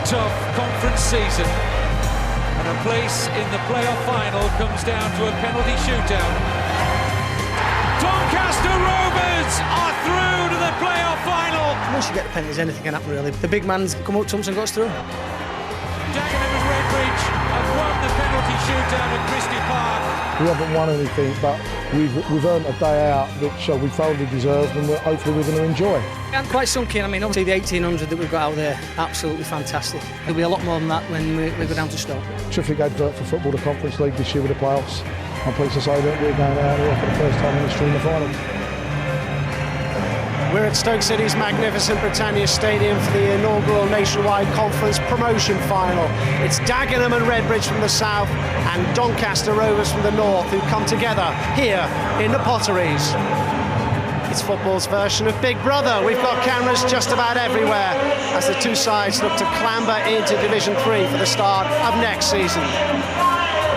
tough conference season, and a place in the playoff final comes down to a penalty shootout. Doncaster Rovers are through to the playoff final. Once you get the penalties, anything can happen really. The big man's come up trumps and goes through. Dagenham and Redbridge have won the penalty shootout at Christie Park. We haven't won anything, but we've earned a day out which we thoroughly deserved, and hopefully we're going to enjoy. I'm quite sunk in. I mean, obviously the 1800 that we've got out there, absolutely fantastic. There'll be a lot more than that when we go down to Stoke. Terrific advert for football, the Conference League this year with the playoffs. I'm pleased to say that we're going out here for the first time in history in the final. We're at Stoke City's magnificent Britannia Stadium for the inaugural nationwide conference promotion final. It's Dagenham and Redbridge from the south and Doncaster Rovers from the north who come together here in the Potteries. It's football's version of Big Brother. We've got cameras just about everywhere as the two sides look to clamber into Division 3 for the start of next season.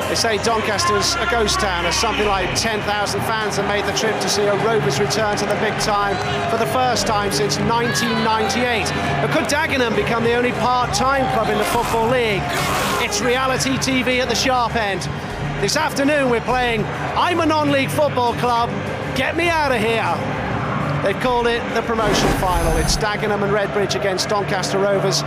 They say Doncaster's a ghost town, as something like 10,000 fans have made the trip to see a Rovers return to the big time for the first time since 1998. But could Dagenham become the only part-time club in the Football League? It's reality TV at the sharp end. This afternoon we're playing I'm a non-league football club, get me out of here. They've called it the promotion final. It's Dagenham and Redbridge against Doncaster Rovers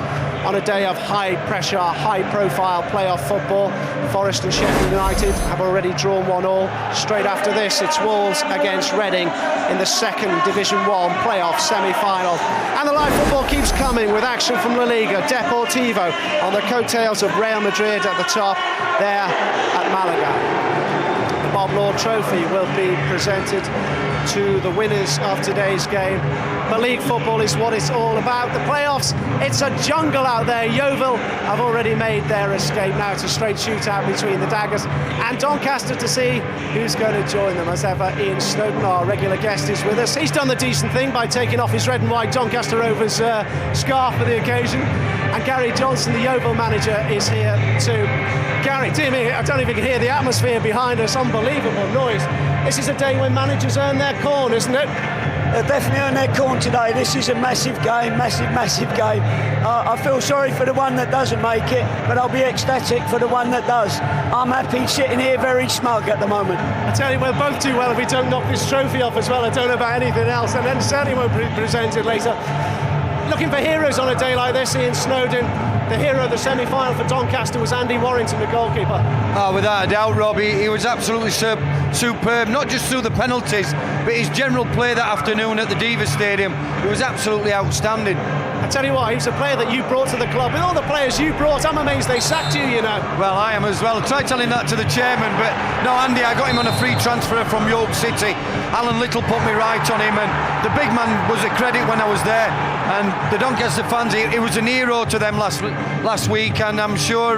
on a day of high-pressure, high-profile playoff football. Forest and Sheffield United have already drawn 1-1. Straight after this, it's Wolves against Reading in the second Division 1 playoff semi-final. And the live football keeps coming with action from La Liga, Deportivo on the coattails of Real Madrid at the top there at Malaga. The Bob Lord Trophy will be presented to the winners of today's game. But league football is what it's all about. The playoffs, it's a jungle out there. Yeovil have already made their escape. Now it's a straight shootout between the Daggers and Doncaster to see who's going to join them. As ever, Ian Snowden, our regular guest, is with us. He's done the decent thing by taking off his red and white Doncaster Rovers scarf for the occasion. And Gary Johnson, the Yeovil manager, is here too. Gary, dear me, I don't even hear the atmosphere behind us. Unbelievable noise. This is a day when managers earn their corn, isn't it? They're definitely on their corn today. This is a massive game, massive game. I feel sorry for the one that doesn't make it, but I'll be ecstatic for the one that does. I'm happy sitting here very smug at the moment. I tell you, we'll both do well if we don't knock this trophy off as well. I don't know about anything else, and then certainly won't be presented later. Looking for heroes on a day like this, Ian Snowden. The hero of the semi-final for Doncaster was Andy Warrington, the goalkeeper. Oh, without a doubt, Robbie. He was absolutely superb, not just through the penalties, but his general play that afternoon at the Diva Stadium. It was absolutely outstanding. I tell you what, he was a player that you brought to the club. With all the players you brought, I'm amazed they sacked you, you know. Well, I am as well. I tried telling that to the chairman, but no, Andy, I got him on a free transfer from York City. Alan Little put me right on him, and the big man was a credit when I was there. And the Doncaster fans, he was an hero to them last week, and I'm sure,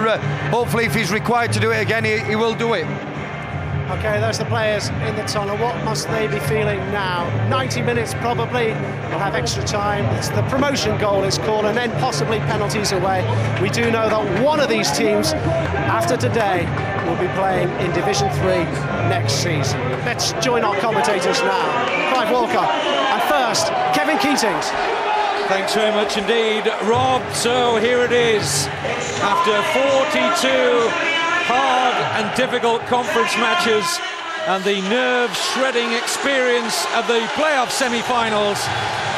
hopefully, if he's required to do it again, he will do it. OK, there's the players in the tunnel. What must they be feeling now? 90 minutes probably. We'll have extra time. It's the promotion goal is called, and then possibly penalties away. We do know that one of these teams, after today, will be playing in Division 3 next season. Let's join our commentators now. Clive Walker. And first, Kevin Keatings. Thanks very much indeed, Rob. So here it is. After 42 hard and difficult conference matches and the nerve-shredding experience of the playoff semi-finals,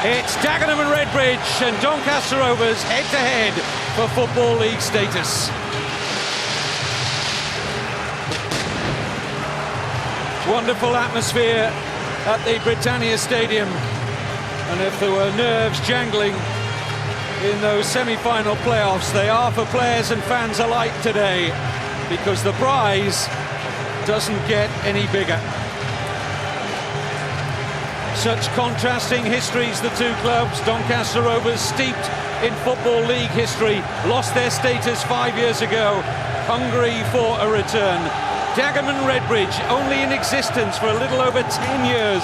it's Dagenham and Redbridge and Doncaster Rovers head-to-head for Football League status. Wonderful atmosphere at the Britannia Stadium, and if there were nerves jangling in those semi-final playoffs, they are for players and fans alike today, because the prize doesn't get any bigger. Such contrasting histories, the two clubs. Doncaster Rovers, steeped in Football League history, lost their status 5 years ago, hungry for a return. Dagenham and Redbridge, only in existence for a little over 10 years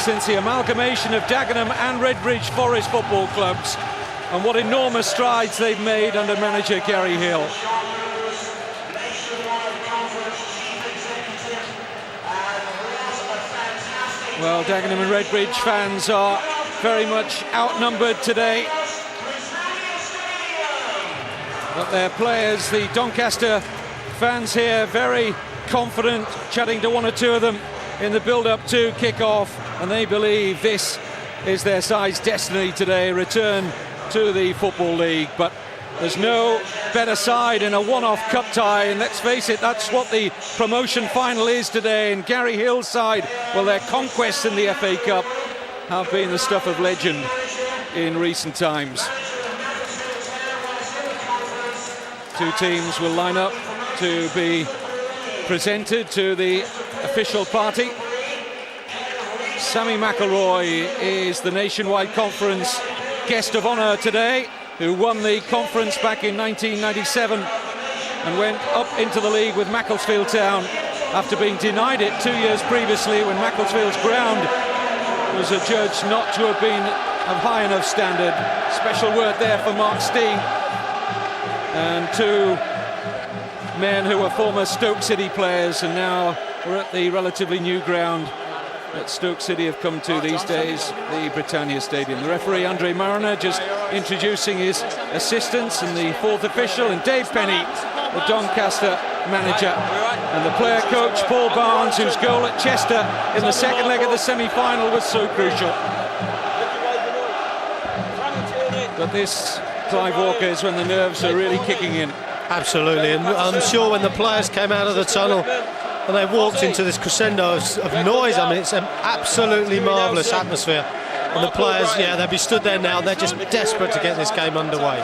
since the amalgamation of Dagenham and Redbridge Forest football clubs, and what enormous strides they've made under manager Gary Hill. Well, Dagenham and Redbridge fans are very much outnumbered today. But their players, the Doncaster fans here, very confident, chatting to one or two of them in the build-up to kick-off, and they believe this is their side's destiny today, return to the Football League. But there's no better side in a one-off cup tie, and let's face it, that's what the promotion final is today. And Gary Hill's side, well, their conquests in the FA Cup have been the stuff of legend in recent times. Two teams will line up to be presented to the official party. Sammy McElroy is the Nationwide Conference guest of honour today, who won the conference back in 1997 and went up into the league with Macclesfield Town after being denied it 2 years previously when Macclesfield's ground was adjudged not to have been of high enough standard. Special word there for Mark Steen, and two men who were former Stoke City players and now we're at the relatively new ground that Stoke City have come to these days, the Britannia Stadium. The referee, Andre Mariner, just introducing his assistants, and the fourth official, and Dave Penny, the Doncaster manager, and the player coach, Paul Barnes, whose goal at Chester in the second leg of the semi-final was so crucial. But this, Clive Walker, is when the nerves are really kicking in. Absolutely, and I'm sure when the players came out of the tunnel and they walked into this crescendo of noise, I mean, it's an absolutely marvellous atmosphere. And the players, yeah, they'll be stood there now, they're just desperate to get this game underway.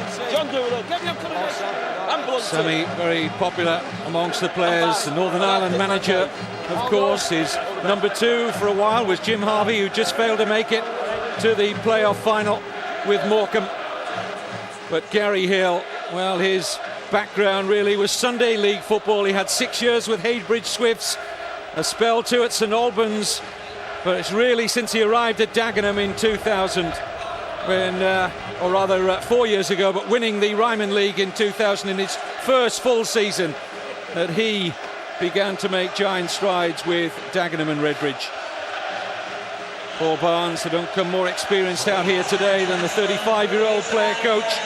Sammy, very popular amongst the players. The Northern Ireland manager, of course, his number two for a while was Jim Harvey, who just failed to make it to the playoff final with Morecambe. But Gary Hill, well, his background really was Sunday League football. He had 6 years with Heydbridge Swifts, a spell too at St Albans, but it's really since he arrived at Dagenham in 2000 when, or rather 4 years ago, but winning the Ryman League in 2000 in his first full season, that he began to make giant strides with Dagenham and Redbridge. Paul Barnes, they don't come more experienced out here today than the 35-year-old player coach,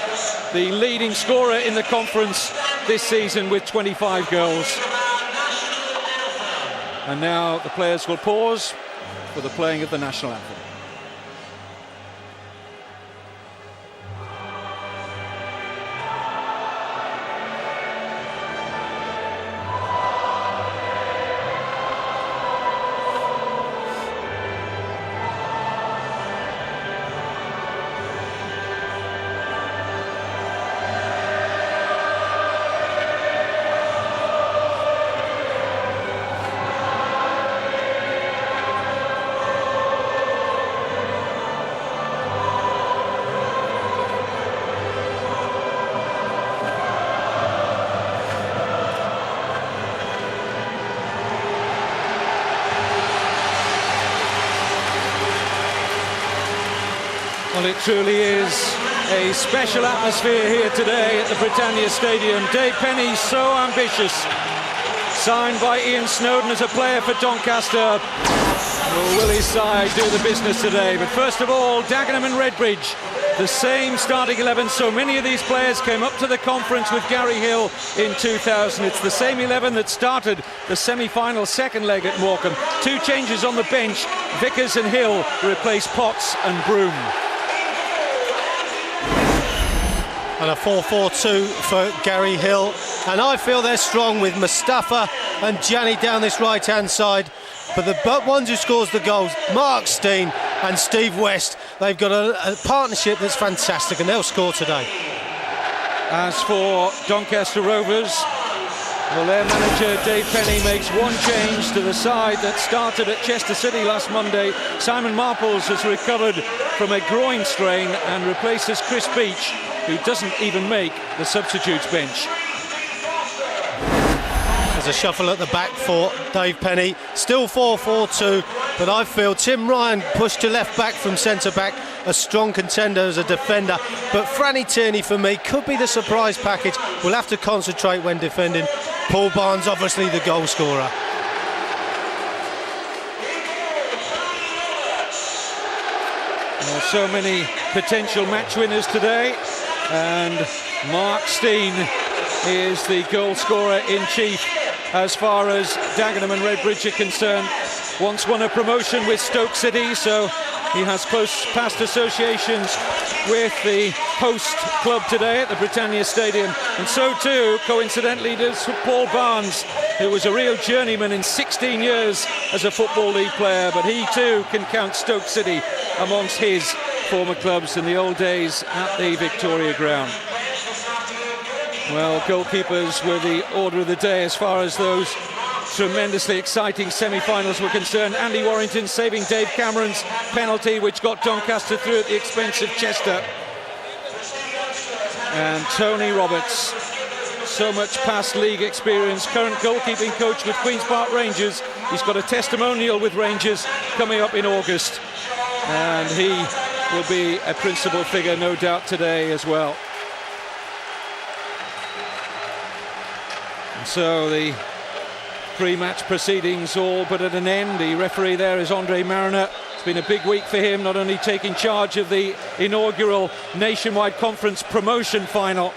the leading scorer in the conference this season with 25 goals. And now the players will pause for the playing of the national anthem. Well, it truly is a special atmosphere here today at the Britannia Stadium. Dave Penny's so ambitious. Signed by Ian Snowden as a player for Doncaster. Will his side do the business today? But first of all, Dagenham and Redbridge, the same starting 11. So many of these players came up to the conference with Gary Hill in 2000. It's the same 11 that started the semi-final second leg at Morecambe. Two changes on the bench. Vickers and Hill replace Potts and Broom. And a 4-4-2 for Gary Hill, and I feel they're strong with Mustafa and Gianni down this right-hand side, but the ones who scores the goals, Mark Steen and Steve West, they've got a partnership that's fantastic, and they'll score today. As for Doncaster Rovers, well, their manager Dave Penny makes one change to the side that started at Chester City last Monday. Simon Marples has recovered from a groin strain and replaces Chris Beach, who doesn't even make the substitutes bench. There's a shuffle at the back for Dave Penny. Still 4-4-2, but I feel Tim Ryan pushed to left back from centre back, a strong contender as a defender. But Franny Tierney for me could be the surprise package. We'll have to concentrate when defending. Paul Barnes, obviously the goal scorer. So many potential match winners today, and Mark Steen is the goal scorer in chief as far as Dagenham and Redbridge are concerned. Once won a promotion with Stoke City, so he has close past associations with the host club today at the Britannia Stadium. And so too, coincidentally, does Paul Barnes, who was a real journeyman in 16 years as a Football League player, but he too can count Stoke City amongst his former clubs in the old days at the Victoria Ground. Well, goalkeepers were the order of the day as far as those tremendously exciting semi-finals were concerned. Andy Warrington saving Dave Cameron's penalty, which got Doncaster through at the expense of Chester. And Tony Roberts, so much past league experience, current goalkeeping coach with Queen's Park Rangers. He's got a testimonial with Rangers coming up in August, and he will be a principal figure, no doubt, today as well. And so the pre-match proceedings all but at an end. The referee there is Andre Mariner. It's been a big week for him, not only taking charge of the inaugural Nationwide Conference promotion final,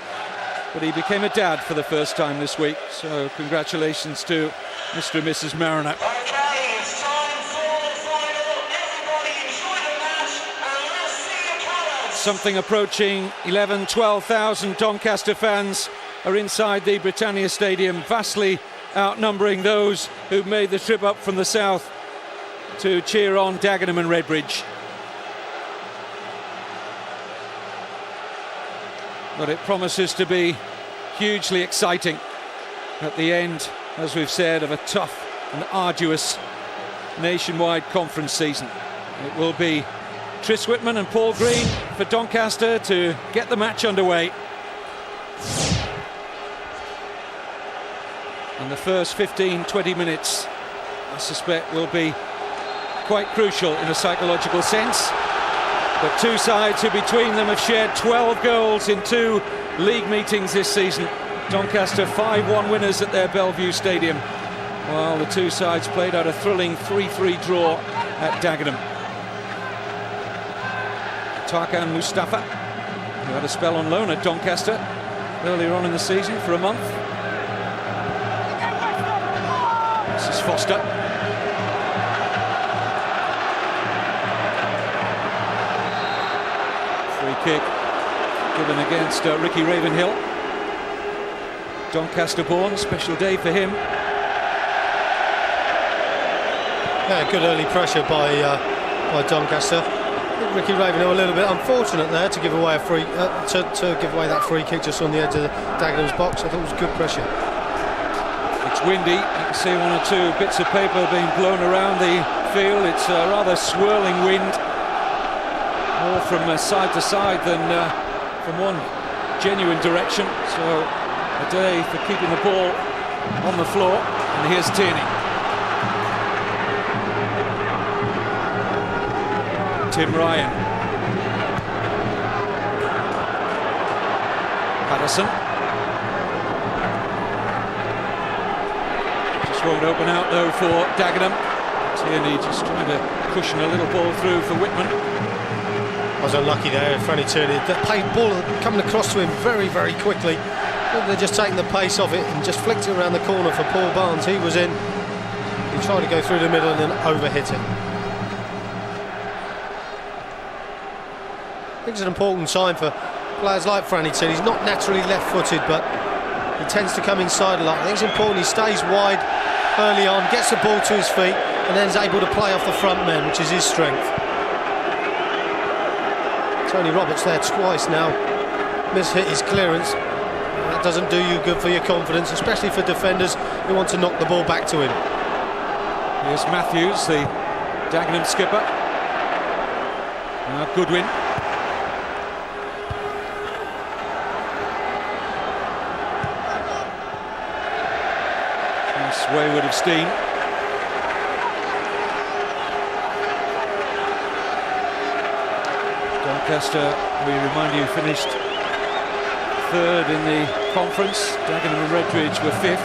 but he became a dad for the first time this week. So congratulations to Mr. and Mrs. Mariner. Something approaching 12,000 Doncaster fans are inside the Britannia Stadium, vastly outnumbering those who made the trip up from the south to cheer on Dagenham and Redbridge. But it promises to be hugely exciting at the end, as we've said, of a tough and arduous Nationwide Conference season. It will be Tris Whitman and Paul Green for Doncaster to get the match underway. And the first 15-20 minutes, I suspect, will be quite crucial in a psychological sense. But two sides who between them have shared 12 goals in 2 league meetings this season. Doncaster 5-1 winners at their Bellevue Stadium, while the two sides played out a thrilling 3-3 draw at Dagenham. Tarkan Mustafa, who had a spell on loan at Doncaster earlier on in the season for a month. This is Foster. Free kick given against Ricky Ravenhill. Doncaster born, special day for him. Yeah, good early pressure by Doncaster. Ricky Ravenhill a little bit unfortunate there to give away a free to give away that free kick just on the edge of Dagenham's box. I thought it was good pressure. It's windy. You can see 1 or 2 bits of paper being blown around the field. It's a rather swirling wind, more from side to side than from one genuine direction. So a day for keeping the ball on the floor. And here's Tierney. Tim Ryan. Patterson. Just won't open out though for Dagenham. Tierney just trying to cushion a little ball through for Whitman. I was unlucky there, Franny Tierney. The ball coming across to him very, very quickly. They're just taking the pace of it and just flicked it around the corner for Paul Barnes. He was in. He tried to go through the middle and then overhit it. I think it's an important sign for players like Franny Tierney. He's not naturally left-footed, but he tends to come inside a lot. I think it's important he stays wide early on, gets the ball to his feet, and then is able to play off the front men, which is his strength. Tony Roberts there twice now. Mishit his clearance. That doesn't do you good for your confidence, especially for defenders who want to knock the ball back to him. Here's Matthews, the Dagenham skipper. Goodwin. Wayward of Steen. Doncaster, we remind you, finished 3rd in the conference. Dagenham and Redbridge were 5th.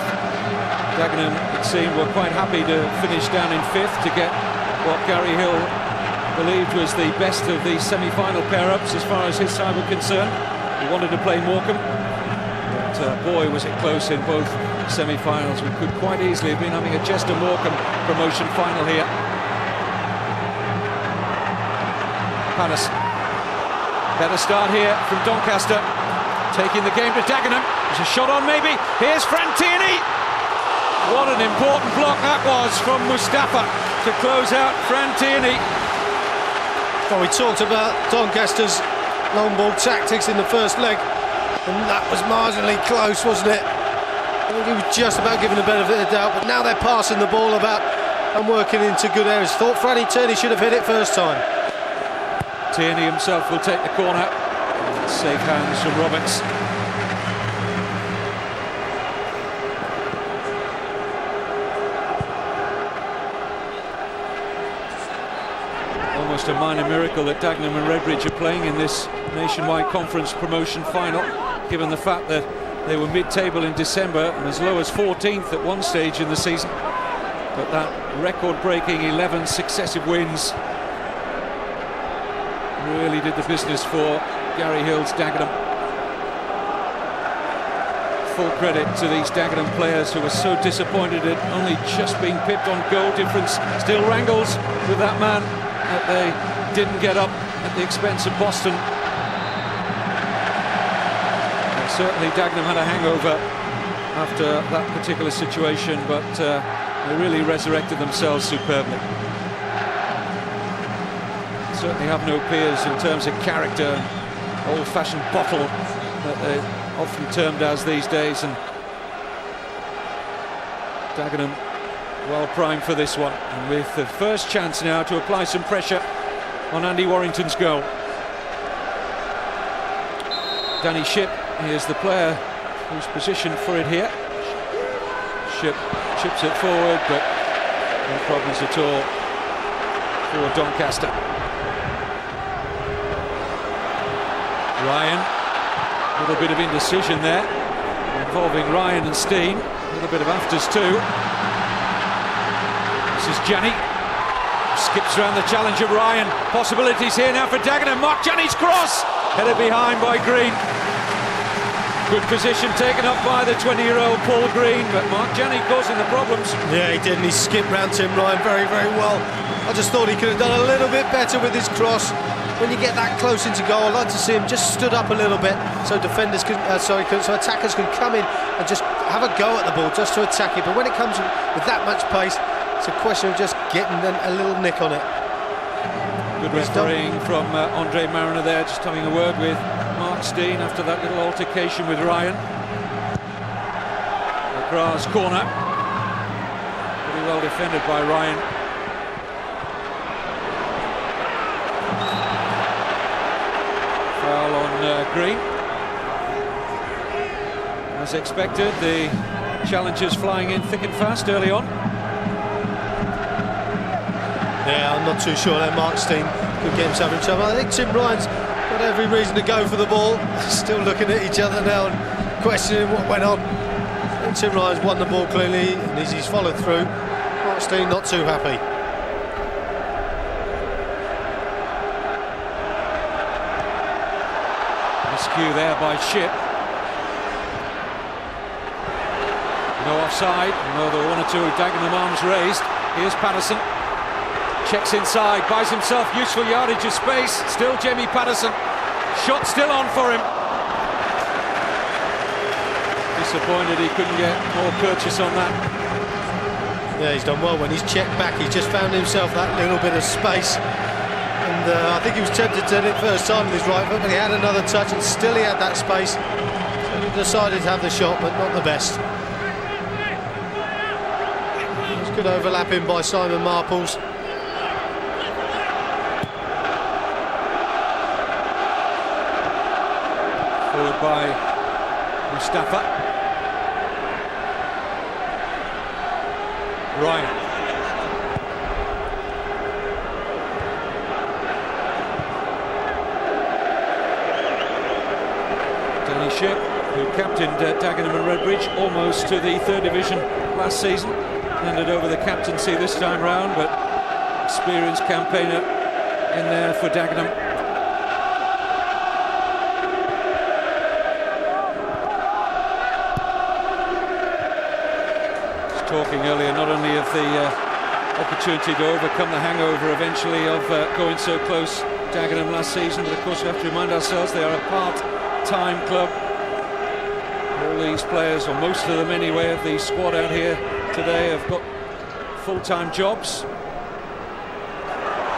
Dagenham, it seemed, were quite happy to finish down in 5th to get what Gary Hill believed was the best of the semi-final pair-ups as far as his side were concerned. He wanted to play Morecambe, but boy was it close in both semi-finals. We could quite easily have been having a Chester Morecambe promotion final here. Patterson. Better start here from Doncaster, taking the game to Dagenham. There's a shot on maybe. Here's Frantini. What an important block that was from Mustafa to close out Frantini. Well, we talked about Doncaster's long ball tactics in the first leg, and that was marginally close, wasn't it? I think he was just about giving the benefit of the doubt, but now they're passing the ball about and working into good areas. Thought Franny Tierney should have hit it first time. Tierney himself will take the corner. Safe hands from Roberts. Almost a minor miracle that Dagenham and Redbridge are playing in this nationwide conference promotion final, given the fact that they were mid-table in December and as low as 14th at one stage in the season. But that record-breaking 11 successive wins really did the business for Gary Hill's Dagenham. Full credit to these Dagenham players who were so disappointed at only just being pipped on goal difference. Still wrangles with that man that they didn't get up at the expense of Boston. And certainly Dagenham had a hangover after that particular situation, but they really resurrected themselves superbly. Certainly have no peers in terms of character, old-fashioned bottle that they're often termed as these days, and Dagenham well primed for this one, and with the first chance now to apply some pressure on Andy Warrington's goal. Danny Shipp is the player who's positioned for it here. Shipp chips it forward, but no problems at all for Doncaster. Ryan, a little bit of indecision there, involving Ryan and Steen, a little bit of afters too. This is Janney, skips around the challenge of Ryan. Possibilities here now for Dagenham. Mark Janney's cross, headed behind by Green. Good position taken up by the 20-year-old Paul Green, but Mark Janney causing the problems. Yeah, he did, and he skipped round Tim Ryan very, very well. I just thought he could have done a little bit better with his cross. When you get that close into goal, I'd like to see him just stood up a little bit so defenders can, so attackers can come in and just have a go at the ball just to attack it. But when it comes with that much pace, it's a question of just getting a little nick on it. Good refereeing from Andre Mariner there, just having a word with Mark Steen after that little altercation with Ryan. The grass corner, pretty well defended by Ryan. Foul on Green. As expected, the challengers flying in thick and fast early on. Yeah, I'm not too sure that Mark Steen could get himself in trouble. I think Tim Ryan's got every reason to go for the ball. Still looking at each other now and questioning what went on. And Tim Ryan's won the ball cleanly, and he's followed through. Mark Steen not too happy. Rescue there by Shipp. No offside, although there were one or two Dagenham arms raised. Here's Patterson. Checks inside, buys himself useful yardage of space. Still Jamie Patterson. Shot still on for him. Disappointed he couldn't get more purchase on that. Yeah, he's done well when he's checked back. He's just found himself that little bit of space. And I think he was tempted to hit it first time with his right foot, but he had another touch and still he had that space. So he decided to have the shot, but not the best. It's good overlapping by Simon Marples. Forward by Mustafa. Ryan. Danny Shipp, who captained Dagenham and Redbridge almost to the third division last season, handed over the captaincy this time round, but experienced campaigner in there for Dagenham. talking earlier not only of the opportunity to overcome the hangover eventually of going so close Dagenham last season, but of course we have to remind ourselves they are a part-time club. All these players, or most of them anyway, of the squad out here today have got full-time jobs.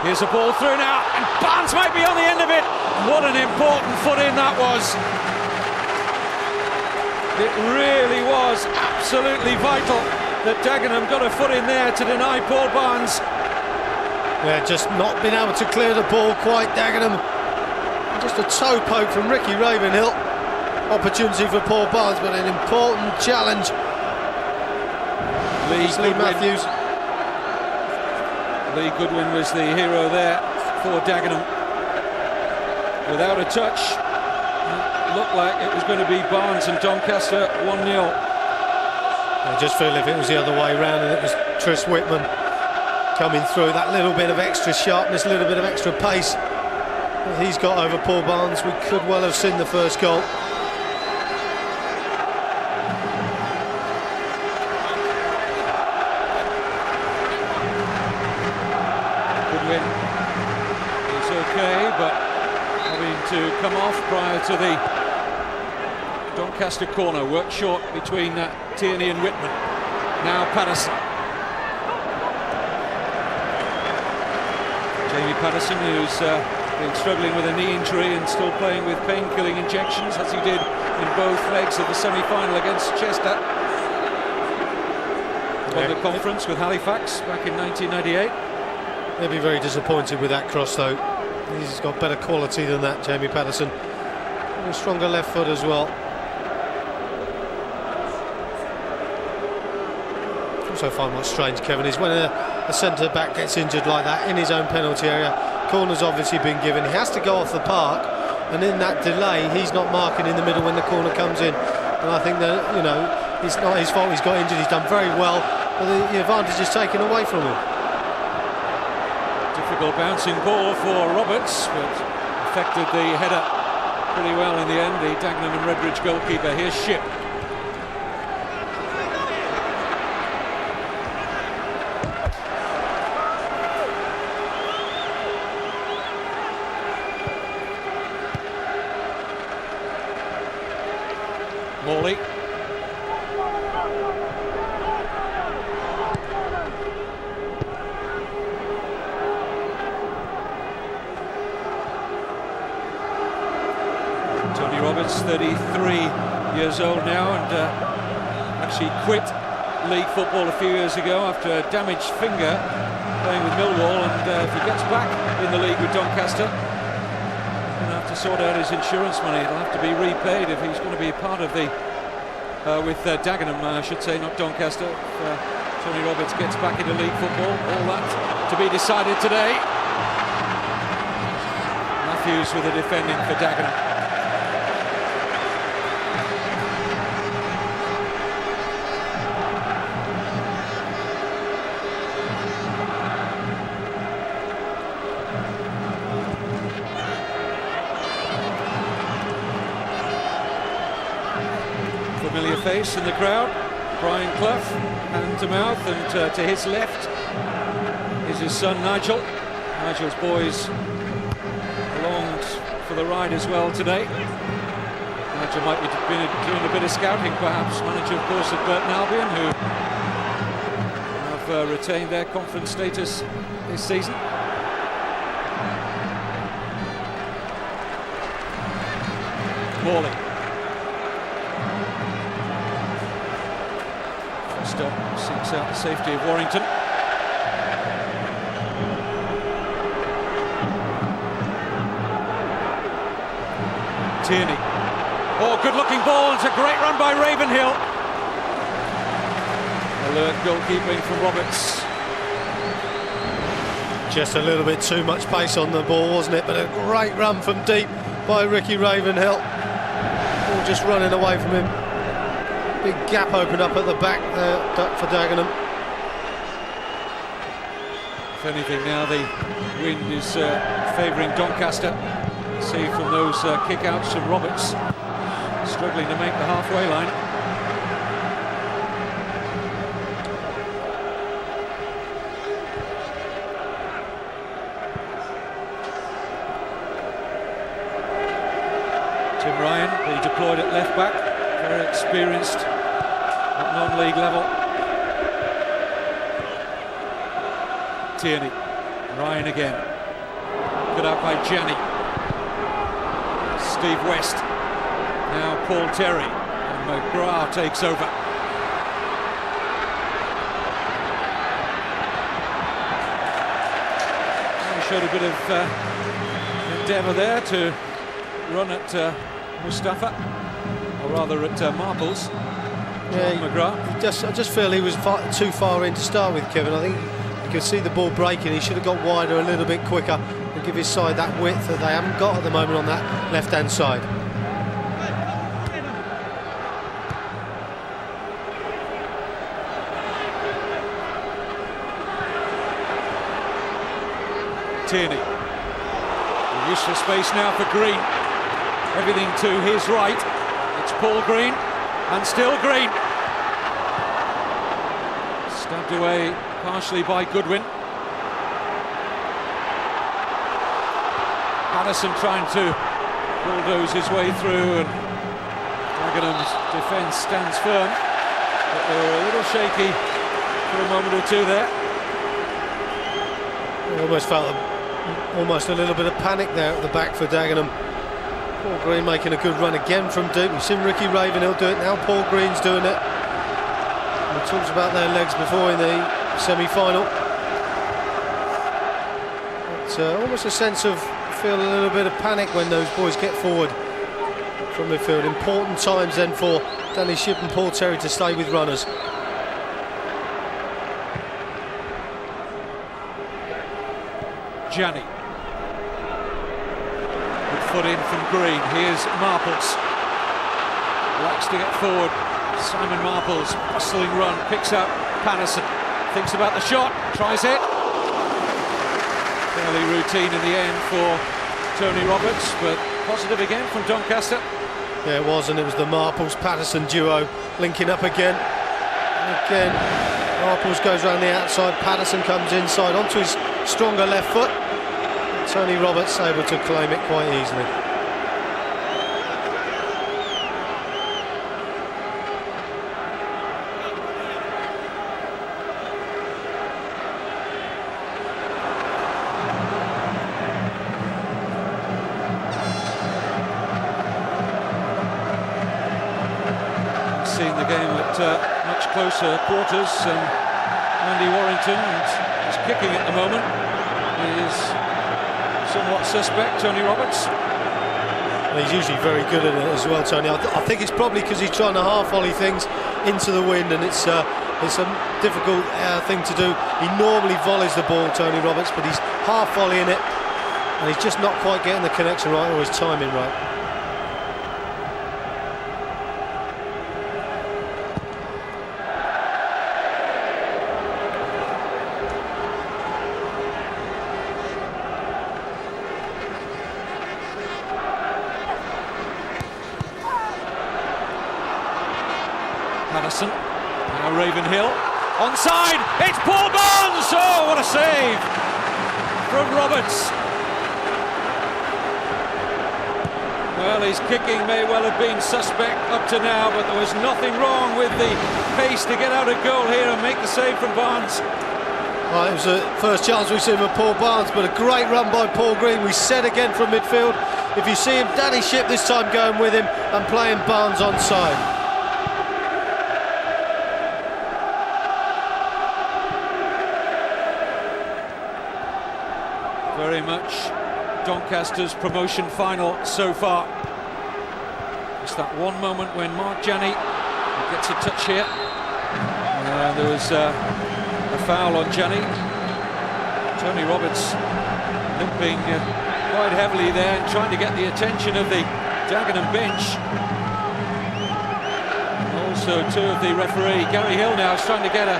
Here's a ball through now, and Barnes might be on the end of it. What an important foot in that was. It really was absolutely vital that Dagenham got a foot in there to deny Paul Barnes. Yeah, just not been able to clear the ball quite, Dagenham. Just a toe poke from Ricky Ravenhill. Opportunity for Paul Barnes, but an important challenge. Lee Matthews. Lee Goodwin was the hero there for Dagenham. Without a touch, it looked like it was going to be Barnes and Doncaster 1-0. I just feel if it was the other way round and it was Tris Whitman coming through, that little bit of extra sharpness, a little bit of extra pace that he's got over Paul Barnes, we could well have seen the first goal. Goodwin is okay, but having to come off prior to the Doncaster corner. Worked short between Tierney and Whitman. Now Patterson. Jamie Patterson, who's been struggling with a knee injury and still playing with pain-killing injections, as he did in both legs of the semi-final against Chester. Won the conference with Halifax back in 1998. They'll be very disappointed with that cross, though. He's got better quality than that, Jamie Patterson. And a stronger left foot as well. Also find what's strange, Kevin, is when a centre-back gets injured like that in his own penalty area, corner's obviously been given, he has to go off the park, and in that delay he's not marking in the middle when the corner comes in. And I think that, you know, it's not his fault he's got injured, he's done very well, but the advantage is taken away from him. Difficult bouncing ball for Roberts, but affected the header pretty well in the end, the Dagenham and Redbridge goalkeeper. Here's Shipp. Morley. Tony Roberts, 33 years old now, and actually quit league football a few years ago after a damaged finger playing with Millwall, and if he gets back in the league with Doncaster, he's going to have to sort out his insurance money. It'll have to be repaid if he's going to be part of the with Dagenham, I should say, not Doncaster. Tony Roberts gets back into league football. All that to be decided today. Matthews with the defending for Dagenham. Familiar face in the crowd, Brian Clough, hand to mouth, and to his left is his son Nigel. Nigel's boys along for the ride as well today. Nigel might be doing a bit of scouting perhaps, manager of course of Burton Albion, who have retained their conference status this season. Morley. Seeks out the safety of Warrington. Tierney. Oh, good looking ball. It's a great run by Ravenhill. Alert goalkeeping from Roberts. Just a little bit too much pace on the ball, wasn't it? But a great run from deep by Ricky Ravenhill. All just running away from him. Big gap opened up at the back there for Dagenham. If anything, now the wind is favouring Doncaster. See from those kick-outs from Roberts, struggling to make the halfway line. back, very experienced at non-league level. Tierney, Ryan again, cut out by Janney. Steve West, now Paul Terry, and McGrath takes over. He showed a bit of endeavour there to run at Mustafa, or rather at Marples. Yeah, McGrath. I just feel he was too far in to start with, Kevin. I think you could see the ball breaking. He should have got wider a little bit quicker and give his side that width that they haven't got at the moment on that left-hand side. Tierney, useful space now for Green. Everything to his right. It's Paul Green, and still Green. Stabbed away partially by Goodwin. Patterson trying to bulldoze his way through, and Dagenham's defence stands firm, but they were a little shaky for a moment or two there. I almost felt almost a little bit of panic there at the back for Dagenham. Paul Green making a good run again from deep. We've seen Ricky Ravenhill do it, now Paul Green's doing it. We talked about their legs before in the semi-final. It's almost a sense of, feel a little bit of panic when those boys get forward from midfield. Important times then for Danny Shipp and Paul Terry to stay with runners. Janney. Good foot in from Green. Here's Marples. Likes to get forward. Simon Marples, bustling run, picks up Patterson. Thinks about the shot, tries it. Fairly routine in the end for Tony Roberts, but positive again from Doncaster. Yeah, it was, and it was the Marples-Patterson duo linking up again. Again, Marples goes around the outside, Patterson comes inside onto his stronger left foot. Tony Roberts able to claim it quite easily. Seeing the game at much closer quarters, Andy Warrington is kicking at the moment. He is somewhat suspect, Tony Roberts. He's usually very good at it as well, Tony. I think it's probably because he's trying to half volley things into the wind, and it's a difficult thing to do. He normally volleys the ball, Tony Roberts, but he's half volleying it, and he's just not quite getting the connection right or his timing right. Patterson, now Ravenhill, onside, it's Paul Barnes! Oh, what a save from Roberts. Well, his kicking may well have been suspect up to now, but there was nothing wrong with the pace to get out a goal here and make the save from Barnes. Well, it was the first chance we've seen with Paul Barnes, but a great run by Paul Green. We said again from midfield, if you see him, Danny Shipp this time going with him and playing Barnes onside. Very much Doncaster's promotion final so far. Just that one moment when Mark Janney gets a touch here. There was a foul on Janney. Tony Roberts limping quite heavily there and trying to get the attention of the Dagenham bench. Also two of the referee. Gary Hill now is trying to get a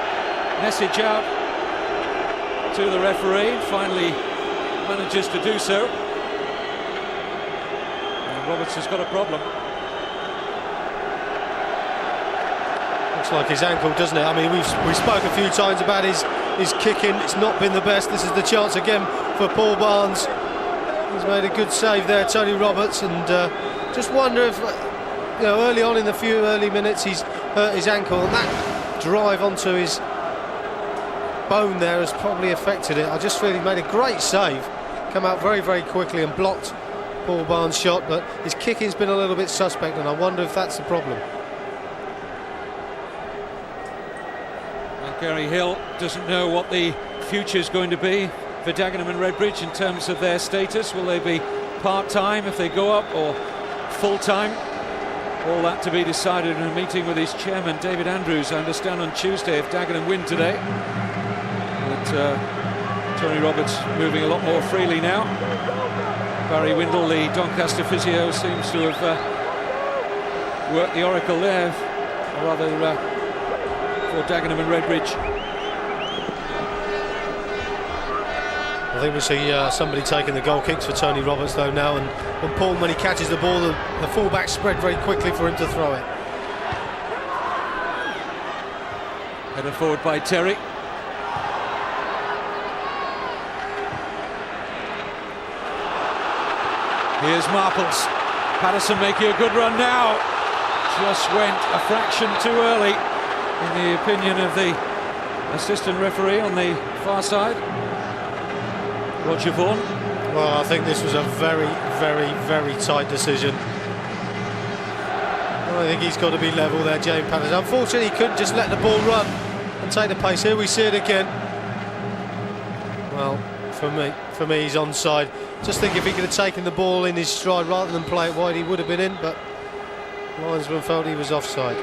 message out to the referee. Finally manages to do so. And Roberts has got a problem. Looks like his ankle, doesn't it? I mean, we spoke a few times about his kicking. It's not been the best. This is the chance again for Paul Barnes. He's made a good save there, Tony Roberts, and just wonder if early on in the few early minutes he's hurt his ankle, and that drive onto his bone there has probably affected it. I just feel he made a great save, come out very, very quickly and blocked Paul Barnes' shot, but his kicking's been a little bit suspect, and I wonder if that's the problem. Well, Gary Hill doesn't know what the future's going to be for Dagenham and Redbridge in terms of their status. Will they be part-time if they go up, or full-time? All that to be decided in a meeting with his chairman, David Andrews, I understand, on Tuesday, if Dagenham win today. But Tony Roberts moving a lot more freely now. Barry Windle, the Doncaster physio, seems to have worked the oracle there, or rather for Dagenham and Redbridge. I think we see somebody taking the goal kicks for Tony Roberts though now, and Paul, when he catches the ball, the fullback spread very quickly for him to throw it. Headed forward by Terry. Here's Marples. Patterson making a good run now. Just went a fraction too early, in the opinion of the assistant referee on the far side, Roger Vaughan. Well, I think this was a very, very, very tight decision. I think he's got to be level there, James Patterson. Unfortunately, he couldn't just let the ball run and take the pace. Here we see it again. Well, for me, he's onside. Just think if he could have taken the ball in his stride rather than play it wide, he would have been in, but linesman felt he was offside.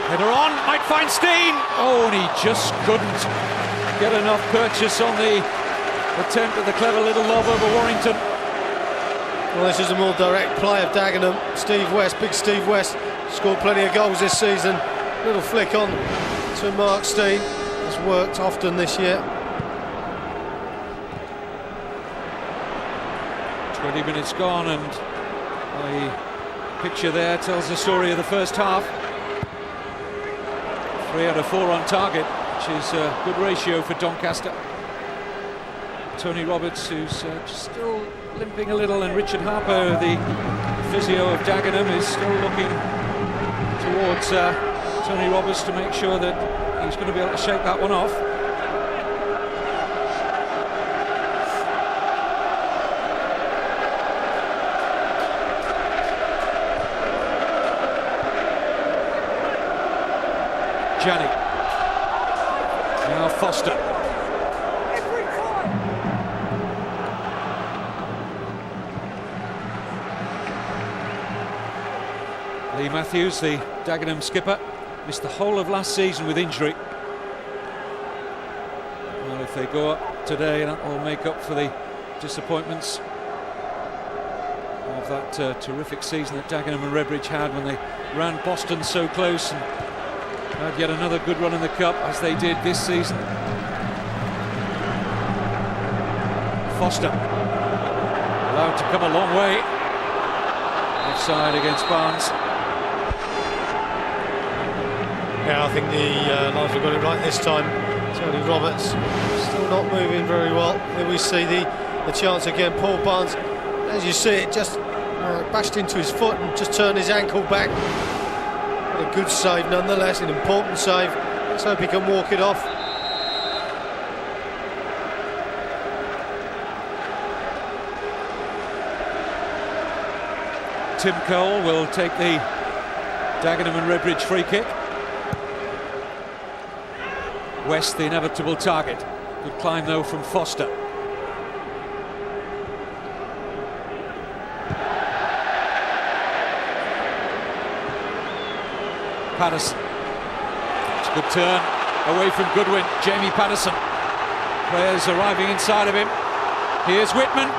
Header on, might find Steen. Oh, and he just couldn't get enough purchase on the attempt at the clever little lob over Warrington. Well, this is a more direct play of Dagenham. Steve West, big Steve West, scored plenty of goals this season. Little flick on to Mark Steen. Has worked often this year. 20 minutes gone, and the picture there tells the story of the first half. 3 out of 4 on target, which is a good ratio for Doncaster. Tony Roberts, who's still limping a little, and Richard Harper, the physio of Dagenham, is still looking towards Tony Roberts to make sure that he's going to be able to shake that one off. Janney. Now Foster. Lee Matthews, the Dagenham skipper, missed the whole of last season with injury. Well, if they go up today, that will make up for the disappointments of that terrific season that Dagenham and Redbridge had when they ran Boston so close and had yet another good run in the Cup, as they did this season. Foster allowed to come a long way. Offside against Barnes. Yeah, I think the linesman got it right this time. Tony Roberts still not moving very well. Here we see the chance again. Paul Barnes, as you see it, just bashed into his foot and just turned his ankle back. A good save nonetheless, an important save. Let's hope he can walk it off. Tim Cole will take the Dagenham and Redbridge free kick. West, the inevitable target. Good climb though from Foster. Patterson. It's a good turn away from Goodwin. Jamie Patterson. Players arriving inside of him. Here's Whitman.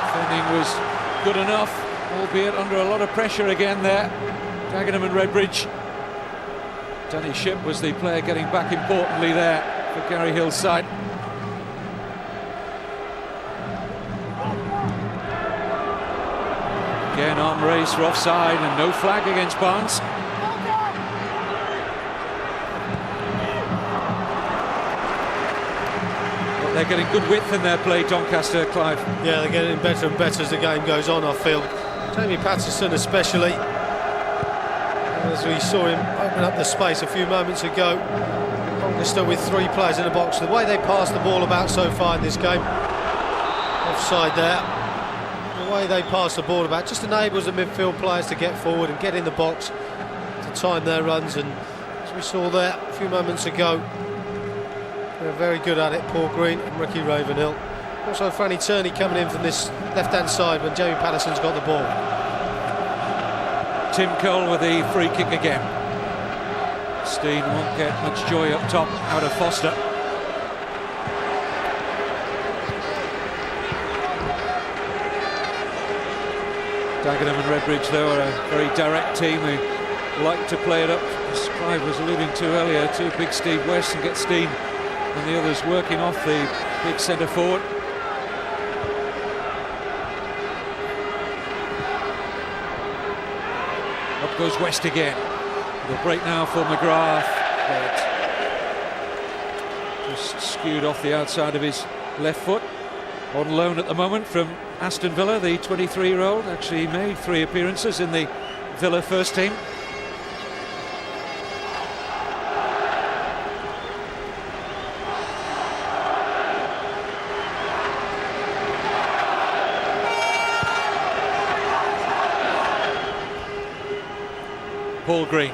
Defending was good enough, albeit under a lot of pressure again there. Dagenham and Redbridge. Danny Shipp was the player getting back importantly there for Gary Hill's side. Again, arm race for offside and no flag against Barnes. What they're getting good width in their play, Doncaster, Clive. Yeah, they're getting better and better as the game goes on, I feel. Jamie Patterson especially, as we saw him open up the space a few moments ago. Doncaster with 3 players in the box. The way they pass the ball about so far in this game, offside there. The way they pass the ball about just enables the midfield players to get forward and get in the box to time their runs, and as we saw there a few moments ago, they're very good at it, Paul Green and Ricky Ravenhill. Also Franny Turney coming in from this left-hand side when Jamie Patterson's got the ball. Tim Cole with the free kick again. Steen won't get much joy up top out of Foster. Dagenham and Redbridge, though, are a very direct team who like to play it up, as Clive was alluding to earlier, to big Steve West and get Steen and the others working off the big centre forward. Up goes West again. The break now for McGrath, but just skewed off the outside of his left foot. On loan at the moment from Aston Villa, the 23-year-old. Actually made 3 appearances in the Villa first team. Paul Green.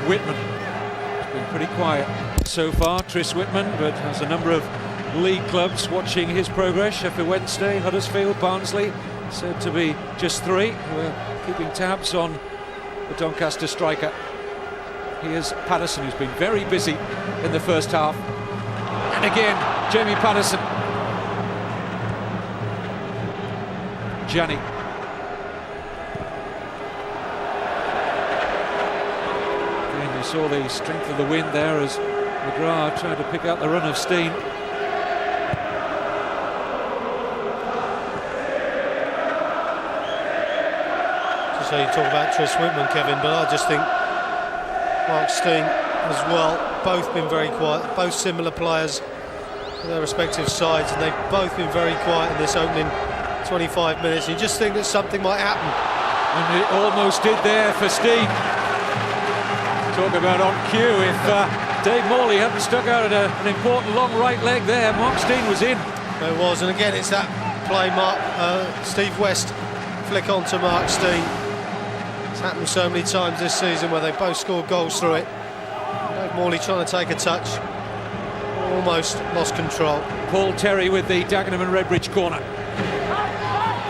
Whitman has been pretty quiet so far, Tris Whitman, but has a number of league clubs watching his progress. Sheffield Wednesday, Huddersfield, Barnsley, said to be just 3 who are keeping tabs on the Doncaster striker. Here's Patterson, who's been very busy in the first half. And again, Jamie Patterson. Gianni. Again, you saw the strength of the wind there as McGrath tried to pick out the run of Steen. So you talk about Tris Whitman, Kevin, but I just think Mark Steen as well, both been very quiet, both similar players for their respective sides, and they've both been very quiet in this opening 25 minutes. You just think that something might happen. And it almost did there for Steen. Talk about on cue, if Dave Morley hadn't stuck out at an important long right leg there, Mark Steen was in. It was, and again it's that play, Steve West flick on to Mark Steen. It's happened so many times this season where they both scored goals through it. Dave Morley trying to take a touch, almost lost control. Paul Terry with the Dagenham and Redbridge corner.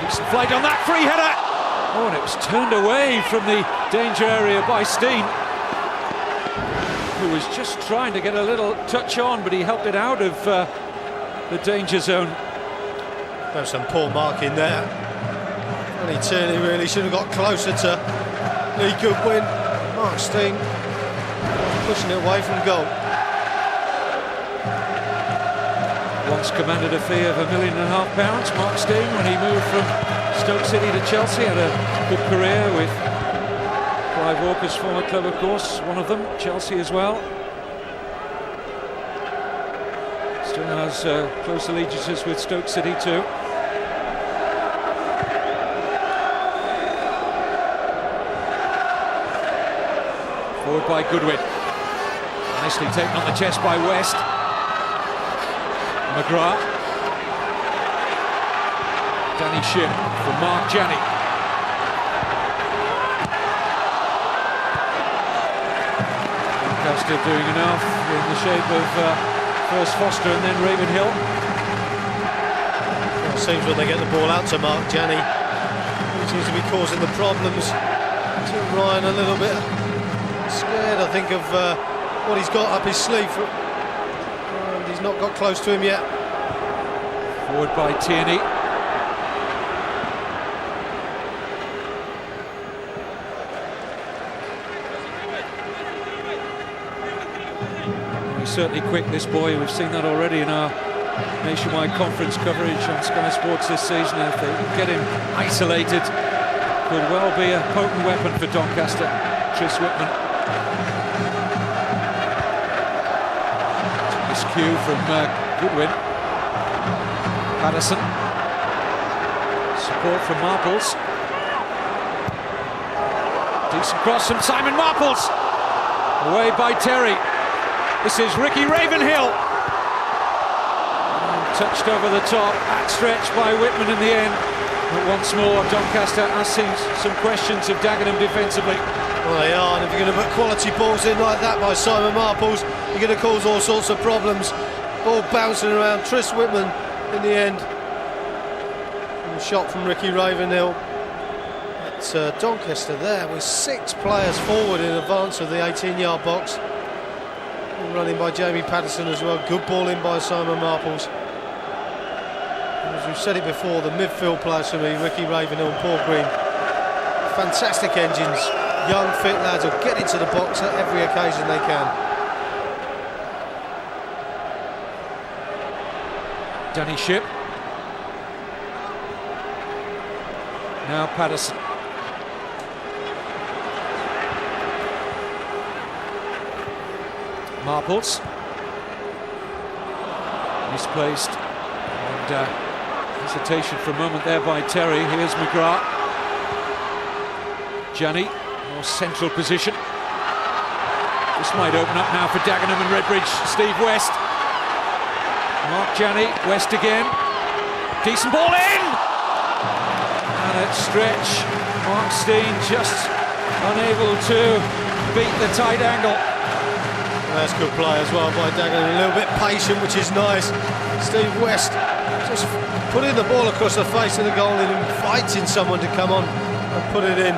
Decent flight on that free header. Oh, and it was turned away from the danger area by Steen, who was just trying to get a little touch on, but he helped it out of the danger zone. There's some poor marking there. Franny Turney really should have got closer to Lee Goodwin. Mark Steen pushing it away from goal. Once commanded a fee of £1.5 million, Mark Steen, when he moved from Stoke City to Chelsea. Had a good career with Clive Walker's former club, of course, one of them, Chelsea as well. Still has close allegiances with Stoke City too. Forward by Goodwin. Nicely taken on the chest by West. McGrath. Danny Shim from Mark Gianni. Doncaster doing enough in the shape of first Foster and then Ravenhill. Well, it seems when they get the ball out to Mark Gianni, he seems to be causing the problems to Ryan a little bit. Scared, I think, of what he's got up his sleeve. And he's not got close to him yet. Forward by Tierney. He's certainly quick, this boy. We've seen that already in our nationwide conference coverage on Sky Sports this season. If they can get him isolated, could well be a potent weapon for Doncaster. Tris Whitman. Miscue from Goodwin. Patterson. Support from Marples. Decent cross from Simon Marples. Away by Terry. This is Ricky Ravenhill. Touched over the top, outstretched by Whitman in the end. But once more, Doncaster asking some questions of Dagenham defensively. Well, they are, and if you're going to put quality balls in like that by Simon Marples, you're going to cause all sorts of problems. Ball bouncing around. Tris Whitman in the end. And a shot from Ricky Ravenhill. At Doncaster there with 6 players forward in advance of the 18-yard box. Running by Jamie Patterson as well. Good ball in by Simon Marples. As we've said it before, the midfield players for me, Ricky Ravenhill and Paul Green, fantastic engines. Young, fit lads will get into the box at every occasion they can. Danny Shipp. Now Patterson. Marples. Misplaced. And hesitation for a moment there by Terry. Here's McGrath. Gianni, more central position. This might open up now for Dagenham and Redbridge. Steve West. Mark Gianni, West again. Decent ball in! And at stretch, Mark Steen just unable to beat the tight angle. That's good play as well by Dagenham, a little bit patient, which is nice. Steve West just putting the ball across the face of the goal and inviting someone to come on and put it in.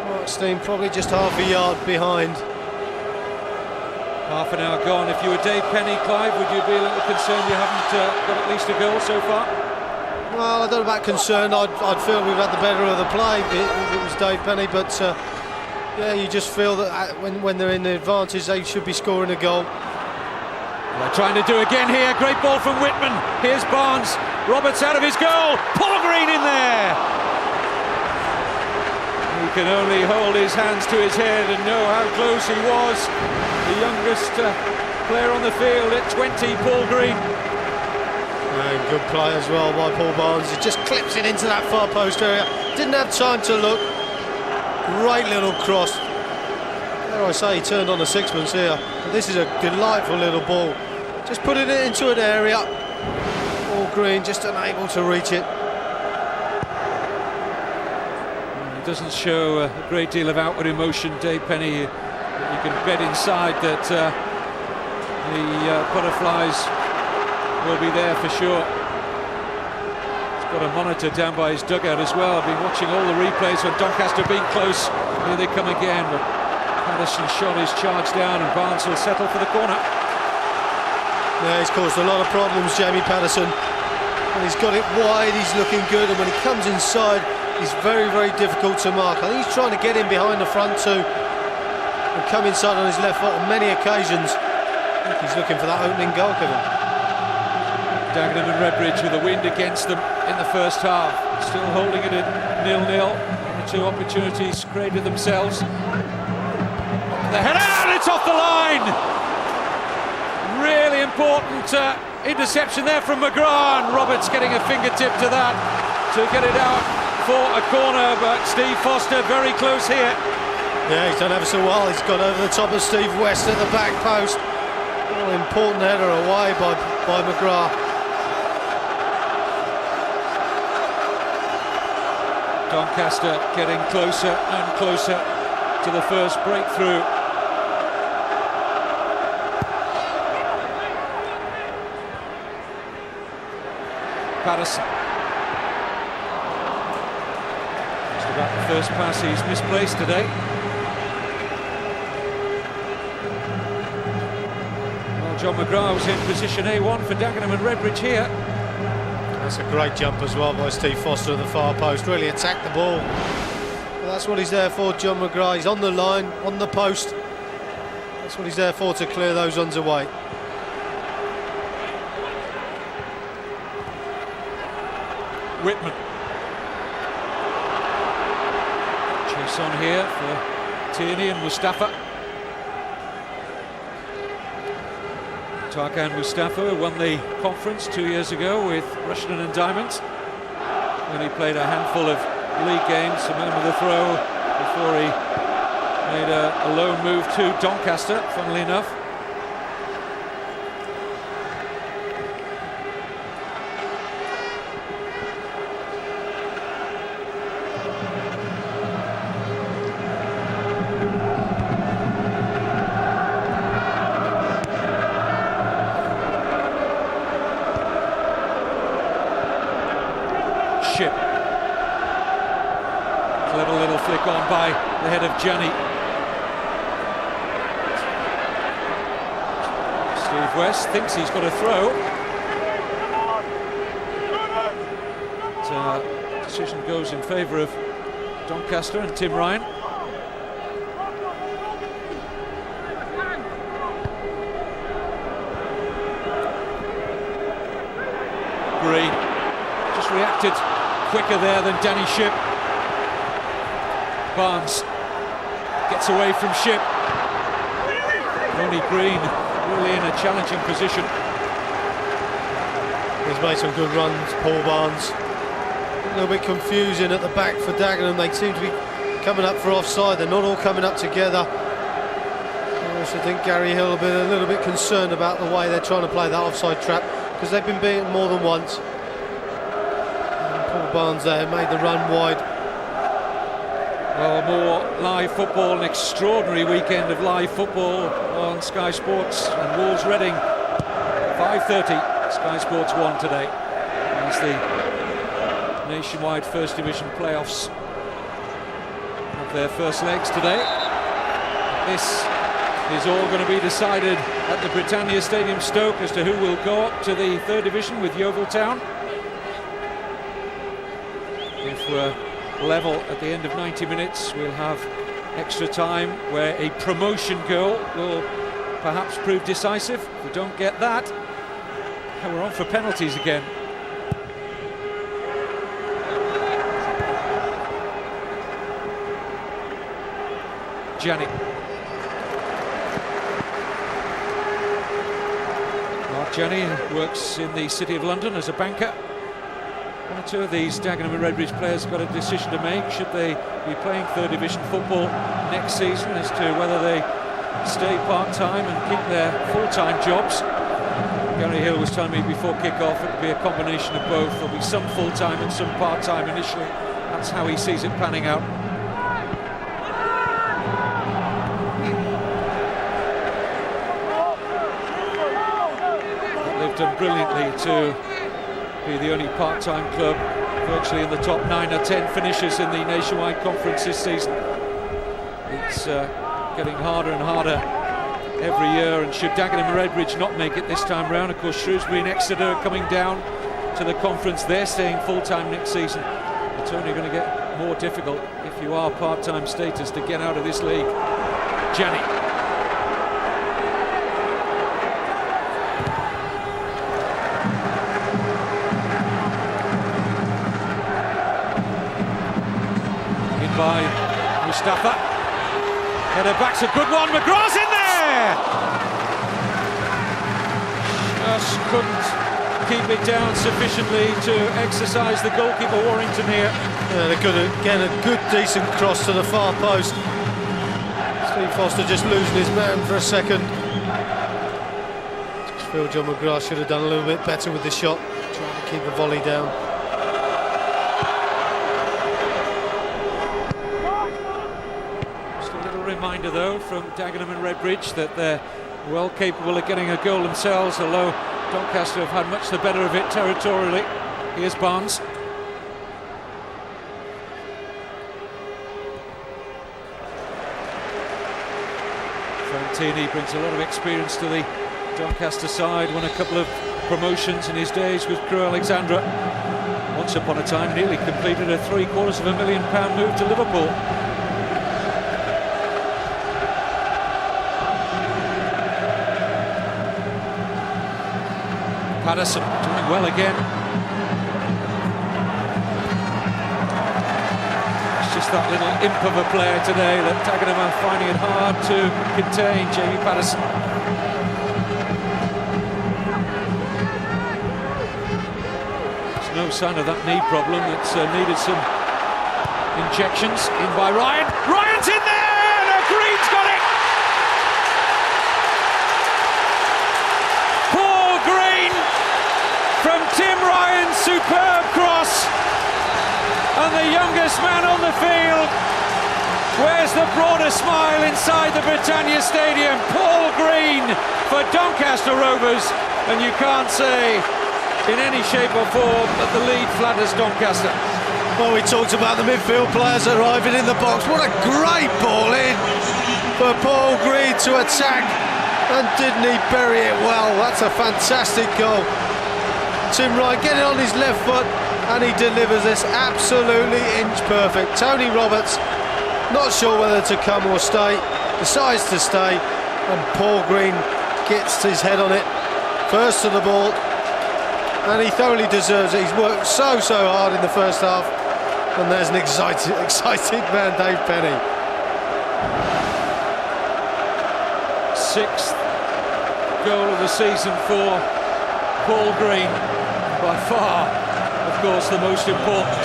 Mark Steen probably just half a yard behind. Half an hour gone. If you were Dave Penny, Clive, would you be a little concerned you haven't got at least a goal so far? Well, I don't know about concerned. I'd feel we've had the better of the play if it was Dave Penny, but yeah, you just feel that when they're in the advantage, they should be scoring a goal. They're trying to do again here. Great ball from Whitman. Here's Barnes. Roberts out of his goal. Paul Green in there. He can only hold his hands to his head and know how close he was. The youngest player on the field at 20, Paul Green. And good play as well by Paul Barnes. He just clips it into that far post area. Didn't have time to look. Great little cross. Dare I say, he turned on the sixpence here. But this is a delightful little ball. Just putting it into an area. Paul Green just unable to reach it. It doesn't show a great deal of outward emotion, Dave Penny. You can bet inside that the butterflies will be there for sure. He's got a monitor down by his dugout as well. I've been watching all the replays when Doncaster being close. Here they come again, but Patterson's shot is charged down and Barnes will settle for the corner. Yeah, he's caused a lot of problems, Jamie Patterson. When he's got it wide, he's looking good, and when he comes inside, he's very, very difficult to mark. I think he's trying to get in behind the front too and come inside on his left foot on many occasions. I think he's looking for that opening goal, Kevin. Dagenham and Redbridge with the wind against them in the first half, still holding it at 0-0. Two opportunities created themselves. The header, and it's off the line. Really important interception there from McGrath, and Roberts getting a fingertip to that to get it out for a corner, but Steve Foster very close here. Yeah, he's done ever so well. He's got over the top of Steve West at the back post. Oh, important header away by McGrath. Doncaster getting closer and closer to the first breakthrough. Patterson. Just about the first pass he's misplaced today. Well, John McGrath was in position A1 for Dagenham and Redbridge here. That's a great jump as well by Steve Foster at the far post. Really attacked the ball. But that's what he's there for, John McGrath. He's on the line, on the post. That's what he's there for, to clear those ones away. Whitman. Chase on here for Tierney and Mustafa. Tarkan Mustafa won the conference 2 years ago with Rushden and Diamonds when he played a handful of league games. Remember the throw before he made a loan move to Doncaster, funnily enough. Ship. Clever little flick on by the head of Gianni. Steve West thinks he's got a throw. But, decision goes in favour of Doncaster and Tim Ryan. Green just reacted quicker there than Danny Shipp. Barnes gets away from Shipp. Tony Green really in a challenging position. He's made some good runs, Paul Barnes. A little bit confusing at the back for Dagenham. They seem to be coming up for offside. They're not all coming up together. I also think Gary Hill a little bit concerned about the way they're trying to play that offside trap, because they've been beaten more than once. Paul Barnes there made the run wide. Well, more live football, an extraordinary weekend of live football on Sky Sports and Wolves Reading. 5:30, Sky Sports 1 today. As the nationwide First Division playoffs have their first legs today. This is all going to be decided at the Britannia Stadium, Stoke, as to who will go up to the Third Division with Yeovil Town. If we're level at the end of 90 minutes, we'll have extra time where a promotion goal will perhaps prove decisive. If we don't get that, we're on for penalties again. Gianni. Mark Gianni works in the City of London as a banker. One or two of these Dagenham and Redbridge players have got a decision to make. Should they be playing Third Division football next season, as to whether they stay part-time and keep their full-time jobs? Gary Hill was telling me before kick-off it would be a combination of both. There'll be some full-time and some part-time initially. That's how he sees it panning out. They've done brilliantly to be the only part-time club virtually in the top 9 or 10 finishers in the Nationwide Conference this season. It's getting harder and harder every year, and should Dagenham and Redbridge not make it this time round, of course Shrewsbury and Exeter are coming down to the conference. They're staying full-time next season. It's only going to get more difficult if you are part-time status to get out of this league. Gianni. By Mustafa. Header back's a good one. McGraw's in there! Just couldn't keep it down sufficiently to exercise the goalkeeper Warrington here. Yeah, they're good again, a good decent cross to the far post. Steve Foster just losing his man for a second. Just feel John McGraw should have done a little bit better with the shot, trying to keep the volley down. Reminder though from Dagenham and Redbridge that they're well capable of getting a goal themselves, although Doncaster have had much the better of it territorially. Here's Barnes. Fantini brings a lot of experience to the Doncaster side, won a couple of promotions in his days with Crewe Alexandra. Once upon a time nearly completed a £750,000 move to Liverpool. Patterson doing well again. Just that little imp of a player today that Dagenham are finding it hard to contain, Jamie Patterson. There's no sign of that knee problem. It's needed some injections. In by Ryan. Ryan's in there! And Green's got it! Paul Green from Tim Ryan's superb cross. And the youngest man on the field wears the broadest smile inside the Britannia Stadium. Paul Green for Doncaster Rovers, and you can't say in any shape or form that the lead flatters Doncaster. Well, we talked about the midfield players arriving in the box. What a great ball in for Paul Green to attack, and didn't he bury it well? That's a fantastic goal. Tim Ryan getting on his left foot, and he delivers this absolutely inch perfect. Tony Roberts, not sure whether to come or stay, decides to stay, and Paul Green gets his head on it, first to the ball, and he thoroughly deserves it. He's worked so hard in the first half, and there's an excited man, Dave Penny. Sixth goal of the season for Paul Green, by far, of course, the most important.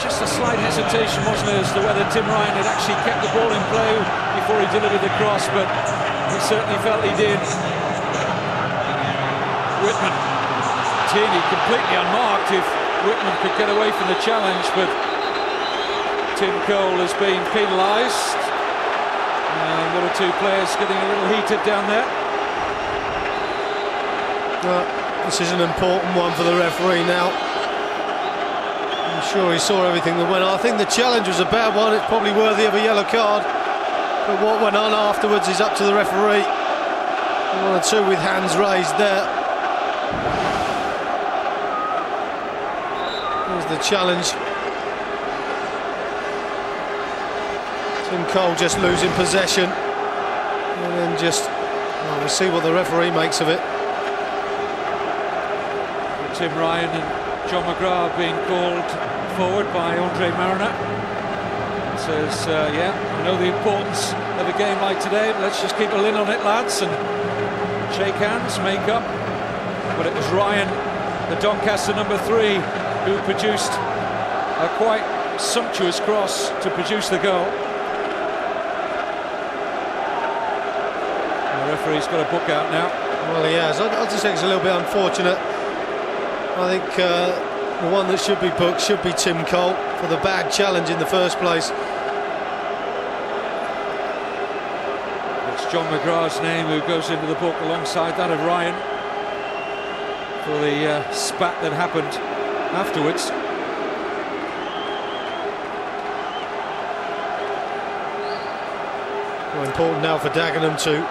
Just a slight hesitation, wasn't it, as to whether Tim Ryan had actually kept the ball in play before he delivered the cross, but he certainly felt he did. Whitman, Tierney completely unmarked if Whitman could get away from the challenge, but Tim Cole has been penalised. One or two players getting a little heated down there. This is an important one for the referee now. I'm sure he saw everything that went on. I think the challenge was a bad one. It's probably worthy of a yellow card. But what went on afterwards is up to the referee. 1 or 2 with hands raised there. Here's the challenge. Tim Cole just losing possession. And then we'll see what the referee makes of it. Tim Ryan and John McGrath being called forward by Andre Mariner. Says, yeah, I know the importance of a game like today, but let's just keep a lid on it, lads, and shake hands, make up. But it was Ryan, the Doncaster number 3, who produced a quite sumptuous cross to produce the goal. The referee's got a book out now. Well, he has. I just think it's a little bit unfortunate. I think the one that should be booked should be Tim Cole for the bad challenge in the first place. It's John McGrath's name who goes into the book alongside that of Ryan for the spat that happened afterwards. Well, important now for Dagenham to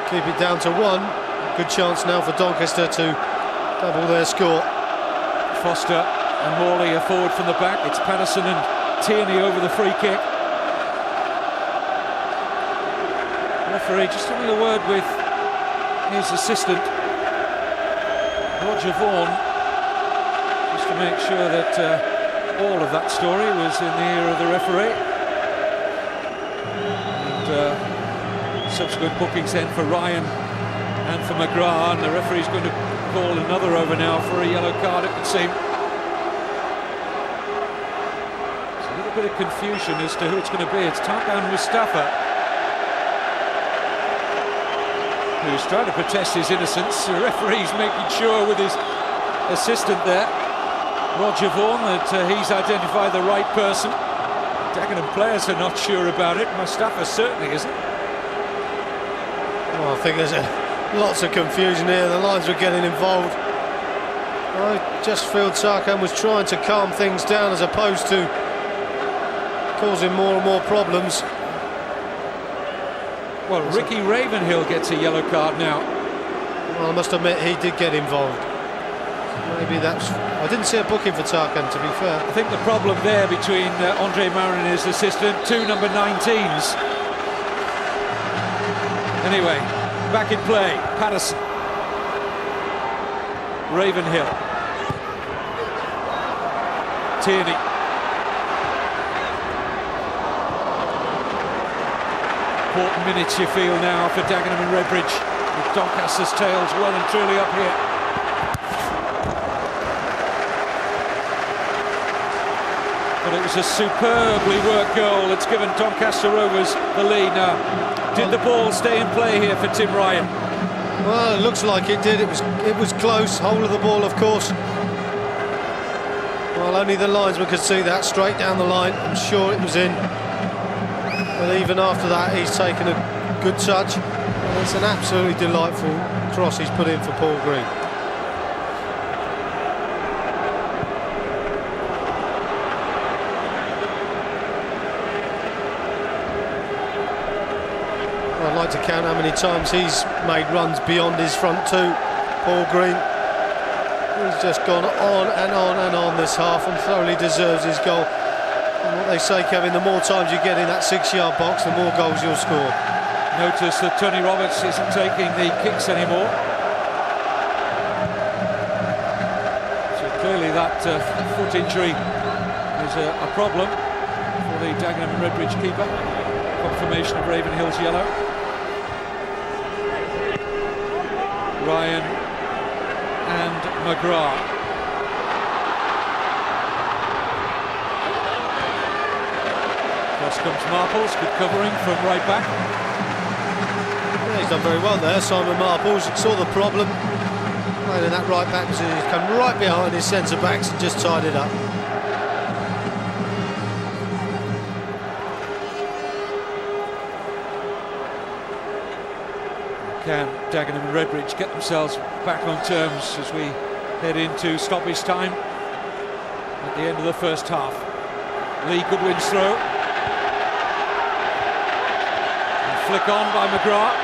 keep it down to 1. Good chance now for Doncaster to double their score. Foster and Morley are forward from the back. It's Patterson and Tierney over the free kick. Referee just having a word with his assistant Roger Vaughan, just to make sure that all of that story was in the ear of the referee. And subsequent bookings then for Ryan and for McGrath, and the referee's going to call another over now for a yellow card, it would seem. There's a little bit of confusion as to who it's going to be. It's Tarkan Mustafa, who's trying to protest his innocence. The referee's making sure with his assistant there, Roger Vaughan, that he's identified the right person. Dagenham players are not sure about it. Mustafa certainly isn't. Well, I think there's lots of confusion here. The lines were getting involved. I just feel Tarkan was trying to calm things down as opposed to causing more and more problems. Well, Ricky Ravenhill gets a yellow card now. Well, I must admit he did get involved. Maybe that's... I didn't see a booking for Tarkan, to be fair. I think the problem there between Andre Marin and his assistant, 2 number 19s. Anyway, back in play, Patterson. Ravenhill. Tierney. Important minutes you feel now for Dagenham and Redbridge, with Doncaster's tails well and truly up here. But it was a superbly worked goal that's given Doncaster Rovers the lead now. Did the ball stay in play here for Tim Ryan? Well, it looks like it did. It was close. Whole of the ball, of course. Well, only the linesman could see that straight down the line. I'm sure it was in. But even after that, he's taken a good touch. And it's an absolutely delightful cross he's put in for Paul Green. I'd like to count how many times he's made runs beyond his front two, Paul Green. He's just gone on and on and on this half and thoroughly deserves his goal. And what they say, Kevin, the more times you get in that 6-yard box, the more goals you'll score. Notice that Tony Roberts isn't taking the kicks anymore. So clearly that foot injury is a problem for the Dagenham and Redbridge keeper. Confirmation of Ravenhill's yellow. Ryan and McGrath. Cross comes Marples, good covering from right back. Yeah, he's done very well there, Simon Marples. Saw the problem. Playing in that right back position, he's come right behind his centre backs and just tied it up. Can Dagenham and Redbridge get themselves back on terms as we head into stoppage time at the end of the first half? Lee Goodwin's throw. And flick on by McGrath.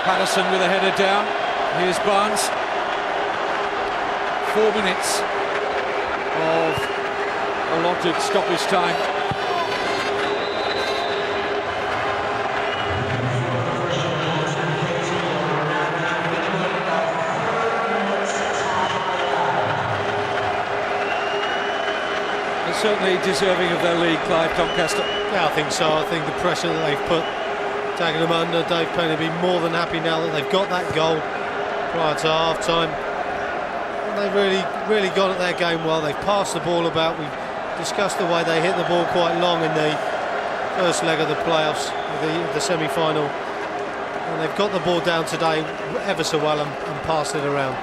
Patterson with a header down. Here's Barnes. 4 minutes of allotted stoppage time. Certainly deserving of their lead, Clive, Doncaster. Yeah, I think so. I think the pressure that they've put Dagenham under, Dave Penny will be more than happy now that they've got that goal prior to half-time. And they've really gone at their game well. They've passed the ball about. We've discussed the way they hit the ball quite long in the first leg of the playoffs, the semi-final. And they've got the ball down today ever so well and passed it around.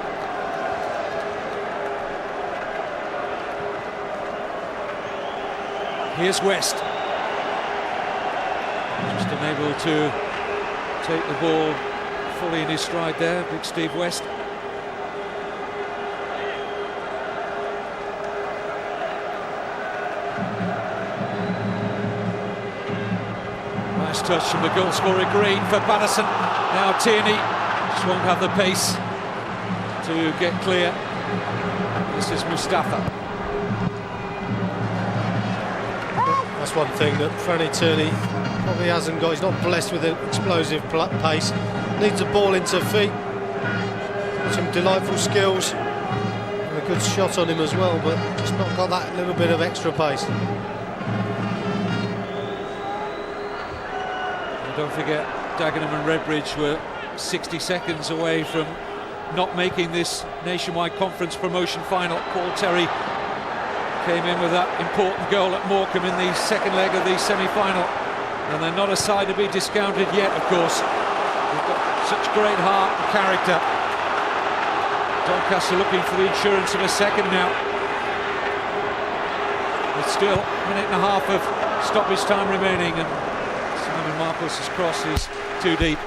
Here's West. Just unable to take the ball fully in his stride there, big Steve West. Nice touch from the goal scorer Green for Patterson. Now Tierney just won't have the pace to get clear. This is Mustafa. That's one thing that Franny Tierney probably hasn't got. He's not blessed with an explosive pace. Needs a ball into feet. Some delightful skills. And a good shot on him as well, but just not got that little bit of extra pace. And don't forget, Dagenham and Redbridge were 60 seconds away from not making this nationwide conference promotion final. Paul Terry came in with that important goal at Morecambe in the second leg of the semi-final, and they're not a side to be discounted yet, of course. They've got such great heart and character. Doncaster looking for the insurance of a second now. But still a minute and a half of stoppage time remaining, and Simon Marples' cross is too deep.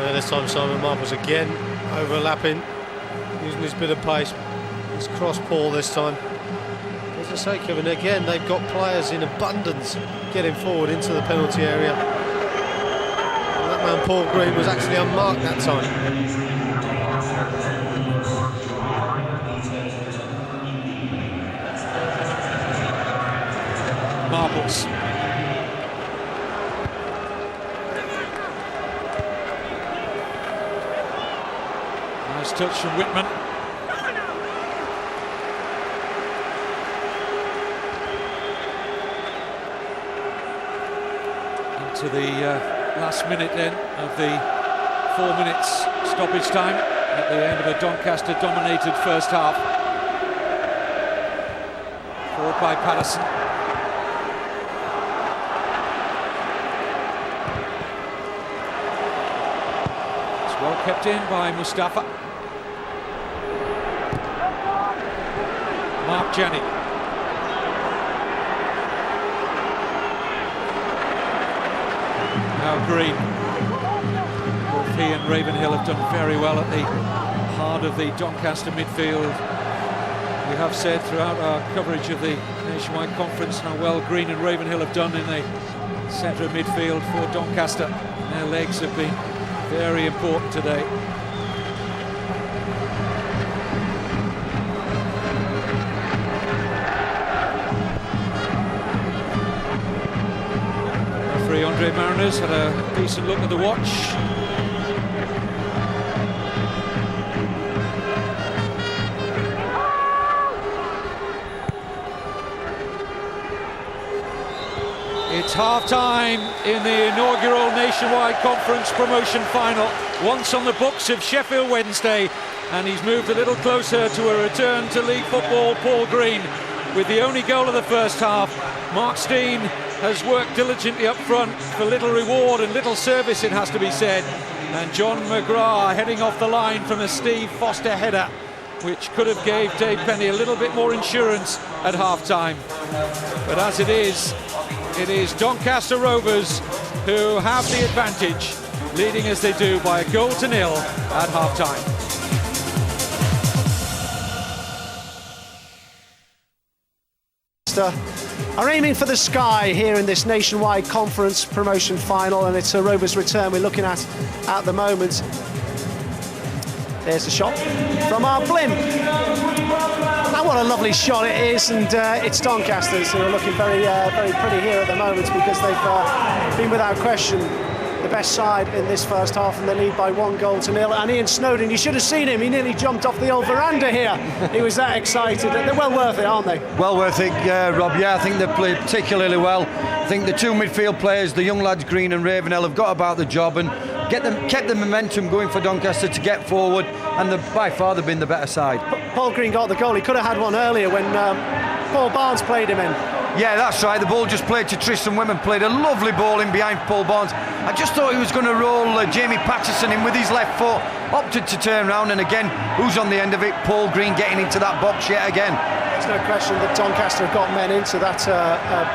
This time Simon Marples again overlapping, using his bit of pace. It's cross Paul this time. As I say, Kevin, again they've got players in abundance getting forward into the penalty area. And that man Paul Green was actually unmarked that time. Marples. Nice touch from Whitman. to the last minute then of the 4 minutes stoppage time at the end of a Doncaster dominated first half. Forward by Patterson. It's well kept in by Mustafa. Mark Janney. Now Green. Both he and Ravenhill have done very well at the heart of the Doncaster midfield. We have said throughout our coverage of the Nationwide Conference how well Green and Ravenhill have done in the centre of midfield for Doncaster. Their legs have been very important today. Referee Andre Mariners had a decent look at the watch. It's half-time in the inaugural Nationwide Conference promotion final. Once on the books of Sheffield Wednesday, and he's moved a little closer to a return to league football. Paul Green with the only goal of the first half. Mark Steen has worked diligently up front for little reward and little service, it has to be said. And John McGrath heading off the line from a Steve Foster header, which could have gave Dave Penny a little bit more insurance at half-time. But as it is Doncaster Rovers who have the advantage, leading as they do by 1-0 at half-time. Are aiming for the sky here in this Nationwide Conference promotion final, and it's a Rovers return we're looking at the moment. There's the shot from our blimp. And what a lovely shot it is, and it's Doncasters who are looking very pretty here at the moment, because they've been without question the best side in this first half, and they lead by 1-0. And Ian Snowden, you should have seen him, he nearly jumped off the old veranda here. He was that excited. They're well worth it, aren't they? Well worth it, Rob. Yeah, I think they've played particularly well. I think the two midfield players, the young lads Green and Ravenhill, have got about the job and kept the momentum going for Doncaster to get forward, and by far they've been the better side. Paul Green got the goal. He could have had one earlier when Paul Barnes played him in. Yeah, that's right. The ball just played to Tristan Whitman, played a lovely ball in behind Paul Barnes. I just thought he was going to roll Jamie Patterson in with his left foot, opted to turn round, and again, who's on the end of it? Paul Green getting into that box yet again. There's no question that Doncaster have got men into that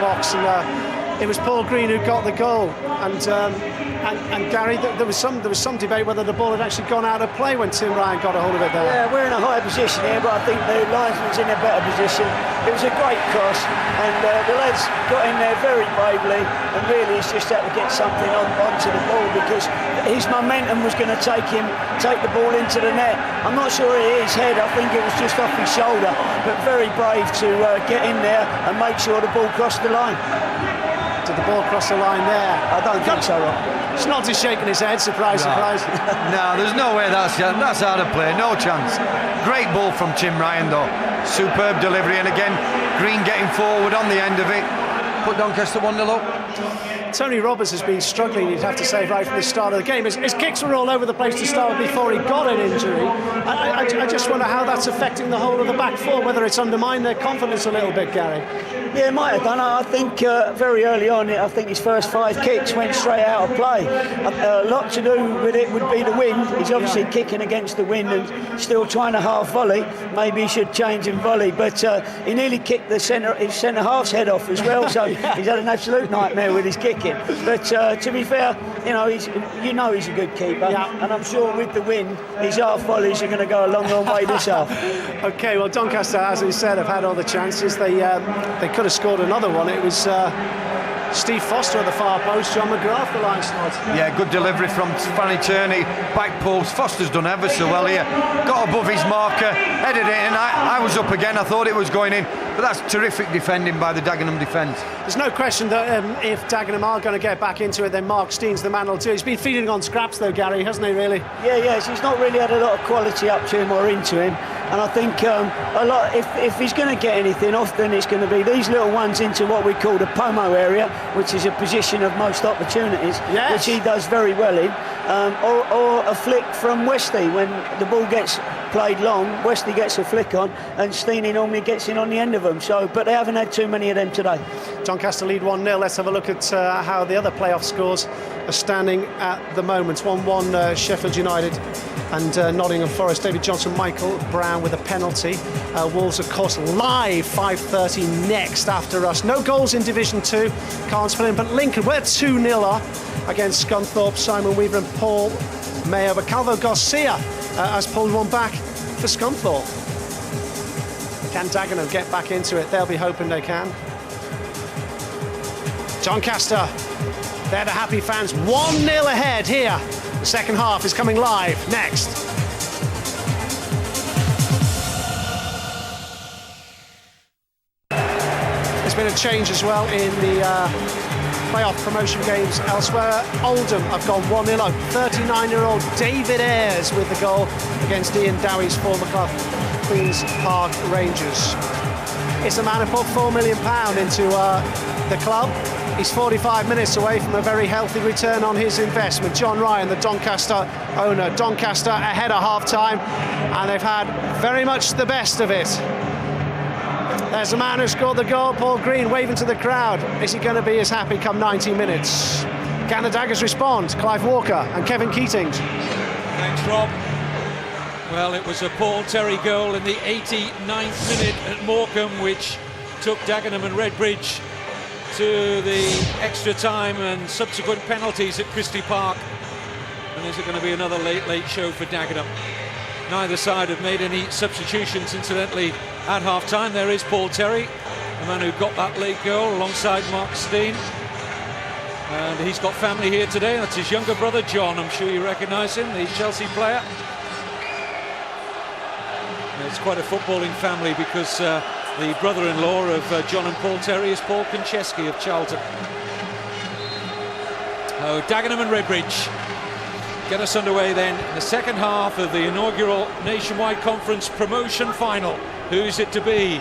box, and it was Paul Green who got the goal. And Gary, there was some debate whether the ball had actually gone out of play when Tim Ryan got a hold of it there. Yeah, we're in a higher position here, but I think the linesman's in a better position. It was a great cross, and the lads got in there very bravely, and really he's just had to get something onto the ball, because his momentum was going to take the ball into the net. I'm not sure it hit his head, I think it was just off his shoulder, but very brave to get in there and make sure the ball crossed the line. Did the ball cross the line there? I don't think so, Rob. Snod's is shaking his head, surprise. No, there's no way that's out of play, no chance. Great ball from Tim Ryan though, superb delivery, and again Green getting forward on the end of it, put Doncaster 1-0 up. Tony Roberts has been struggling, you'd have to say, right from the start of the game. His kicks were all over the place to start with before he got an injury. I just wonder how that's affecting the whole of the back four, whether it's undermined their confidence a little bit, Gary. Yeah, it might have done. I think very early on, I think his first 5 kicks went straight out of play. A lot to do with it would be the wind. He's obviously kicking against the wind and still trying to half volley. Maybe he should change and volley, but he nearly kicked his centre half's head off as well. So yeah. He's had an absolute nightmare with his kicking. But to be fair, he's a good keeper, yeah. And I'm sure with the wind, his half volleys are going to go a long way this half. Okay, well, Doncaster, as we said, have had all the chances. They could have scored another one. It was Steve Foster at the far post, John McGrath the line slot. Yeah, good delivery from Fanny Turney, back post. Foster's done ever so well here. Got above his marker, headed it in. I was up again, I thought it was going in. But that's terrific defending by the Dagenham defence. There's no question that if Dagenham are going to get back into it, then Mark Steen's the man will do. He's been feeding on scraps though, Gary, hasn't he, really? Yeah, he's not really had a lot of quality up to him or into him. And I think a lot, if he's going to get anything, often it's going to be these little ones into what we call the pomo area, which is a position of most opportunities, which he does very well in, or a flick from Westy when the ball gets played long. Westy gets a flick on, and Steenie normally gets in on the end of them. So, but they haven't had too many of them today. Doncaster lead 1-0. Let's have a look at how the other playoff scores are standing at the moment. 1-1 Sheffield United and Nottingham Forest. David Johnson, Michael Brown with a penalty. Wolves, of course, live 5:30 next after us. No goals in Division 2. Can't fill in, but Lincoln, we're 2-0 up against Scunthorpe. Simon Weaver and Paul Mayo. But Calvo Garcia has pulled one back for Scunthorpe. Can Dagenham get back into it? They'll be hoping they can. Doncaster, they're the happy fans. 1-0 ahead here. The second half is coming live next. There's been a change as well in the playoff promotion games elsewhere. Oldham have gone 1-0 up. 39-year-old David Ayres with the goal against Ian Dowie's former club, Queen's Park Rangers. It's a man who put £4 million into the club. He's 45 minutes away from a very healthy return on his investment. John Ryan, the Doncaster owner. Doncaster ahead of half-time, and they've had very much the best of it. There's a man who scored the goal, Paul Green, waving to the crowd. Is he going to be as happy come 90 minutes? Can the Daggers respond? Clive Walker and Kevin Keating. Thanks, Rob. Well, it was a Paul Terry goal in the 89th minute at Morecambe, which took Dagenham and Redbridge to the extra time and subsequent penalties at Christie Park. And is it going to be another late show for Dagenham? Neither side have made any substitutions, incidentally, at half-time. There is Paul Terry, the man who got that late goal alongside Mark Steen. And he's got family here today. That's his younger brother, John. I'm sure you recognise him, the Chelsea player. And it's quite a footballing family because the brother-in-law of John and Paul Terry is Paul Konchesky of Charlton. Oh, Dagenham and Redbridge get us underway then in the second half of the inaugural Nationwide Conference promotion final. Who's it to be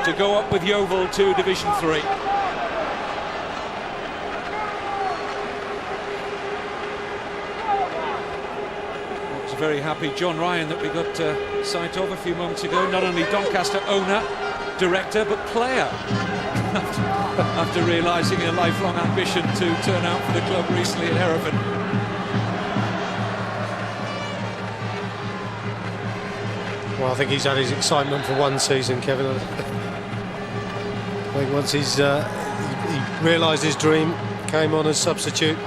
to go up with Yeovil to Division 3? It was a very happy John Ryan that we got sight of a few moments ago. Not only Doncaster owner, director, but player. After realising a lifelong ambition to turn out for the club recently at Hereford. Well, I think he's had his excitement for one season, Kevin. I think once he realised his dream, came on as substitute.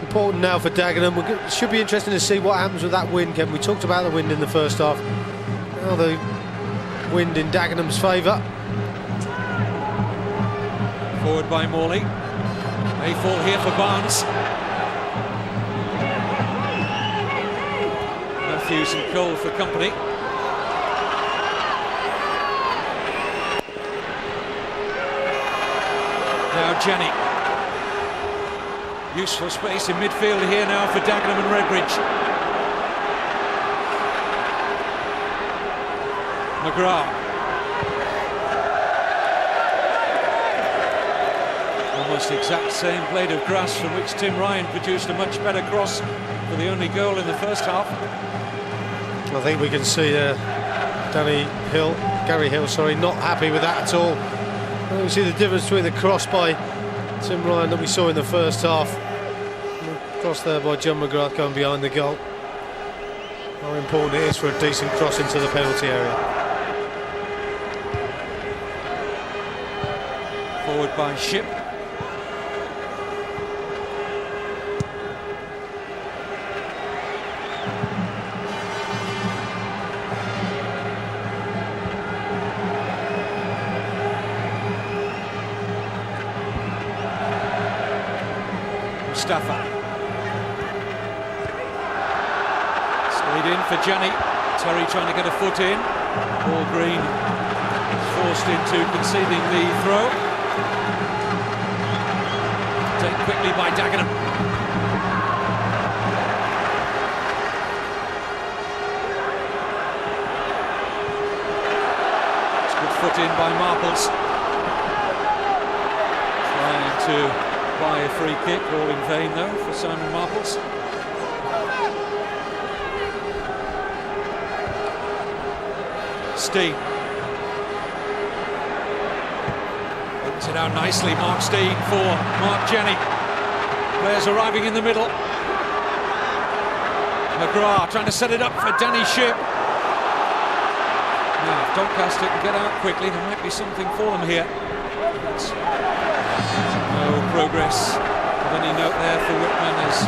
Important now for Dagenham. It should be interesting to see what happens with that wind, Kevin. We talked about the wind in the first half. Now the wind in Dagenham's favour. Forward by Morley. May fall here for Barnes. Matthews and Cole for company. Now Jenny. Useful space in midfield here now for Dagenham and Redbridge. McGrath. Almost the exact same blade of grass from which Tim Ryan produced a much better cross for the only goal in the first half. I think we can see Gary Hill, not happy with that at all. You can see the difference between the cross by Tim Ryan that we saw in the first half. Cross there by John McGrath going behind the goal. How important it is for a decent cross into the penalty area. Forward by Ship. Mustafa. Slid in for Gianni. Terry trying to get a foot in. Paul Green forced into conceding the throw. Taken quickly by Dagenham. put in by Marples. Trying to buy a free kick, all in vain though for Simon Marples. Steen. Opens it out nicely, Mark Steen for Mark Jenny. Players arriving in the middle. McGrath trying to set it up for Danny Shipp. Now, if Doncaster can get out quickly, there might be something for them here. No progress of any note there for Whitman as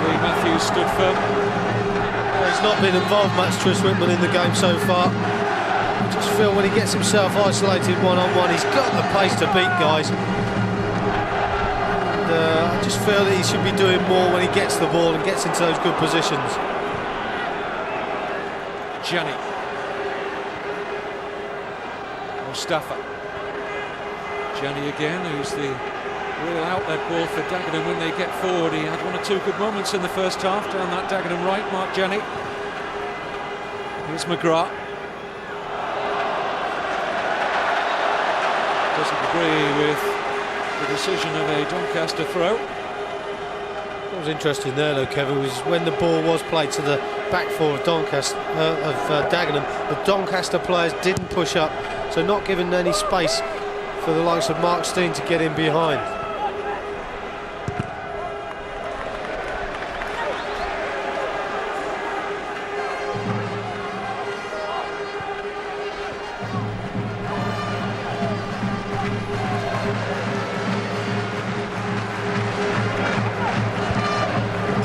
Lee Matthews stood firm. He's not been involved much, Tris Whitman, in the game so far. I just feel when he gets himself isolated one-on-one, he's got the pace to beat guys. I just feel that he should be doing more when he gets the ball and gets into those good positions. Jenny. Mustafa. Jenny again, who's the real outlet ball for Dagenham when they get forward. He had one or two good moments in the first half down that Dagenham right, Mark Jenny. Here's McGrath. Doesn't agree with the decision of a Doncaster throw. What was interesting there though, Kevin, was when the ball was played to the back four of Doncaster, Dagenham, the Doncaster players didn't push up, so not giving any space for the likes of Mark Steen to get in behind.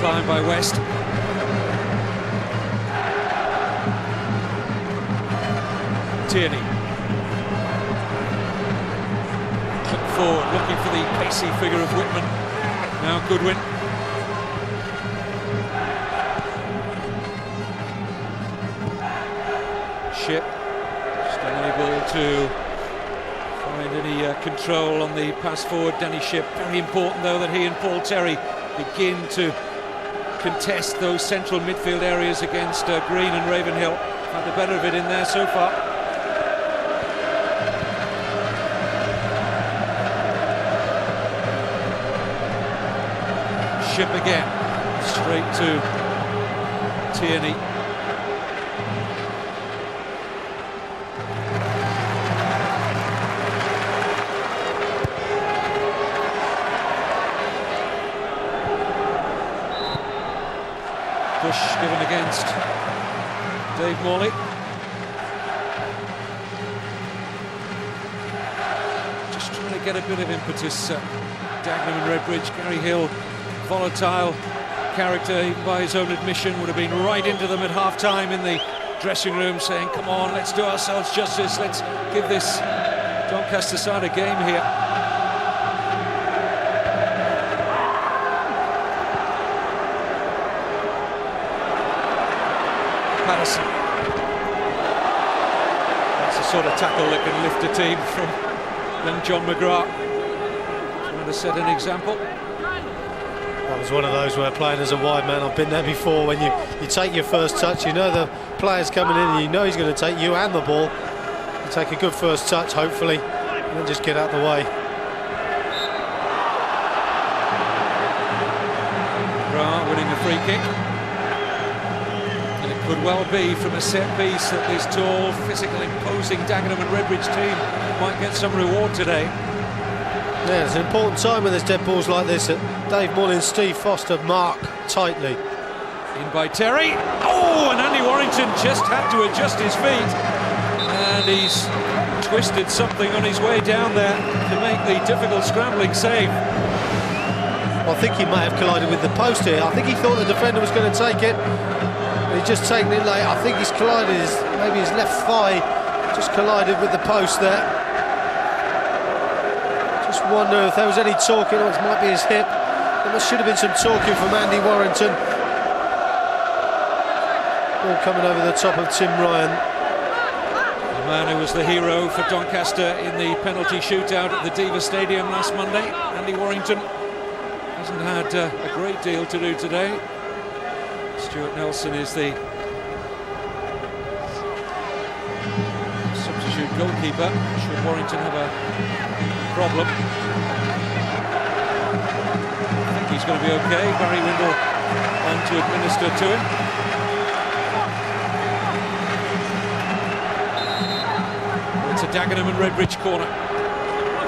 Climb by West. Tierney. Clip forward, looking for the pacey figure of Whitman. Now Goodwin. Shipp. Just unable to find any control on the pass forward. Danny Shipp. Very important though that he and Paul Terry begin to contest those central midfield areas against Green and Ravenhill. Had the better of it in there so far. Shipp again, straight to Tierney. Push given against Dave Morley. Just trying to get a bit of impetus. Dagenham and Redbridge. Gary Hill, volatile character, even by his own admission, would have been right into them at half-time in the dressing room saying, come on, let's do ourselves justice, let's give this Doncaster side a game here. Patterson. That's the sort of tackle that can lift a team from young John McGrath. Trying to set an example. That was one of those where playing as a wide man, I've been there before, when you take your first touch, you know the player's coming in and you know he's going to take you and the ball. You take a good first touch, hopefully, and then just get out the way. McGrath winning a free kick. And it could well be from a set piece that this tall, physical, imposing Dagenham and Redbridge team might get some reward today. Yeah, it's an important time when there's dead balls like this that Dave Mullins, Steve Foster mark tightly. In by Terry. Oh, and Andy Warrington just had to adjust his feet. And he's twisted something on his way down there to make the difficult scrambling save. I think he may have collided with the post here. I think he thought the defender was going to take it. He's just taken it late. I think he's collided, maybe his left thigh just collided with the post there. Just wonder if there was any talking, or it might be his hip. There should have been some talking from Andy Warrington. Ball coming over the top of Tim Ryan. The man who was the hero for Doncaster in the penalty shootout at the Diva Stadium last Monday, Andy Warrington, hasn't had a great deal to do today. Stuart Nelson is the substitute goalkeeper. Should Warrington have a problem? I think he's going to be okay. Barry Windle on to administer to him. It's a Dagenham and Redbridge corner.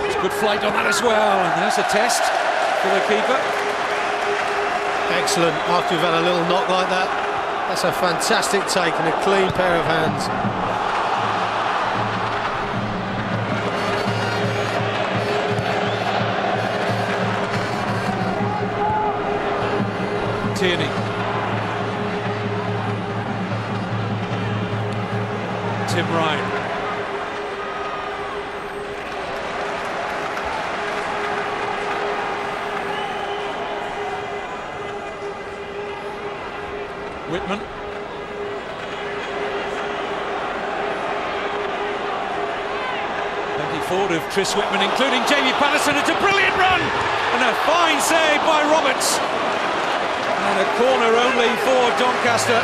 It's a good flight on that as well, and there's a test for the keeper. Excellent. After you've had a little knock like that, that's a fantastic take and a clean pair of hands. Tierney. Tim Ryan. Whitman. Plenty forward of Tris Whitman, including Jamie Patterson. It's a brilliant run and a fine save by Roberts. And a corner only for Doncaster.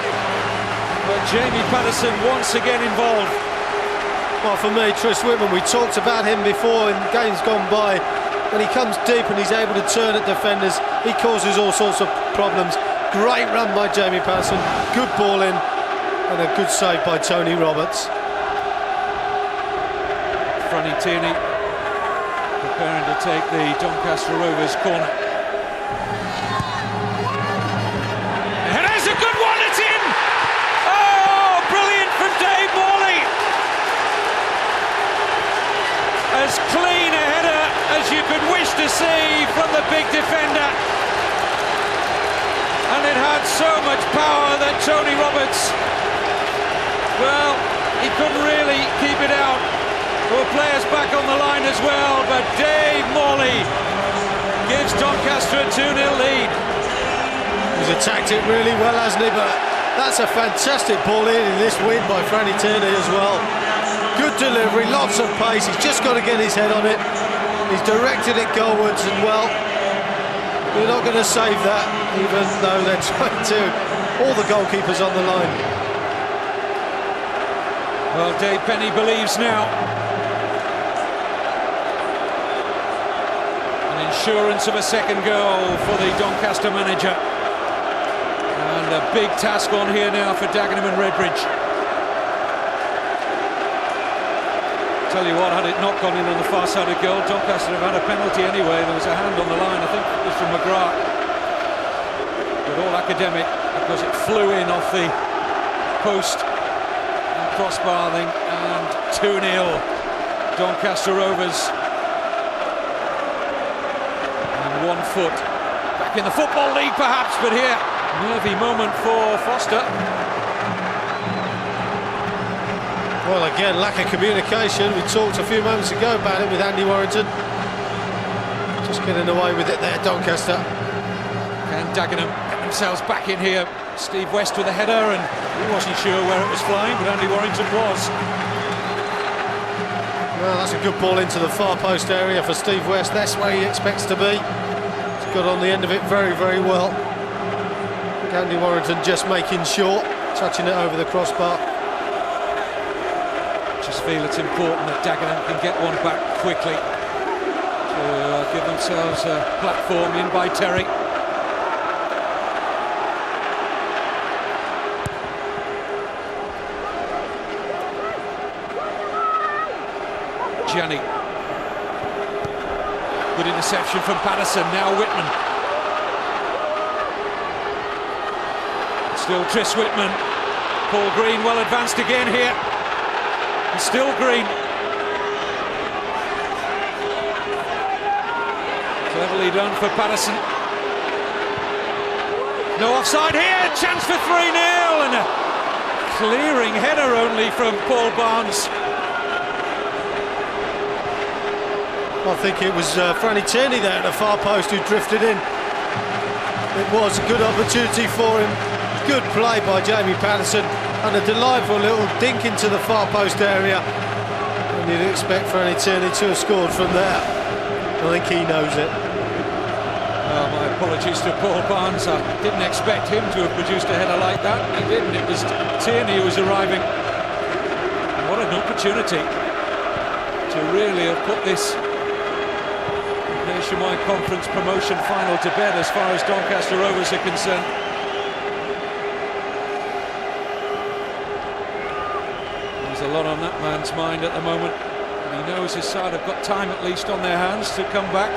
But Jamie Patterson once again involved. Well, for me, Tris Whitman, we talked about him before in games gone by. When he comes deep and he's able to turn at defenders, he causes all sorts of problems. Great run by Jamie Patterson, good ball in, and a good save by Tony Roberts. Franny Tierney preparing to take the Doncaster Rovers corner. And there's a good one, it's in! Oh, brilliant from Dave Morley! As clean a header as you could wish to see from the big defender. And it had so much power that Tony Roberts, well, he couldn't really keep it out. There were players back on the line as well, but Dave Morley gives Doncaster a 2-0 lead. He's attacked it really well, hasn't he? But that's a fantastic ball in this win by Franny Tierney as well. Good delivery, lots of pace, he's just got to get his head on it. He's directed it goalwards, and well, you're not going to save that, even though they're trying to. All the goalkeepers on the line. Well, Dave Penny believes now. An insurance of a second goal for the Doncaster manager. And a big task on here now for Dagenham and Redbridge. Tell you what, had it not gone in on the far side of goal, Doncaster have had a penalty anyway. There was a hand on the line, I think it was from McGrath. But all academic, because it flew in off the post and crossbar thing, and 2-0 Doncaster Rovers. And 1 foot back in the Football League perhaps, but here, nervy moment for Foster. Well, again, lack of communication. We talked a few moments ago about it with Andy Warrington. Just getting away with it there, Doncaster. And Dagenham get themselves back in here. Steve West with a header, and he wasn't sure where it was flying, but Andy Warrington was. Well, that's a good ball into the far post area for Steve West. That's where he expects to be. He's got on the end of it very, very well. Andy Warrington just making sure, touching it over the crossbar. Just feel it's important that Dagenham can get one back quickly to give themselves a platform in by Terry. Gianni. Good interception from Patterson, now Whitman. Still Tris Whitman. Paul Green well advanced again here. And still Green. Cleverly done for Patterson. No offside here, chance for 3-0, and a clearing header only from Paul Barnes. I think it was Franny Tierney there at the far post who drifted in. It was a good opportunity for him. Good play by Jamie Patterson, and a delightful little dink into the far post area. And you'd expect Franny Tierney to have scored from there. I think he knows it. Well, my apologies to Paul Barnes. I didn't expect him to have produced a header like that. He didn't. It was Tierney who was arriving. And what an opportunity. to really have put this Nationwide Conference promotion final to bed as far as Doncaster Rovers are concerned. There's a lot on that man's mind at the moment, and he knows his side have got time at least on their hands to come back.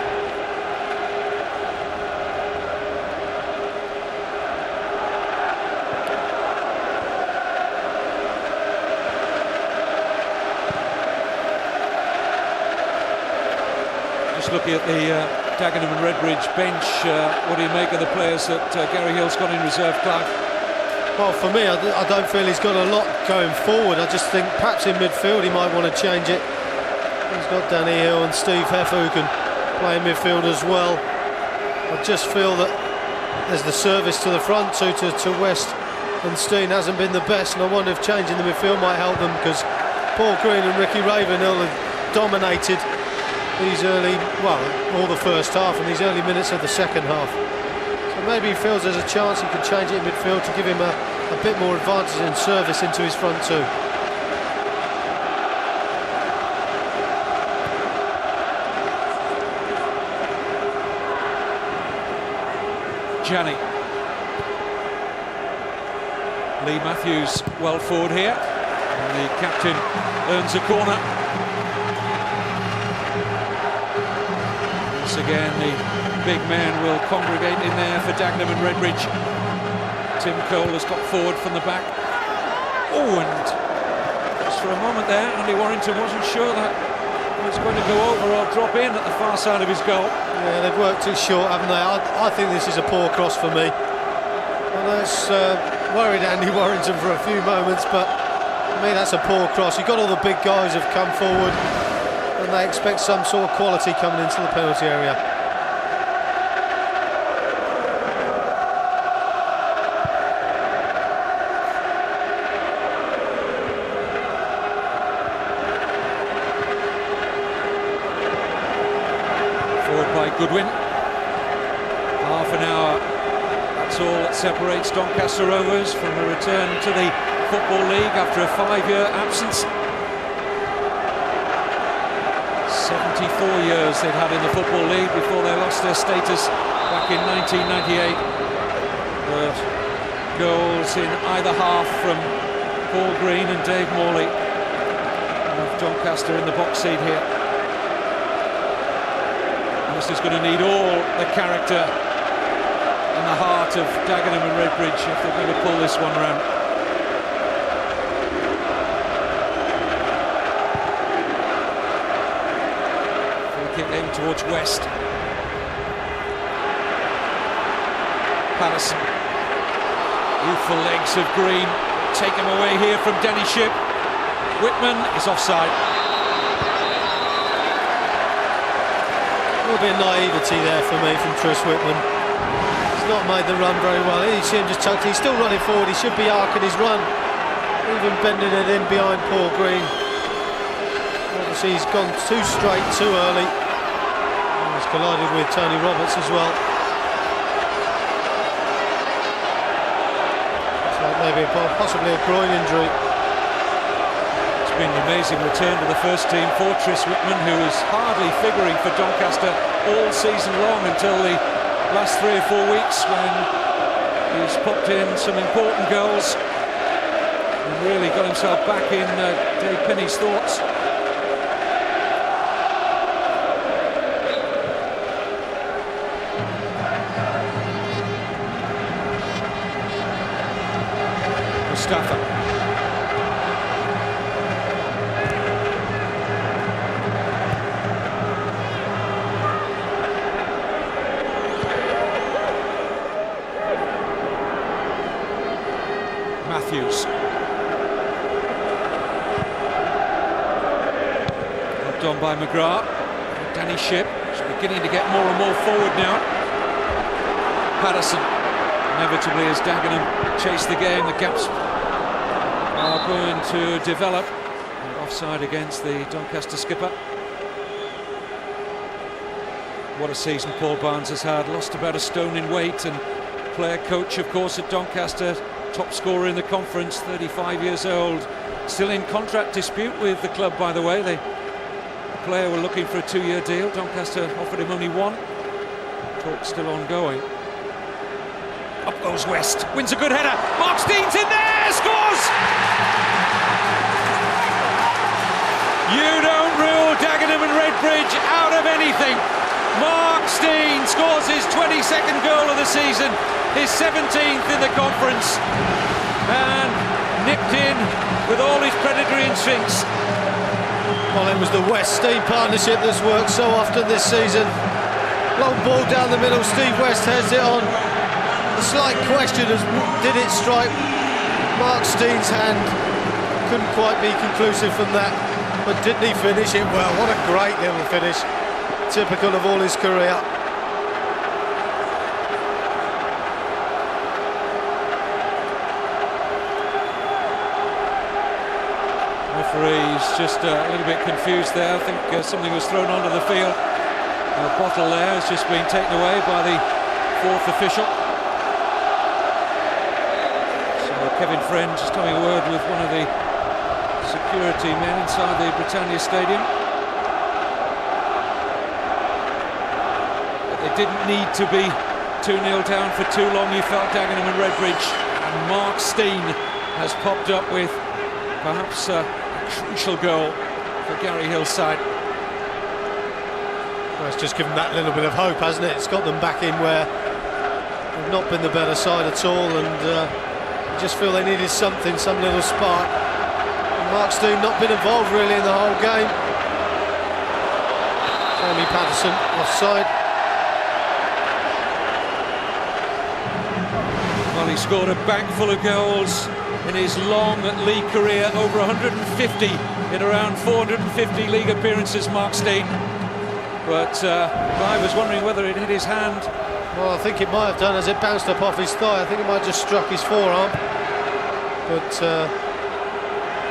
Just looking at the Dagenham Redbridge bench, what do you make of the players that Gary Hill's got in reserve, Clive? Well, for me, I don't feel he's got a lot going forward. I just think perhaps in midfield he might want to change it. He's got Danny Hill and Steve Heffer who can play in midfield as well. I just feel that there's the service to the front to West and Steen hasn't been the best, and I wonder if changing the midfield might help them, because Paul Green and Ricky Ravenhill have dominated these early, well, all the first half and these early minutes of the second half. So maybe he feels there's a chance he can change it in midfield to give him a bit more advantage in service into his front two. Janney. Lee Matthews well forward here, and the captain earns a corner. Once again the big man will congregate in there for Dagenham and Redbridge. Tim Cole has got forward from the back. Oh, and just for a moment there Andy Warrington wasn't sure that it was going to go over or drop in at the far side of his goal. Yeah, they've worked it short, haven't they? I think this is a poor cross for me. Well, that's worried Andy Warrington for a few moments, but for me that's a poor cross. You've got all the big guys who've come forward and they expect some sort of quality coming into the penalty area. Forward by Goodwin. Half an hour, that's all that separates Doncaster Rovers from a return to the Football League after a 5-year absence. 74 years they'd had in the Football League before they lost their status back in 1998. But goals in either half from Paul Green and Dave Morley of Doncaster in the box seat here. This is going to need all the character and the heart of Dagenham and Redbridge if they're going to pull this one round. Kick aimed towards West. Patterson. Youthful legs of Green. Take him away here from Denny Shipp. Whitman is offside. A little bit of naivety there for me from Chris Whitman. He's not made the run very well. You see him just tucked. He's still running forward. He should be arcing his run. Even bending it in behind Paul Green. Obviously he's gone too straight too early. He's collided with Tony Roberts as well. Looks like maybe possibly a groin injury. It's been an amazing return to the first team for Tris Whitman, who was hardly figuring for Doncaster all season long until the last 3 or 4 weeks when he's popped in some important goals and really got himself back in Dave Penny's thoughts. Mustafa. Matthews. Well done by McGrath. Danny Shipp is beginning to get more and more forward now. Patterson. Inevitably, as Dagenham chase the game, the gaps are going to develop. And offside against the Doncaster skipper. What a season Paul Barnes has had. Lost about a stone in weight, and player coach, of course, at Doncaster. Top scorer in the conference, 35 years old. Still in contract dispute with the club, by the way. They player were looking for a 2-year deal. Doncaster offered him only one. Talk still ongoing. Up goes West, wins a good header. Mark Steen's in there, scores! You don't rule Dagenham and Redbridge out of anything. Mark Steen scores his 22nd goal of the season, his 17th in the conference, and nipped in with all his predatory instincts. Well, it was the West-Steen partnership that's worked so often this season. Long ball down the middle, Steve West heads it on. The slight question is, did it strike Mark Steen's hand? Couldn't quite be conclusive from that, but didn't he finish it well? What a great little finish, typical of all his career. Referee's just a little bit confused there. I think something was thrown onto the field. A bottle there has just been taken away by the fourth official. So Kevin Friend just having a word with one of the security men inside the Britannia Stadium. But they didn't need to be 2-0 down for too long, you felt, Dagenham and Redbridge. And Mark Steen has popped up with perhaps a crucial goal for Gary Hill's side. Well, it's just given that little bit of hope, hasn't it? It's got them back in where they've not been the better side at all, and I just feel they needed something, some little spark. And Mark Steen not been involved really in the whole game. Jamie Patterson offside. Well, he scored a bag full of goals in his long league career, over 150 in around 450 league appearances, Mark Steen. But I was wondering whether it hit his hand. Well, I think it might have done as it bounced up off his thigh. I think it might have just struck his forearm. But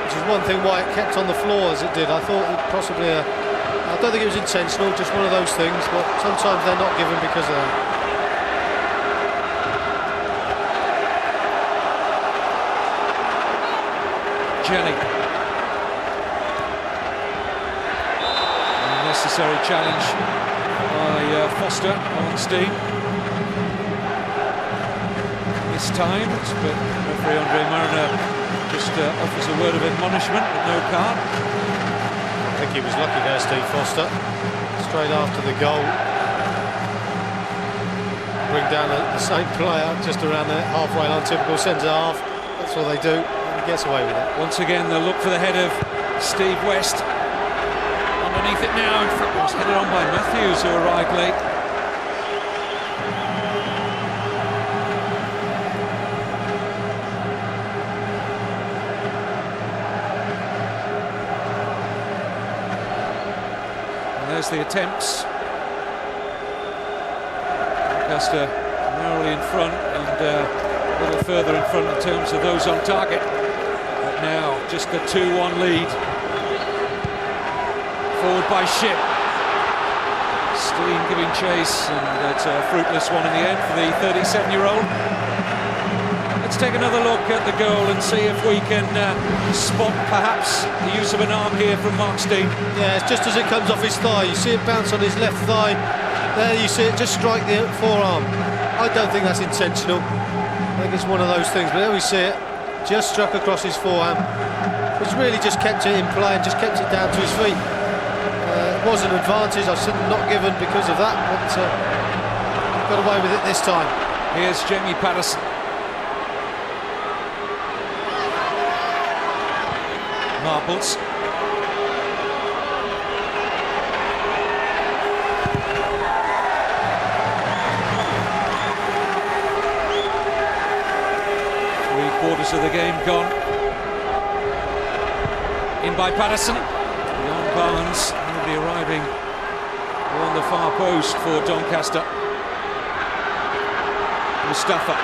which is one thing why it kept on the floor as it did. I thought it possibly I don't think it was intentional, just one of those things, but sometimes they're not given because of that. Jenny. Unnecessary challenge by Foster on Steen. Mistimed, but referee Andre Mariner just offers a word of admonishment, but no card. I think he was lucky there, Steve Foster. Straight after the goal, bring down the same player just around the halfway line, typical centre half. That's what they do. He gets away with it. Once again, they'll look for the head of Steve West. Underneath it now, in fact, it was headed on by Matthews, who arrived late. And there's the attempts. Doncaster narrowly in front and a little further in front in terms of those on target. But now just a 2-1 lead. Forward by Ship. Steen giving chase, and it's a fruitless one in the end for the 37-year-old. Let's take another look at the goal and see if we can spot perhaps the use of an arm here from Mark Steen. Yeah, it's just as it comes off his thigh. You see it bounce on his left thigh. There you see it just strike the forearm. I don't think that's intentional. I think it's one of those things, but there we see it. Just struck across his forearm. It's really just kept it in play and just kept it down to his feet. It was an advantage, I said not given because of that, but got away with it this time. Here's Jamie Patterson. Marples. Three-quarters of the game gone. In by Patterson. Beyond Barnes. Nobody arriving on the far post for Doncaster. Mustafa.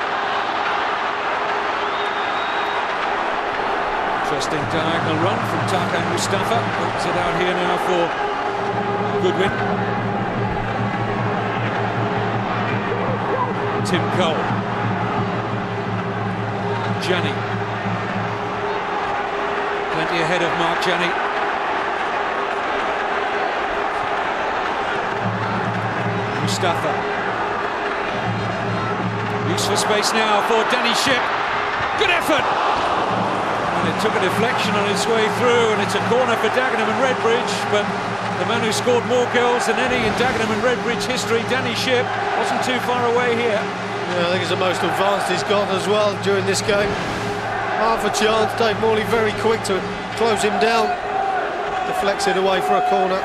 Interesting diagonal run from Tarkan Mustafa. Opens it out here now for Goodwin. Tim Cole. Janney. Plenty ahead of Mark Janney. Mustafa. Use for space now for Danny Shipp. Good effort! And it took a deflection on its way through, and it's a corner for Dagenham and Redbridge, but the man who scored more goals than any in Dagenham and Redbridge history, Danny Shipp, wasn't too far away here. Yeah, I think it's the most advanced he's got as well during this game. Half a chance, Dave Morley very quick to close him down. Deflects it away for a corner.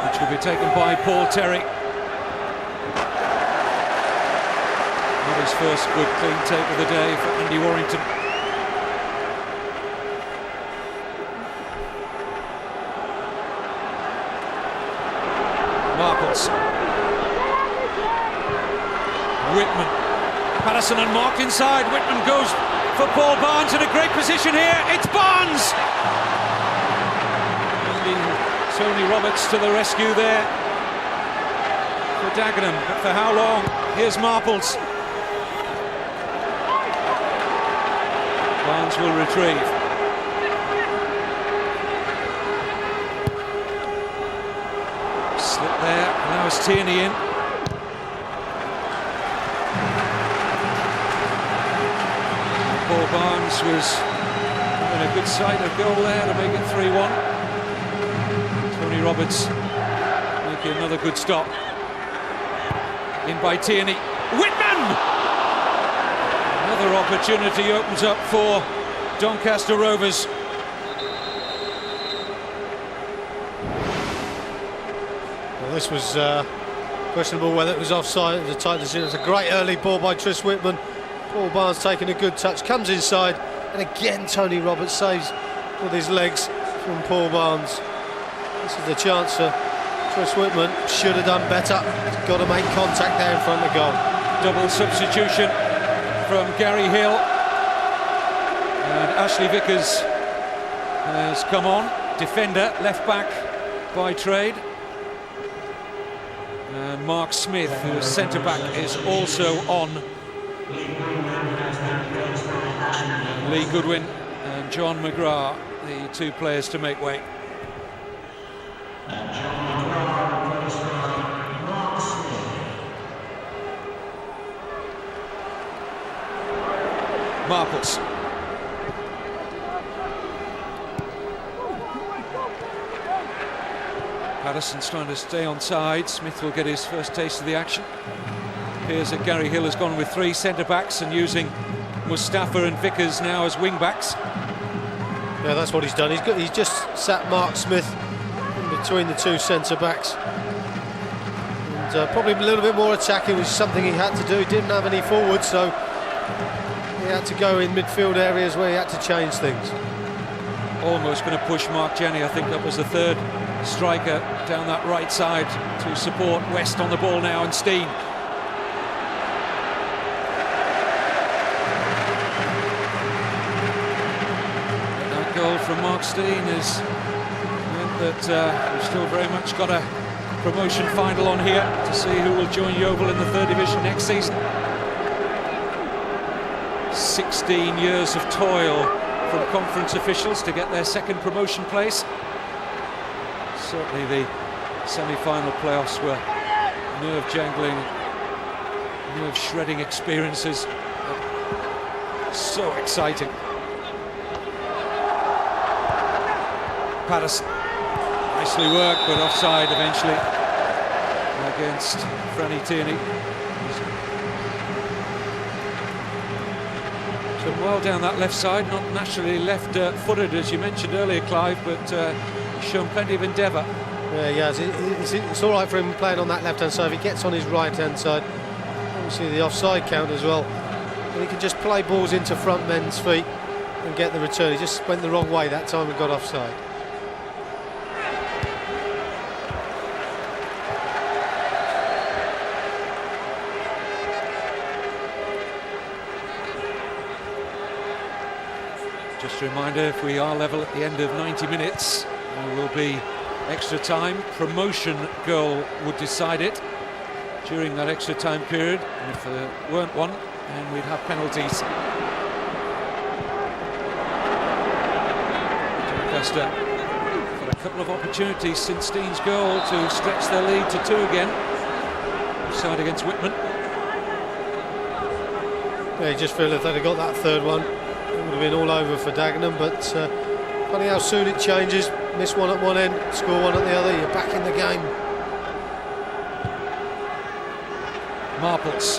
Which will be taken by Paul Terry. Not his first good clean take of the day for Andy Warrington. Marples. Whitman. Patterson unmarked inside. Whitman goes for Paul Barnes in a great position here. It's Barnes! Tony Roberts to the rescue there for Dagenham, but for how long? Here's Marples. Barnes will retrieve. Slip there, allows Tierney in. Paul Barnes was having a good sight of goal there to make it 3-1. Tony Roberts making another good stop. In by Tierney. Whitman! Another opportunity opens up for Doncaster Rovers. Well, this was questionable whether it was offside. It was a tight decision. It's a great early ball by Tris Whitman. Paul Barnes taking a good touch, comes inside, and again Tony Roberts saves with his legs from Paul Barnes. This is the chance for Tris Whitman. Should have done better. He's got to make contact there in front of goal. Double substitution from Gary Hill. And Ashley Vickers has come on. Defender, left back by trade. And Mark Smith, who is centre back, is also on. Lee Goodwin and John McGrath, the two players to make way. Marples. Patterson's trying to stay on side. Smith will get his first taste of the action. Appears that Gary Hill has gone with three centre-backs and using Mustafa and Vickers now as wing-backs. Yeah, that's what he's done. He's just sat Mark Smith in between the two centre-backs. And probably a little bit more attacking was something he had to do. He didn't have any forwards, so he had to go in midfield areas where he had to change things. Almost going to push Mark Jenny, I think that was the third striker down that right side to support West on the ball now, and Steen. That goal from Mark Steen has meant that we've still very much got a promotion final on here to see who will join Yeovil in the third division next season. 16 years of toil from conference officials to get their second promotion place. Certainly the semi-final playoffs were nerve-jangling, nerve-shredding experiences. So exciting. Patterson, nicely worked, but offside eventually against Franny Tierney. So well down that left side, not naturally left-footed as you mentioned earlier, Clive, but he's shown plenty of endeavour. Yeah, he has. It's all right for him playing on that left-hand side. If he gets on his right-hand side, obviously the offside count as well. And he can just play balls into front men's feet and get the return. He just went the wrong way that time and got offside. Just a reminder, if we are level at the end of 90 minutes, there will be extra time. Promotion goal would decide it during that extra time period. And if there weren't one, then we'd have penalties. Doncaster for a couple of opportunities since Steen's goal to stretch their lead to 2 again. Offside against Whitman. Yeah, you just feel if they'd have got that third one, it would have been all over for Dagenham, but funny how soon it changes. Miss one at one end, score one at the other, you're back in the game. Marples.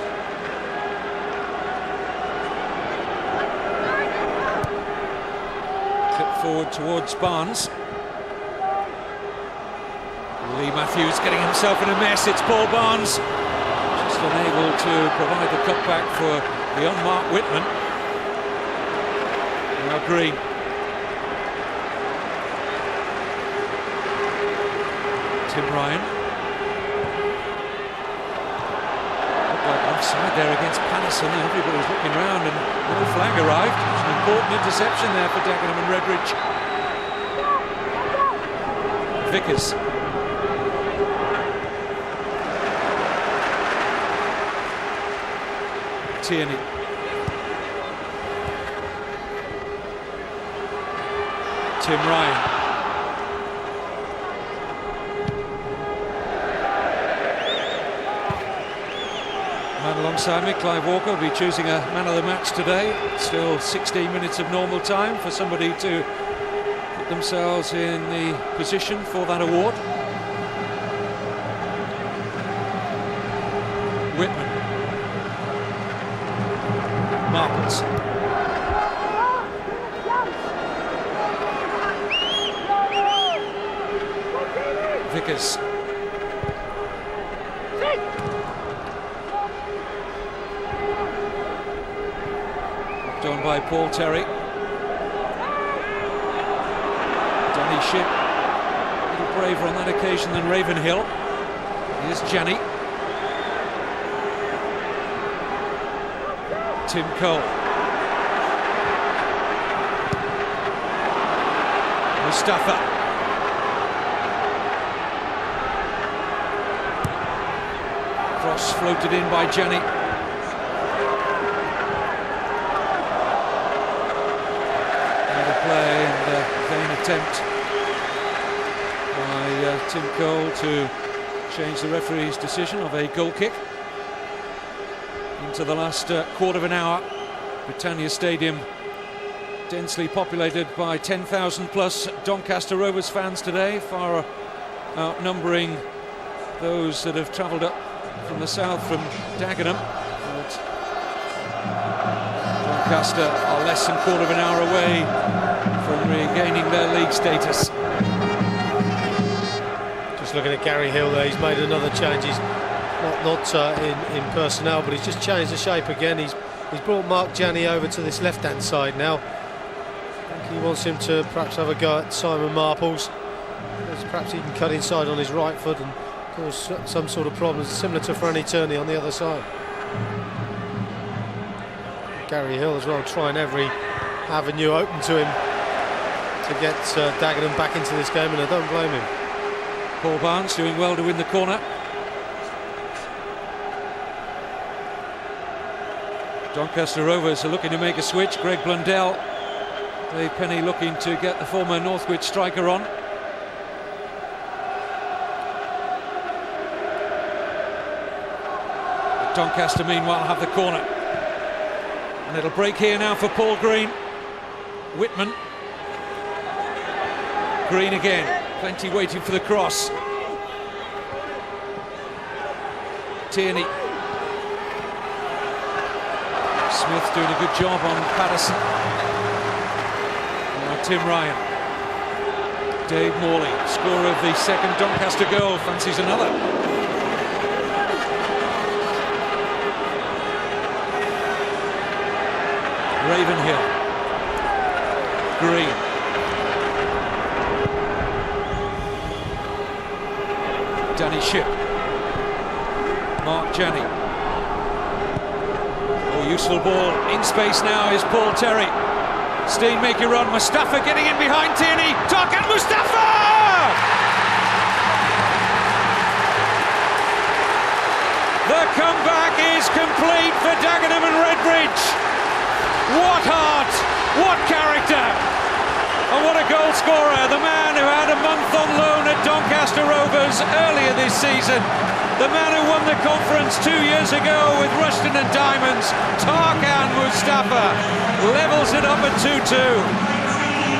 Clip forward towards Barnes. Lee Matthews getting himself in a mess. It's Paul Barnes just unable to provide the cutback for the unmarked Whitman. Now Green. Tim Ryan. Looked like offside there against Patterson, and everybody was looking round, and no flag arrived. It's an important interception there for Dagenham and Redbridge. Vickers. Tierney. Tim Ryan. Man alongside me, Clive Walker, will be choosing a man of the match today. Still 16 minutes of normal time for somebody to put themselves in the position for that award. Whitman. Marples. Vickers. Done by Paul Terry. Danny Shipp, a little braver on that occasion than Ravenhill. Here's Janney. Tim Cole. Mustafa. Cross floated in by Janney. Play and vain attempt by Tim Cole to change the referee's decision of a goal kick. Into the last quarter of an hour, Britannia Stadium densely populated by 10,000 plus Doncaster Rovers fans today, far outnumbering those that have travelled up from the south from Dagenham. But Doncaster are less than a quarter of an hour away from regaining their league status. Just looking at Gary Hill there, he's made another change. He's not in personnel, but he's just changed the shape again. He's brought Mark Janney over to this left-hand side now. I think he wants him to perhaps have a go at Simon Marples. Perhaps he can cut inside on his right foot and cause some sort of problems, similar to Franny Tierney on the other side. Gary Hill as well, trying every avenue open to him to get Dagenham back into this game, and I don't blame him. Paul Barnes doing well to win the corner. Doncaster Rovers are looking to make a switch. Greg Blundell, Dave Penny looking to get the former Northwich striker on. But Doncaster meanwhile have the corner. And it'll break here now for Paul Green. Whitman. Green again, plenty waiting for the cross. Tierney. Smith doing a good job on Patterson. Now Tim Ryan. Dave Morley, scorer of the second Doncaster goal, fancies another. Ravenhill. Green. Danny Shipp. Mark Janney. Oh, useful ball. In space now is Paul Terry. Steen make a run. Mustafa getting in behind Tierney. Tarkan Mustafa! The comeback is complete for Dagenham and Redbridge. What heart, what character, and what a goal scorer. The man who had a month on loan at Doncaster Rovers earlier this season. The man who won the conference 2 years ago with Rushden and Diamonds, Tarkan Mustafa, levels it up at 2-2.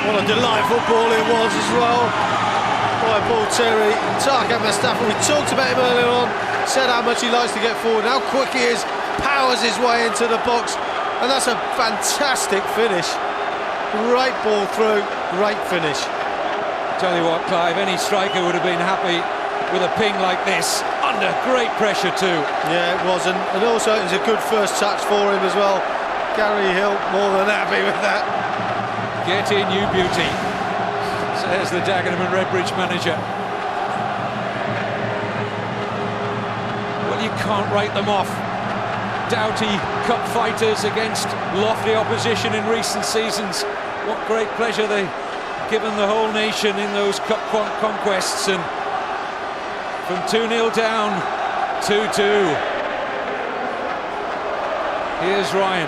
What a delightful ball it was as well by Paul Terry. Tarkan Mustafa, we talked about him earlier on, said how much he likes to get forward, how quick he is, powers his way into the box, and that's a fantastic finish. Great ball through, great finish. Tell you what, Clive, any striker would have been happy with a ping like this, under great pressure too. Yeah, it was, and also it was a good first touch for him as well. Gary Hill more than happy with that. Get in, you beauty, says the Dagenham Redbridge manager. Well, you can't write them off. Doughty cup fighters against lofty opposition in recent seasons. What great pleasure they've given the whole nation in those cup conquests, and from 2-0 down, 2-2. Here's Ryan.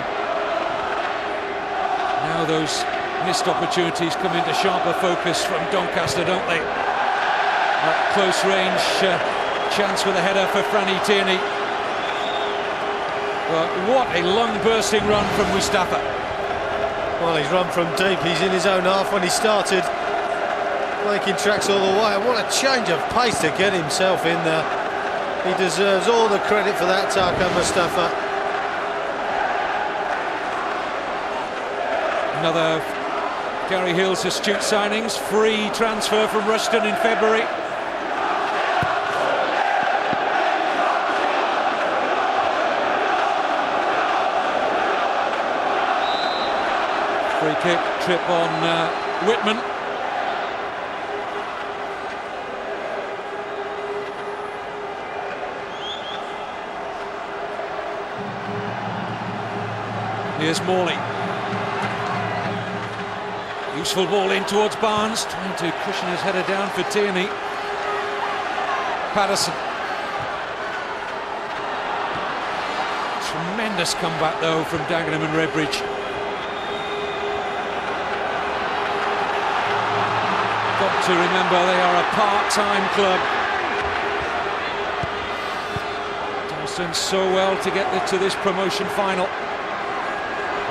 Now those missed opportunities come into sharper focus from Doncaster, don't they? That close range chance with a header for Franny Tierney. But what a lung-bursting run from Mustafa. Well, he's run from deep, he's in his own half when he started, making tracks all the way. What a change of pace to get himself in there. He deserves all the credit for that, Tarkan Mustafa. Another Gary Hill's astute signings, free transfer from Rushden in February. Free kick, trip on Whitman. Here's Morley. Useful ball in towards Barnes, trying to cushion his header down for Tierney. Patterson. Tremendous comeback though from Dagenham and Redbridge. Got to remember they are a part-time club. Done so well to get to this promotion final.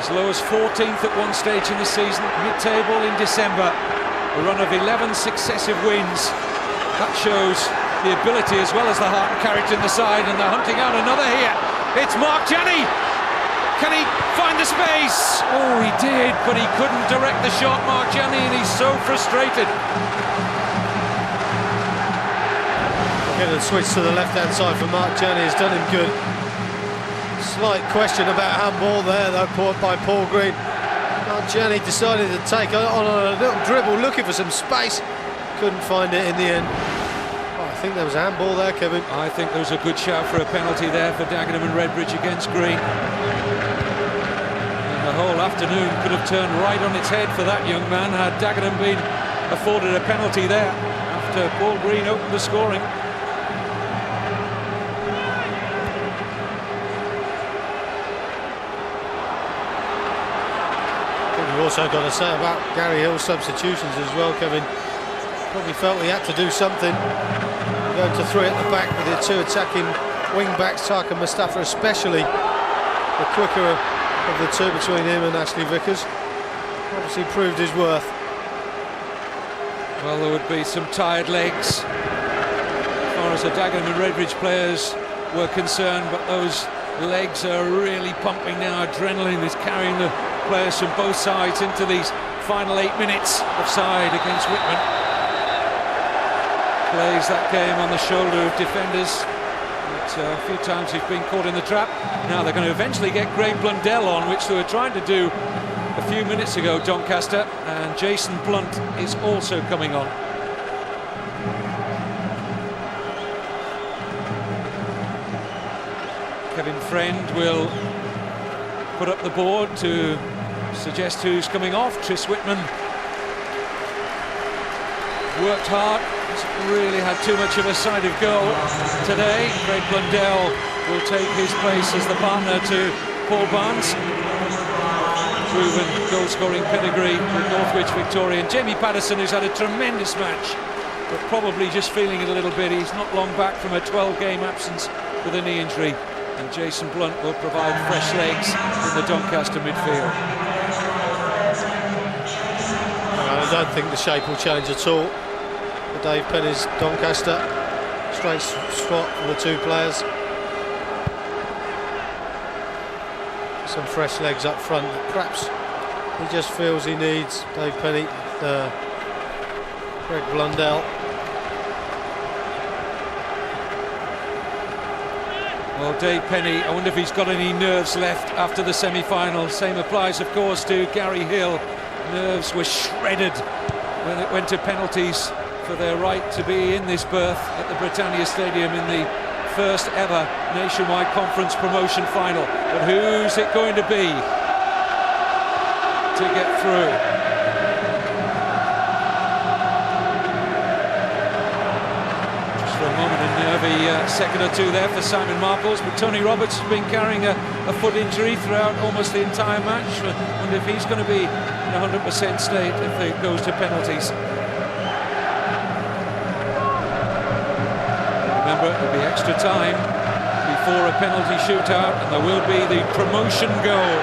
As low as 14th at one stage in the season, mid-table in December. A run of 11 successive wins. That shows the ability as well as the heart and character in the side, and they're hunting out another here. It's Mark Janney. Can he find the space? Oh, he did, but he couldn't direct the shot, Mark Janney, and he's so frustrated. Getting a switch to the left-hand side for Mark Janney has done him good. Slight question about handball there, though, by Paul Green. Mark Janney decided to take on a little dribble, looking for some space. Couldn't find it in the end. Oh, I think there was a handball there, Kevin. I think there was a good shout for a penalty there for Dagenham and Redbridge against Green. And the whole afternoon could have turned right on its head for that young man had Dagenham been afforded a penalty there after Paul Green opened the scoring. We've also got to say about Gary Hill's substitutions as well, Kevin. Probably felt he had to do something. Going to three at the back with the two attacking wing-backs, Tarkan Mustafa especially, the quicker of the two between him and Ashley Vickers. Obviously proved his worth. Well, there would be some tired legs as far as the Dagenham and Redbridge players were concerned, but those legs are really pumping now. Adrenaline is carrying the players from both sides into these final 8 minutes of side against Whitman. Plays that game on the shoulder of defenders, but a few times he's been caught in the trap. Now they're going to eventually get Greg Blundell on, which they were trying to do a few minutes ago, Doncaster, and Jason Blunt is also coming on. Kevin Friend will put up the board to suggest who's coming off. Tris Whitman worked hard, hasn't really had too much of a side of goal today. Craig Blundell will take his place as the partner to Paul Barnes. Proven goal-scoring pedigree with Northwich Victoria. And Jamie Patterson, who's had a tremendous match but probably just feeling it a little bit. He's not long back from a 12-game absence with a knee injury, and Jason Blunt will provide fresh legs in the Doncaster midfield. I don't think the shape will change at all for Dave Penny's Doncaster. Straight swap from the two players. Some fresh legs up front. Perhaps he just feels he needs, Dave Penny, Greg Blundell. Well, Dave Penny, I wonder if he's got any nerves left after the semi-final. Same applies, of course, to Gary Hill. Nerves were shredded when it went to penalties for their right to be in this berth at the Britannia Stadium in the first ever Nationwide Conference promotion final. But who's it going to be to get through? Just for a moment, a nervy second or two there for Simon Marples, but Tony Roberts has been carrying a foot injury throughout almost the entire match. I wonder if he's going to be in 100% state if it goes to penalties. Remember, it'll be extra time before a penalty shootout, and there will be the promotion goal.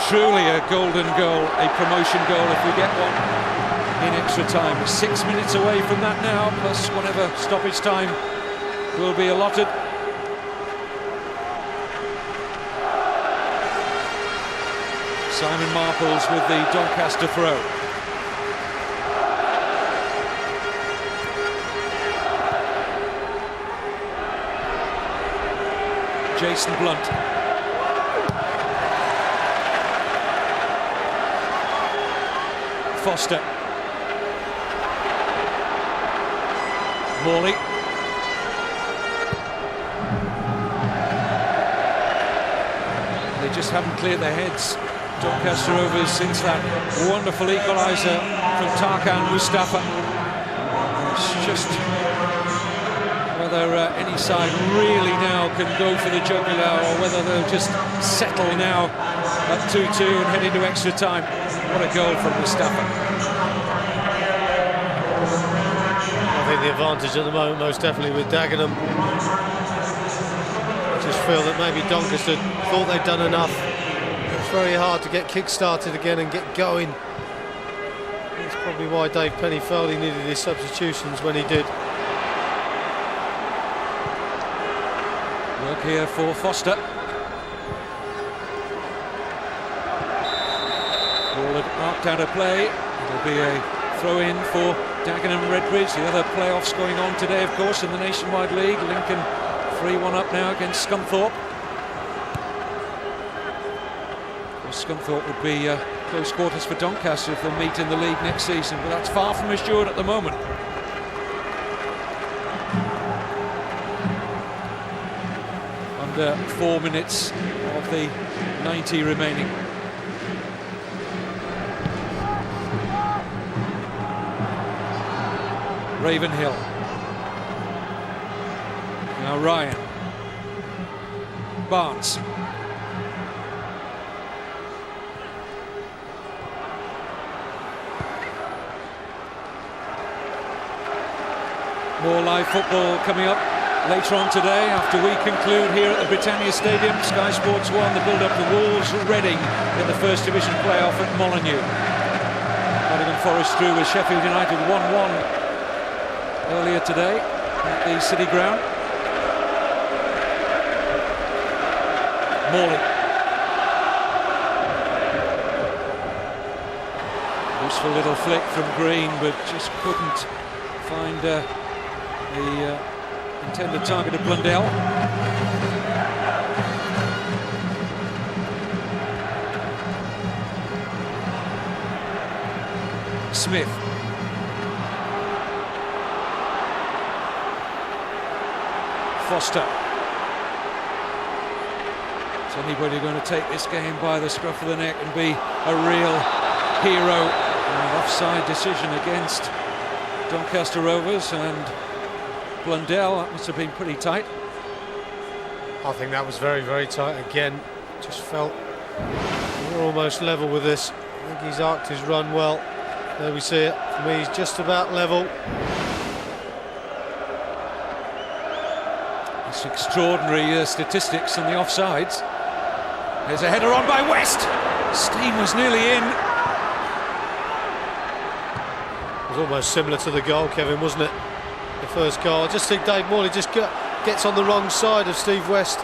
Truly a golden goal, a promotion goal if we get one in extra time. We're 6 minutes away from that now, plus whatever stoppage time will be allotted. Simon Marples with the Doncaster throw. Jason Blunt. Foster. Morley. They just haven't cleared their heads, Doncaster Rovers, since that wonderful equaliser from Tarkan Mustafa. It's just whether any side really now can go for the jugular, or whether they'll just settle now at 2-2 and head into extra time. What a goal from Mustafa. I think the advantage at the moment most definitely with Dagenham. I just feel that maybe Doncaster thought they'd done enough. It's very hard to get kick-started again and get going. That's probably why Dave Penny felt he needed his substitutions when he did. Work here for Foster. Ball had arced out of play. It'll be a throw-in for Dagenham Redbridge. The other playoffs going on today, of course, in the Nationwide League. Lincoln 3-1 up now against Scunthorpe. Well, Scunthorpe would be close quarters for Doncaster if they'll meet in the league next season, but that's far from assured at the moment. Under 4 minutes of the 90 remaining. Ravenhill. Now Ryan. Barnes. More live football coming up later on today after we conclude here at the Britannia Stadium. Sky Sports 1, the build-up to Wolves Reading in the First Division playoff at Molineux. Nottingham Forest drew with Sheffield United 1-1 earlier today at the City Ground. Morley. Useful little flick from Green, but just couldn't find the intended target of Blundell. Smith. Foster. Is anybody going to take this game by the scruff of the neck and be a real hero? An offside decision against Doncaster Rovers, and Blundell, that must have been pretty tight. I think that was very, very tight again. Just felt we're almost level with this. I think he's arced his run well. There we see it. For me, he's just about level. It's extraordinary statistics on the offsides. There's a header on by West. Steen was nearly in. It was almost similar to the goal, Kevin, wasn't it? The first goal. I just think Dave Morley just gets on the wrong side of Steve West.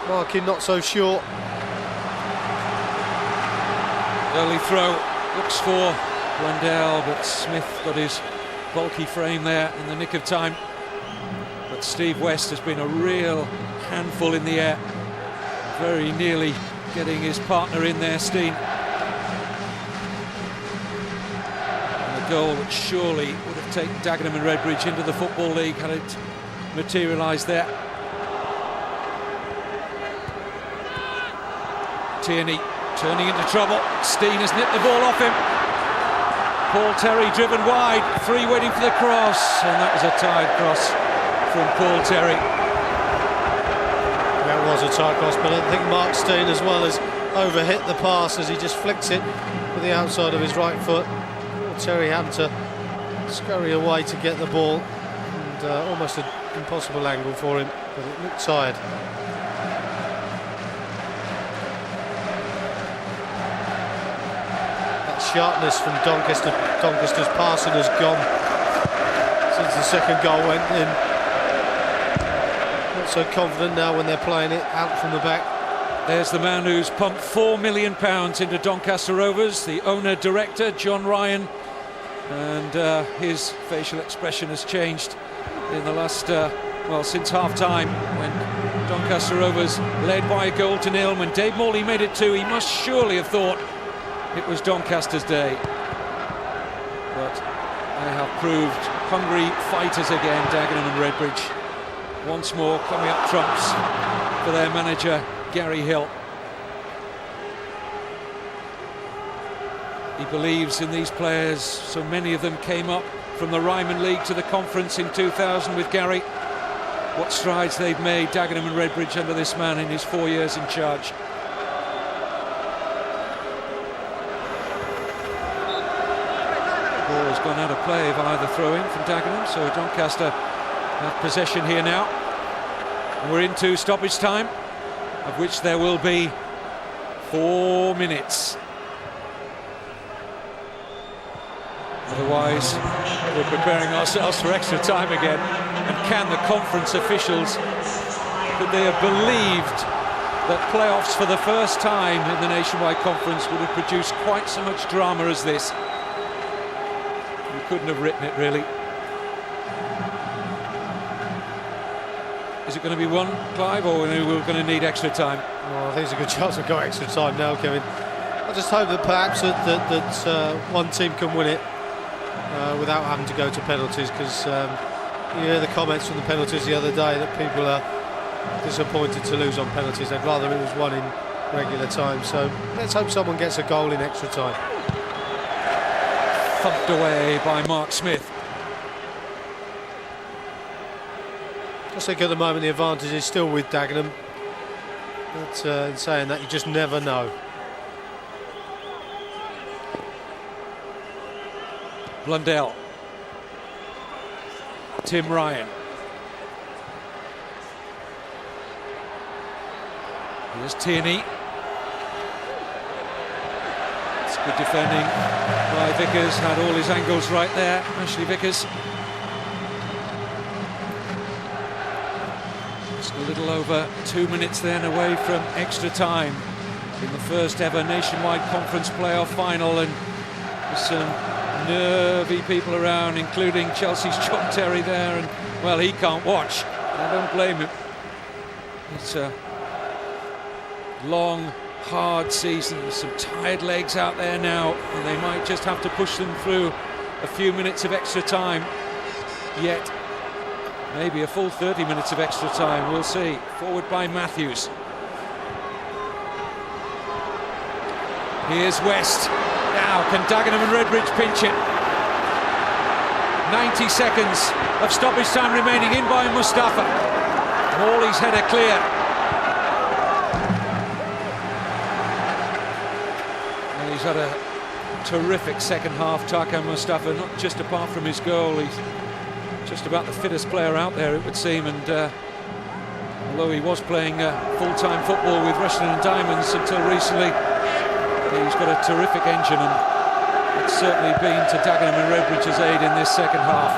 Marking not so sure. Early throw, looks for Blundell, but Smith got his bulky frame there in the nick of time. But Steve West has been a real handful in the air. Very nearly getting his partner in there, Steen. And a goal which surely would have taken Dagenham and Redbridge into the Football League had it materialised there. Tierney turning into trouble. Steen has nipped the ball off him. Paul Terry driven wide, 3 waiting for the cross, and that was a tired cross from Paul Terry. That was a tight cross, but I think Mark Steen as well has overhit the pass as he just flicks it with the outside of his right foot. Paul Terry having to scurry away to get the ball, and almost an impossible angle for him, but it looked tired. Sharpness from Doncaster's passing has gone since the second goal went in. Not so confident now when they're playing it out from the back. There's the man who's pumped £4 million into Doncaster Rovers, the owner-director, John Ryan, and his facial expression has changed in the last, since half-time, when Doncaster Rovers led by a goal to nil. When Dave Morley made it 2, he must surely have thought it was Doncaster's day, but they have proved hungry fighters again, Dagenham and Redbridge. Once more coming up trumps for their manager, Gary Hill. He believes in these players, so many of them came up from the Ryman League to the conference in 2000 with Gary. What strides they've made, Dagenham and Redbridge, under this man in his 4 years in charge. Ball has gone out of play via the throw-in from Dagenham, so Doncaster have possession here now. And we're into stoppage time, of which there will be 4 minutes. Otherwise, we're preparing ourselves for extra time again. And can the conference officials, could they have believed that playoffs for the first time in the Nationwide Conference would have produced quite so much drama as this? Couldn't have written it, really. Is it going to be one, Clive, or we're going to need extra time? Well, I think there's a good chance we've got extra time now, Kevin. I just hope that perhaps that one team can win it without having to go to penalties, because you hear the comments from the penalties the other day that people are disappointed to lose on penalties. They'd rather it was one in regular time. So let's hope someone gets a goal in extra time. Thumped away by Mark Smith. I think at the moment the advantage is still with Dagenham, but in saying that, you just never know. Blundell. Tim Ryan. Here's Tierney. Good defending by Vickers, had all his angles right there, Ashley Vickers. Just a little over 2 minutes then away from extra time in the first ever Nationwide Conference playoff final, and there's some nervy people around, including Chelsea's John Terry there, and well, he can't watch. I don't blame him. It's a long, hard season. There's some tired legs out there now, and they might just have to push them through a few minutes of extra time. Yet maybe a full 30 minutes of extra time, we'll see. Forward by Matthews. Here's West. Now can Dagenham and Redbridge pinch it? 90 seconds of stoppage time remaining, in by Mustafa. Morley's header clear. He's had a terrific second half, Tarkan Mustafa, not just apart from his goal, he's just about the fittest player out there, it would seem, and although he was playing full-time football with Rushden and Diamonds until recently, he's got a terrific engine, and it's certainly been to Dagenham and Redbridge's aid in this second half.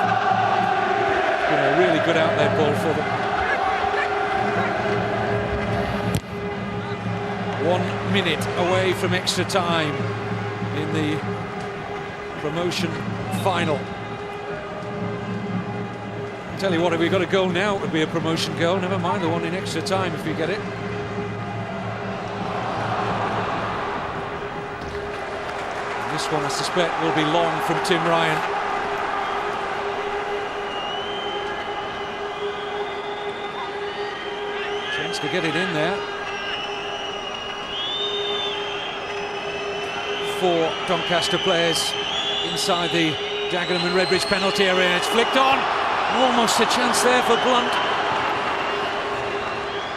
It's been a really good outlet ball for them. 1 minute away from extra time in the promotion final. Tell you what, if we got a goal now, it would be a promotion goal. Never mind the one in extra time if we get it. And this one, I suspect, will be long from Tim Ryan. Chance to get it in there. 4 Doncaster players inside the Dagenham and Redbridge penalty area. It's flicked on. Almost a chance there for Blunt.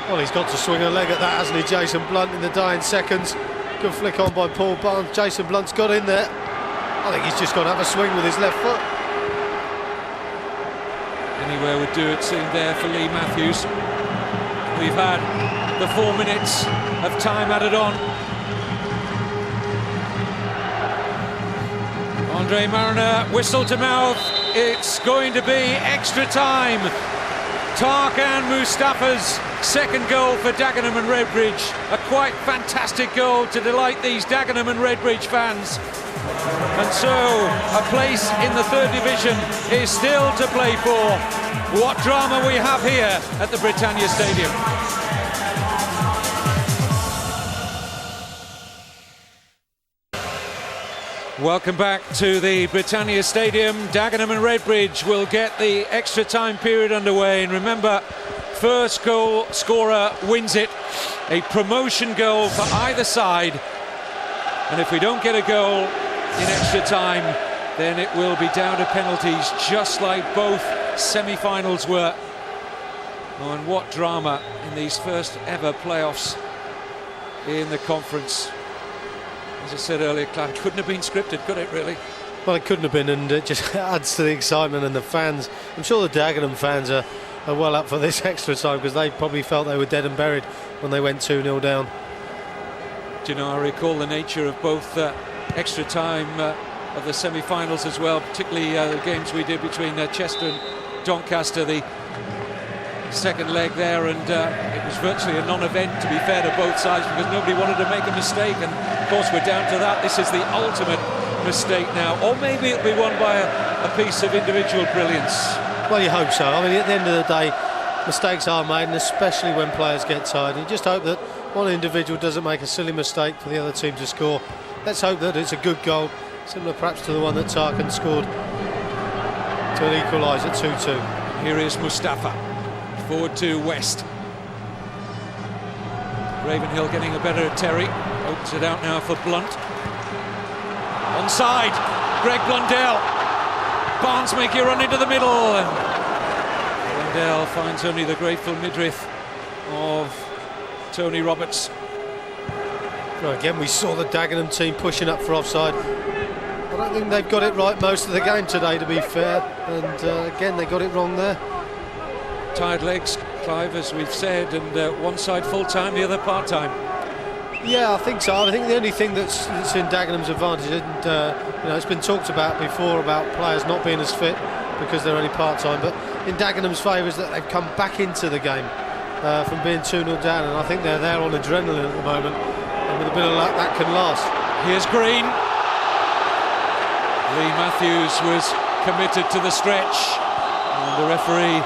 Well, he's got to swing a leg at that, hasn't he, Jason Blunt, in the dying seconds. Good flick on by Paul Barnes. Jason Blunt's got in there. I think he's just got to have a swing with his left foot. Anywhere would do, it seemed, there for Lee Matthews. We've had the 4 minutes of time added on. Andre Mariner, whistle to mouth. It's going to be extra time. Tarkan Mustafa's second goal for Dagenham and Redbridge. A quite fantastic goal to delight these Dagenham and Redbridge fans. And so, a place in the 3rd division is still to play for. What drama we have here at the Britannia Stadium. Welcome back to the Britannia Stadium. Dagenham and Redbridge will get the extra time period underway. And remember, first goal scorer wins it. A promotion goal for either side. And if we don't get a goal in extra time, then it will be down to penalties, just like both semi-finals were. Oh, and what drama in these first ever playoffs in the conference. As I said earlier, Clark, couldn't have been scripted, could it, really? Well, it couldn't have been, and it just adds to the excitement. And the fans, I'm sure the Dagenham fans are well up for this extra time, because they probably felt they were dead and buried when they went 2-0 down. Do you know, I recall the nature of both extra time of the semi-finals as well, particularly the games we did between Chester and Doncaster, the second leg there, and it was virtually a non-event, to be fair to both sides, because nobody wanted to make a mistake, and of course we're down to that. This is the ultimate mistake now, or maybe it'll be won by a piece of individual brilliance. Well, you hope so. I mean, at the end of the day, mistakes are made, and especially when players get tired. You just hope that one individual doesn't make a silly mistake for the other team to score. Let's hope that it's a good goal, similar perhaps to the one that Tarkan scored to equalise at 2-2. Here is Mustafa, forward to West. Ravenhill getting a better at Terry, opens it out now for Blunt. Onside, Greg Blundell. Barnes make you run into the middle, and Blundell finds only the grateful midriff of Tony Roberts. Well, again, we saw the Dagenham team pushing up for offside. I don't think they've got it right most of the game today, to be fair, and again they got it wrong there. Tired legs, Clive, as we've said, and one side full-time, the other part-time. Yeah, I think so. I think the only thing that's in Dagenham's advantage, and you know, it's been talked about before about players not being as fit because they're only part-time, but in Dagenham's favour is that they've come back into the game from being 2-0 down, and I think they're there on adrenaline at the moment, and with a bit of luck that can last. Here's Green. Lee Matthews was committed to the stretch, and the referee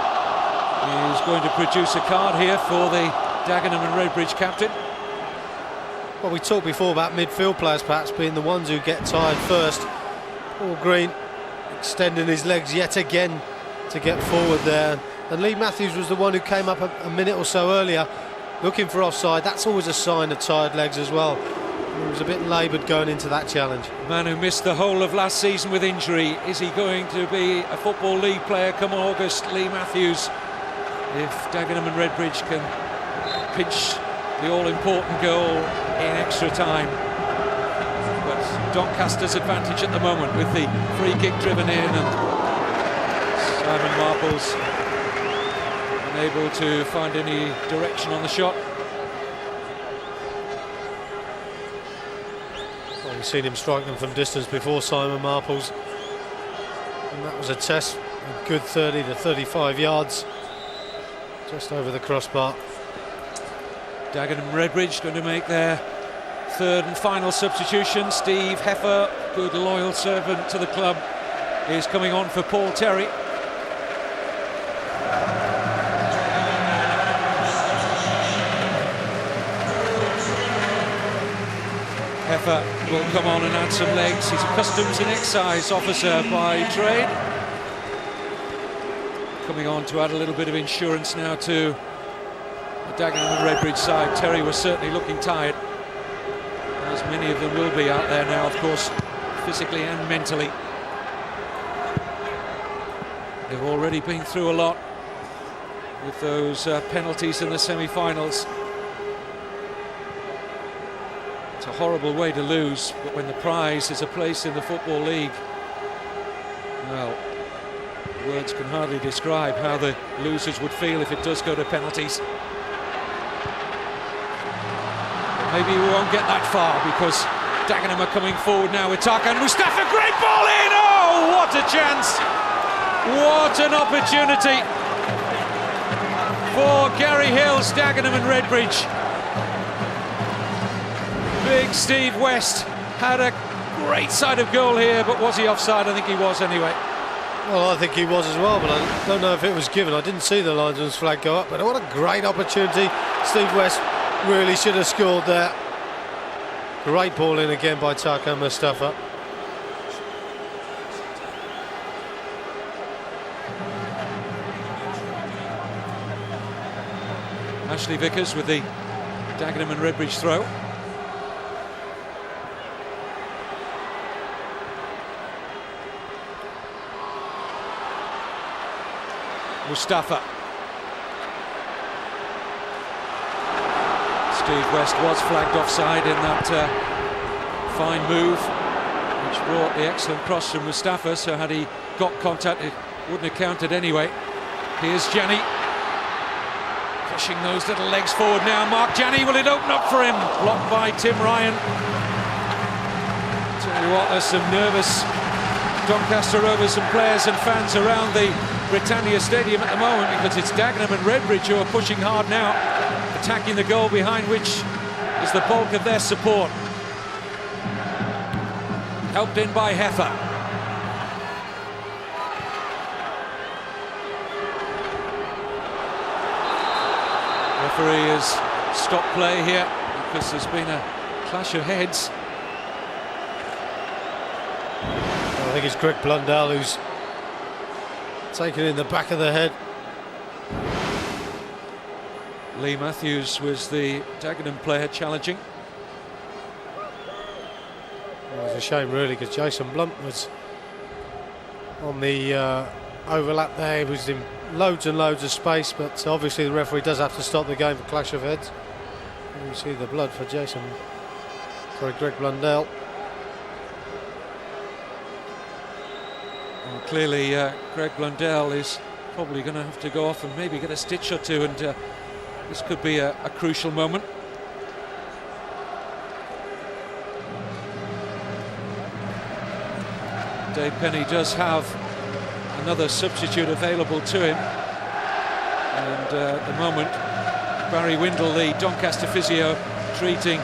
is going to produce a card here for the Dagenham and Redbridge captain. Well, we talked before about midfield players perhaps being the ones who get tired first. Paul Green extending his legs yet again to get forward there, and Lee Matthews was the one who came up a minute or so earlier looking for offside. That's always a sign of tired legs as well. He was a bit laboured going into that challenge. Man who missed the whole of last season with injury. Is he going to be a Football League player come August? Lee Matthews, if Dagenham and Redbridge can pinch the all-important goal in extra time. But Doncaster's advantage at the moment with the free kick driven in, and Simon Marples unable to find any direction on the shot. Well, we've seen him strike them from distance before, Simon Marples, and that was a test, a good 30 to 35 yards, just over the crossbar. Dagenham Redbridge going to make their third and final substitution. Steve Heffer, good loyal servant to the club, is coming on for Paul Terry. Heffer will come on and add some legs. He's a customs and excise officer by trade. Coming on to add a little bit of insurance now to the Dagenham and Redbridge side. Terry was certainly looking tired, as many of them will be out there now, of course, physically and mentally. They've already been through a lot with those penalties in the semi-finals. It's a horrible way to lose, but when the prize is a place in the Football League, well, words can hardly describe how the losers would feel if it does go to penalties. But maybe we won't get that far, because Dagenham are coming forward now with Tarkan Mustafa. Great ball in! Oh, what a chance! What an opportunity for Gary Hill's Dagenham and Redbridge. Big Steve West had a great sight of goal here, but was he offside? I think he was anyway. Well, I think he was as well, but I don't know if it was given. I didn't see the linesman's flag go up, but what a great opportunity. Steve West really should have scored there. Great ball in again by Tarkan Mustafa. Ashley Vickers with the Dagenham and Redbridge throw. Mustafa. Steve West was flagged offside in that fine move, which brought the excellent cross from Mustafa, so had he got contact it wouldn't have counted anyway. Here's Janney, pushing those little legs forward now. Mark Janney, will it open up for him? Blocked by Tim Ryan. Tell you what, there's some nervous Doncaster Rovers and players and fans around the Britannia Stadium at the moment, because it's Dagenham and Redbridge who are pushing hard now, attacking the goal behind which is the bulk of their support. Helped in by Heffer. Referee has stopped play here because there's been a clash of heads. I think it's Greg Blundell who's taken in the back of the head. Lee Matthews was the Dagenham player challenging. Well, it's a shame really, because Jason Blunt was on the overlap there. He was in loads and loads of space, but obviously the referee does have to stop the game for clash of heads. And you see the blood for Greg Blundell. Well, clearly Greg Blundell is probably going to have to go off and maybe get a stitch or two, and this could be a crucial moment. Dave Penny does have another substitute available to him, and at the moment Barry Windle, the Doncaster physio, treating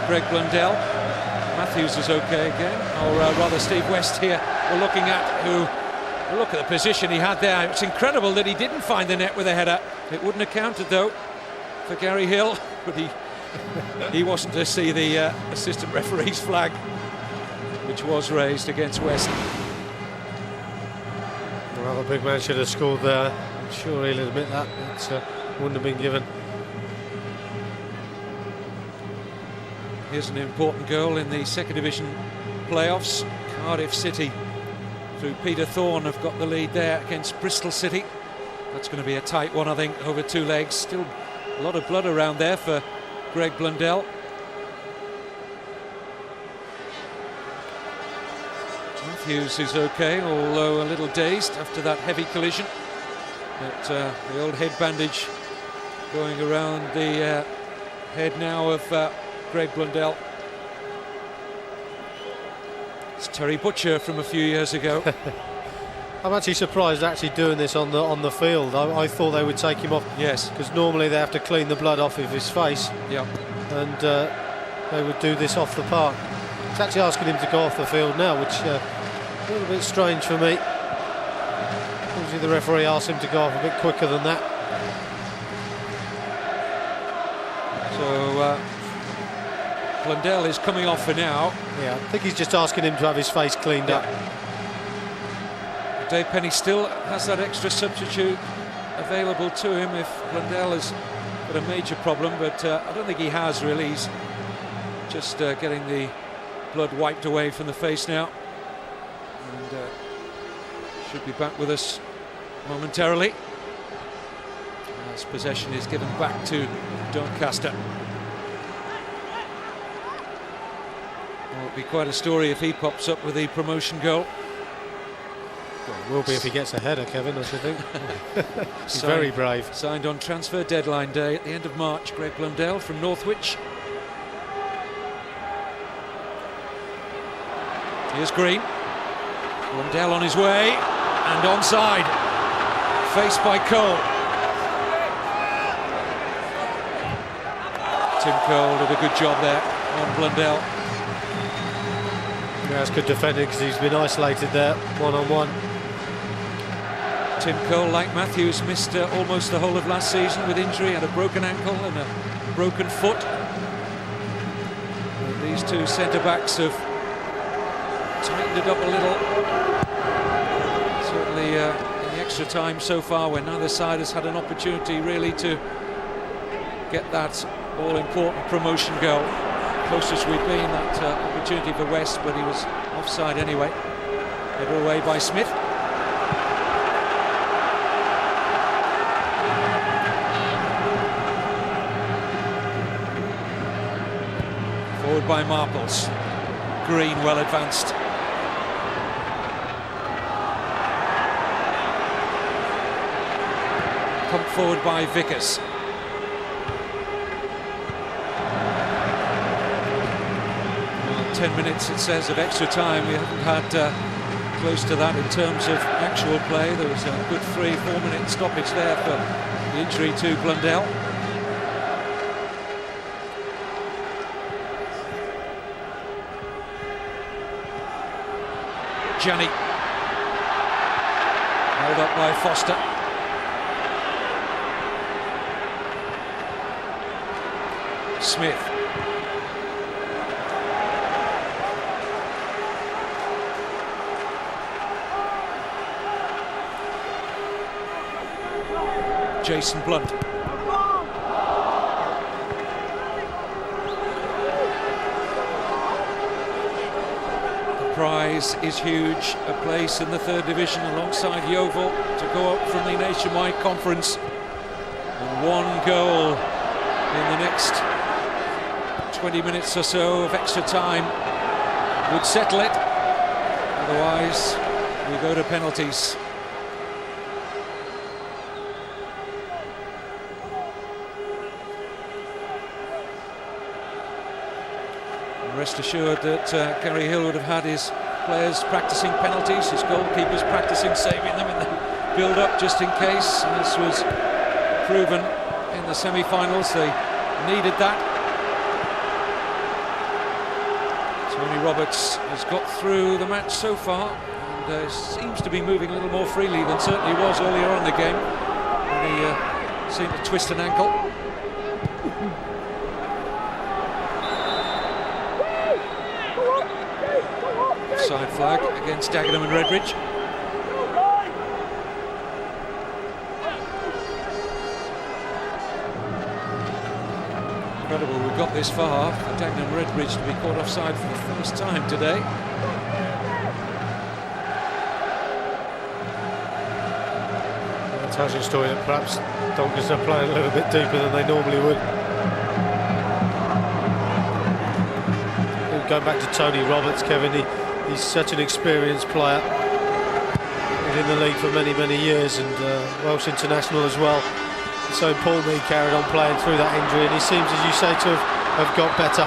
Greg Blundell. Matthews is okay again, or rather Steve West here we're looking at, who, look at the position he had there. It's incredible that he didn't find the net with a header. It wouldn't have counted though for Gary Hill, but he wasn't to see the assistant referee's flag, which was raised against West. Well, the big man should have scored there. I'm sure he'll admit that, but wouldn't have been given. Here's an important goal in the second division playoffs. Cardiff City, through Peter Thorne, have got the lead there against Bristol City. That's going to be a tight one, I think, over two legs. Still a lot of blood around there for Greg Blundell. Matthews is okay, although a little dazed after that heavy collision. But the old head bandage going around the head now of Greg Blundell. It's Terry Butcher from a few years ago. I'm actually surprised actually doing this on the field. I thought they would take him off. Yes. Because normally they have to clean the blood off of his face. Yeah. And they would do this off the park. It's actually asking him to go off the field now, which a little bit strange for me. Usually the referee asks him to go off a bit quicker than that. So Blundell is coming off for now. Yeah, I think he's just asking him to have his face cleaned up. Dave Penny still has that extra substitute available to him if Blundell has got a major problem, but I don't think he has really. He's just getting the blood wiped away from the face now, and should be back with us momentarily as possession is given back to Doncaster. Well, it'll be quite a story if he pops up with the promotion goal. Well, it will be if he gets a header, Kevin, I should think. He's very brave. Signed on transfer deadline day at the end of March, Greg Blundell from Northwich. Here's Green. Blundell on his way and onside. Faced by Cole. Tim Cole did a good job there on Blundell. Yeah, that's good defending because he's been isolated there, one-on-one. Tim Cole, like Matthews, missed almost the whole of last season with injury, had a broken ankle and a broken foot. And these two centre-backs have tightened it up a little. Certainly in the extra time so far, when neither side has had an opportunity really to get that all-important promotion goal. Closest we've been, that opportunity for West, but he was offside anyway. Headed away by Smith. Forward by Marples. Green well advanced. Pumped forward by Vickers. Well, 10 minutes it says of extra time. We haven't had close to that in terms of actual play. There was a good 3-4 minute stoppage there for the injury to Blundell. Janney. Held up by Foster. Smith. Jason Blunt. Prize is huge, a place in the 3rd division alongside Yeovil to go up from the nationwide conference, and one goal in the next 20 minutes or so of extra time would settle it. Otherwise we go to penalties. Rest assured that Gary Hill would have had his players practicing penalties, his goalkeepers practicing saving them in the build-up just in case. And this was proven in the semi-finals. They needed that. Tony Roberts has got through the match so far and seems to be moving a little more freely than certainly was earlier on in the game when he seemed to twist an ankle. Side flag against Dagenham and Redbridge. Incredible we've got this far for Dagenham and Redbridge to be caught offside for the first time today. That tells you a story that perhaps Doncaster are playing a little bit deeper than they normally would. Going back to Tony Roberts, Kevin, He's such an experienced player. Been in the league for many, many years, and Welsh international as well. It's so important that he carried on playing through that injury, and he seems, as you say, to have got better.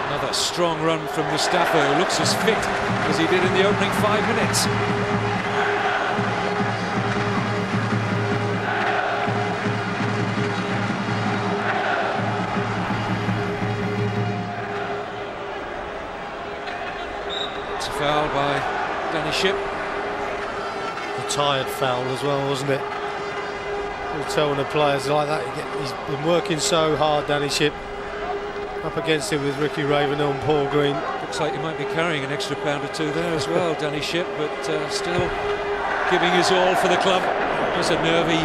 Another strong run from Mustafa, who looks as fit as he did in the opening 5 minutes. It's a foul by Danny Shipp. A tired foul as well, wasn't it? You'll tell when the players like that, he's been working so hard, Danny Shipp. Up against it with Ricky Ravenhill and Paul Green. Looks like he might be carrying an extra pound or two there as well, Danny Shipp, but still giving his all for the club. There's a nervy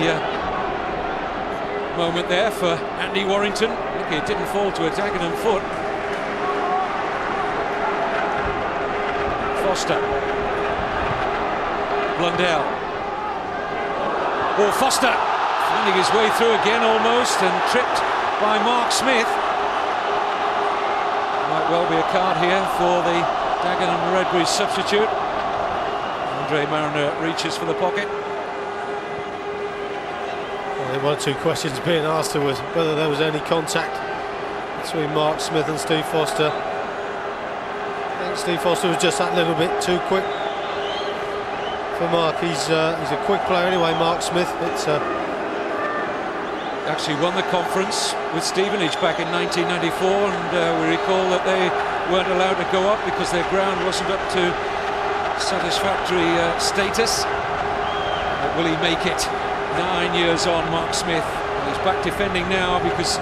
moment there for Andy Warrington. Lucky it didn't fall to a Dagenham foot. Foster. Blundell. Oh, Foster finding his way through again almost, and tripped by Mark Smith. Might well be a card here for the Dagenham Redbridge substitute. Andre Mariner reaches for the pocket. Well, one or two questions being asked was whether there was any contact between Mark Smith and Steve Foster. I think Steve Foster was just that little bit too quick for Mark. He's a quick player anyway, Mark Smith, but actually won the conference with Stevenage back in 1994, and we recall that they weren't allowed to go up because their ground wasn't up to satisfactory status. But will he make it 9 years on, Mark Smith? Well, he's back defending now because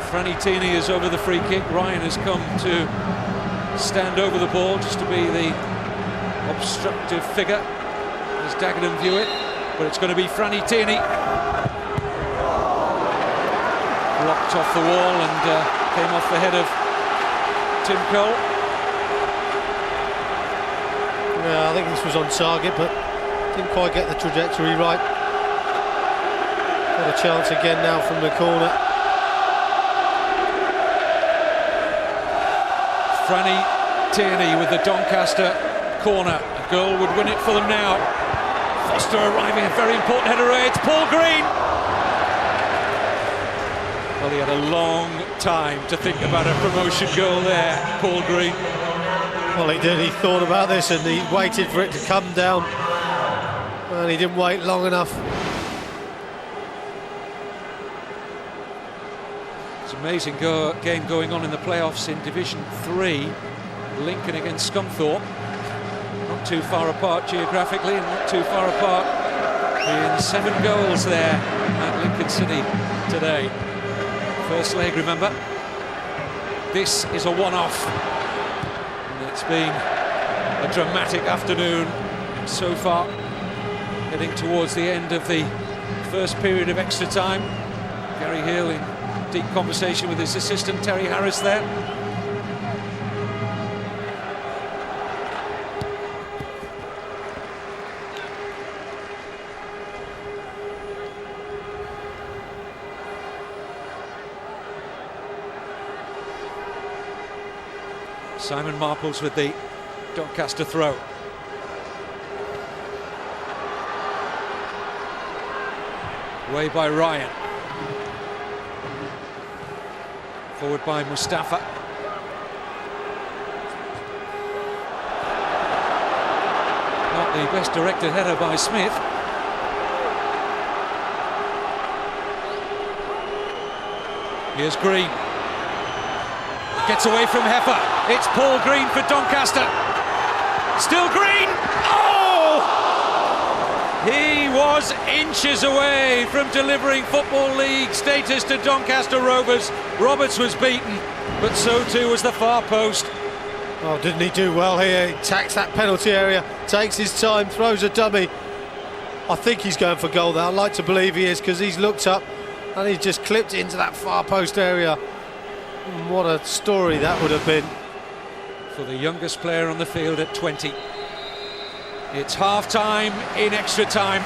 Franny Tierney is over the free kick. Ryan has come to stand over the ball just to be the obstructive figure as Dagenham view it, but it's going to be Franny Tierney. Blocked off the wall and came off the head of Tim Cole. Yeah, I think this was on target, but didn't quite get the trajectory right. Got a chance again now from the corner. Franny Tierney with the Doncaster corner. A goal would win it for them now. Foster arriving, a very important header away. It's Paul Green. Well, he had a long time to think about a promotion goal there, Paul Green. Well, he did. He thought about this and he waited for it to come down. And he didn't wait long enough. It's an amazing game going on in the playoffs in Division 3. Lincoln against Scunthorpe. Not too far apart geographically and not too far apart in 7 goals there at Lincoln City today. First leg, remember. This is a one-off. And it's been a dramatic afternoon so far, heading towards the end of the first period of extra time. Gary Hill in deep conversation with his assistant Terry Harris there. Simon Marples with the Doncaster throw. Away by Ryan. Forward by Mustafa. Not the best directed header by Smith. Here's Green. Gets away from Heffer. It's Paul Green for Doncaster. Still Green. Oh! He was inches away from delivering Football League status to Doncaster Rovers. Roberts was beaten, but so too was the far post. Oh, didn't he do well here? He attacks that penalty area, takes his time, throws a dummy. I think he's going for goal there. I'd like to believe he is, because he's looked up and he's just clipped into that far post area. What a story that would have been. For the youngest player on the field at 20. It's half-time in extra time.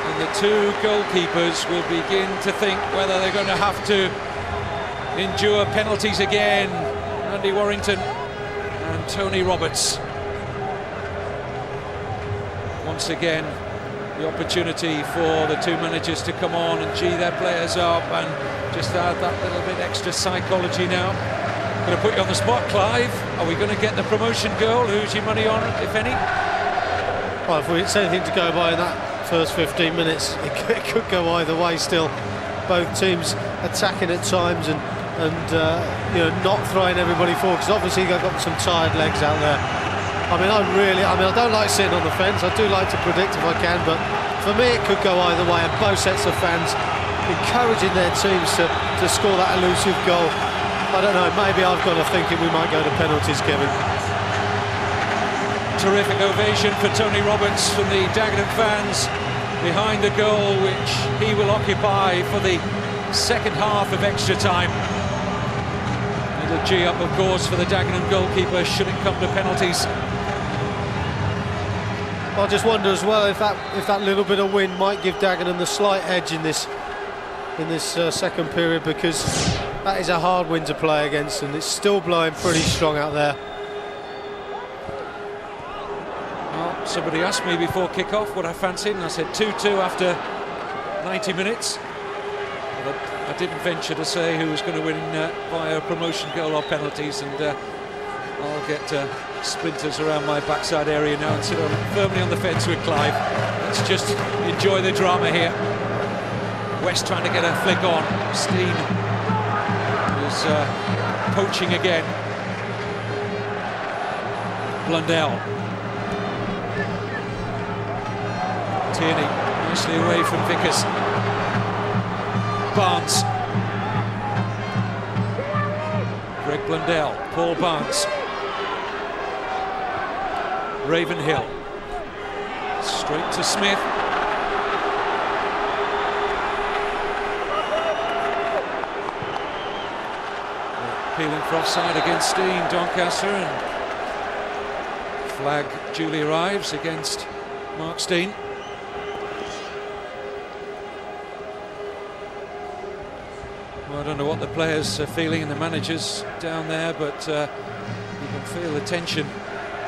And the two goalkeepers will begin to think whether they're going to have to endure penalties again Andy Warrington and Tony Roberts. Once again, the opportunity for the two managers to come on and gee their players up and just add that little bit extra psychology now. Going to put you on the spot, Clive. Are we going to get the promotion goal? Who's your money on, if any? Well, if it's anything to go by in that first 15 minutes, it could go either way still. Both teams attacking at times and you know, not throwing everybody forward, because obviously they've got some tired legs out there. I don't like sitting on the fence. I do like to predict if I can, but for me it could go either way, and both sets of fans encouraging their teams to score that elusive goal. I don't know, maybe I've got a thinking we might go to penalties, Kevin. Terrific ovation for Tony Roberts from the Dagenham fans behind the goal, which he will occupy for the second half of extra time. Little G up, of course, for the Dagenham goalkeeper should it come to penalties. I just wonder as well if that little bit of wind might give Dagenham the slight edge in this second period, because that is a hard wind to play against, and it's still blowing pretty strong out there. Well, somebody asked me before kick-off what I fancied, and I said 2-2 after 90 minutes. But I didn't venture to say who was going to win via a promotion goal or penalties, and I'll get splinters around my backside area now and sit firmly on the fence with Clive. Let's just enjoy the drama here. West trying to get a flick on. Steen was poaching again. Blundell. Tierney nicely away from Vickers. Barnes. Greg Blundell. Paul Barnes. Ravenhill. Straight to Smith. Appealing for offside against Steen, Doncaster, and flag duly arrives against Mark Steen. Well, I don't know what the players are feeling and the managers down there, but you can feel the tension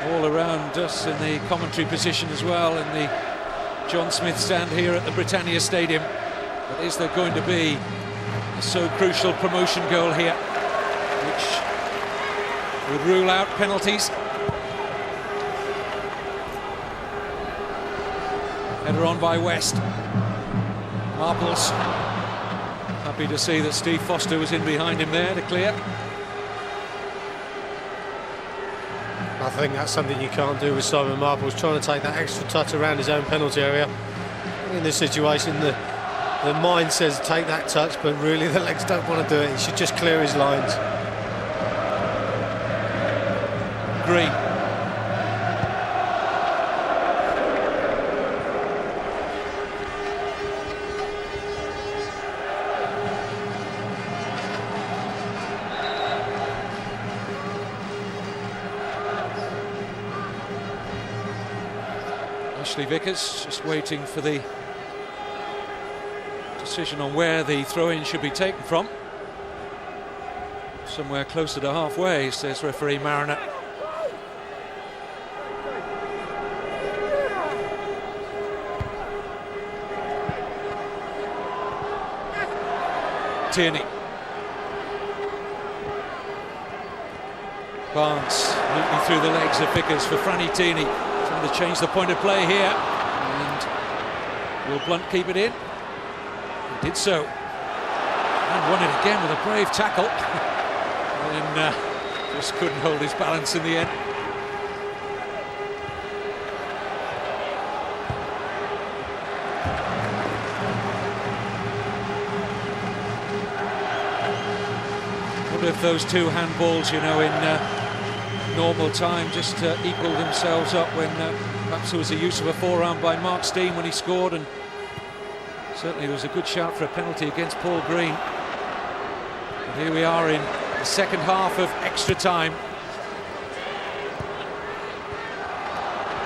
all around us in the commentary position as well, in the John Smith stand here at the Britannia Stadium. But is there going to be a so crucial promotion goal here, which would rule out penalties? Header on by West. Marples. Happy to see that Steve Foster was in behind him there to clear. I think that's something you can't do with Simon Marples, trying to take that extra touch around his own penalty area. In this situation, the mind says take that touch, but really the legs don't want to do it. He should just clear his lines. Green. Ashley Vickers just waiting for the decision on where the throw-in should be taken from. Somewhere closer to halfway, says referee Mariner. Tierney. Barnes neatly through the legs of Vickers for Franny Tierney. Trying to change the point of play here. And will Blunt keep it in? He did so. And won it again with a brave tackle. And just couldn't hold his balance in the end. I wonder if those two handballs, you know, in normal time just equal themselves up when perhaps there was a use of a forearm by Mark Steen when he scored, and certainly there was a good shout for a penalty against Paul Green. And here we are in the second half of extra time,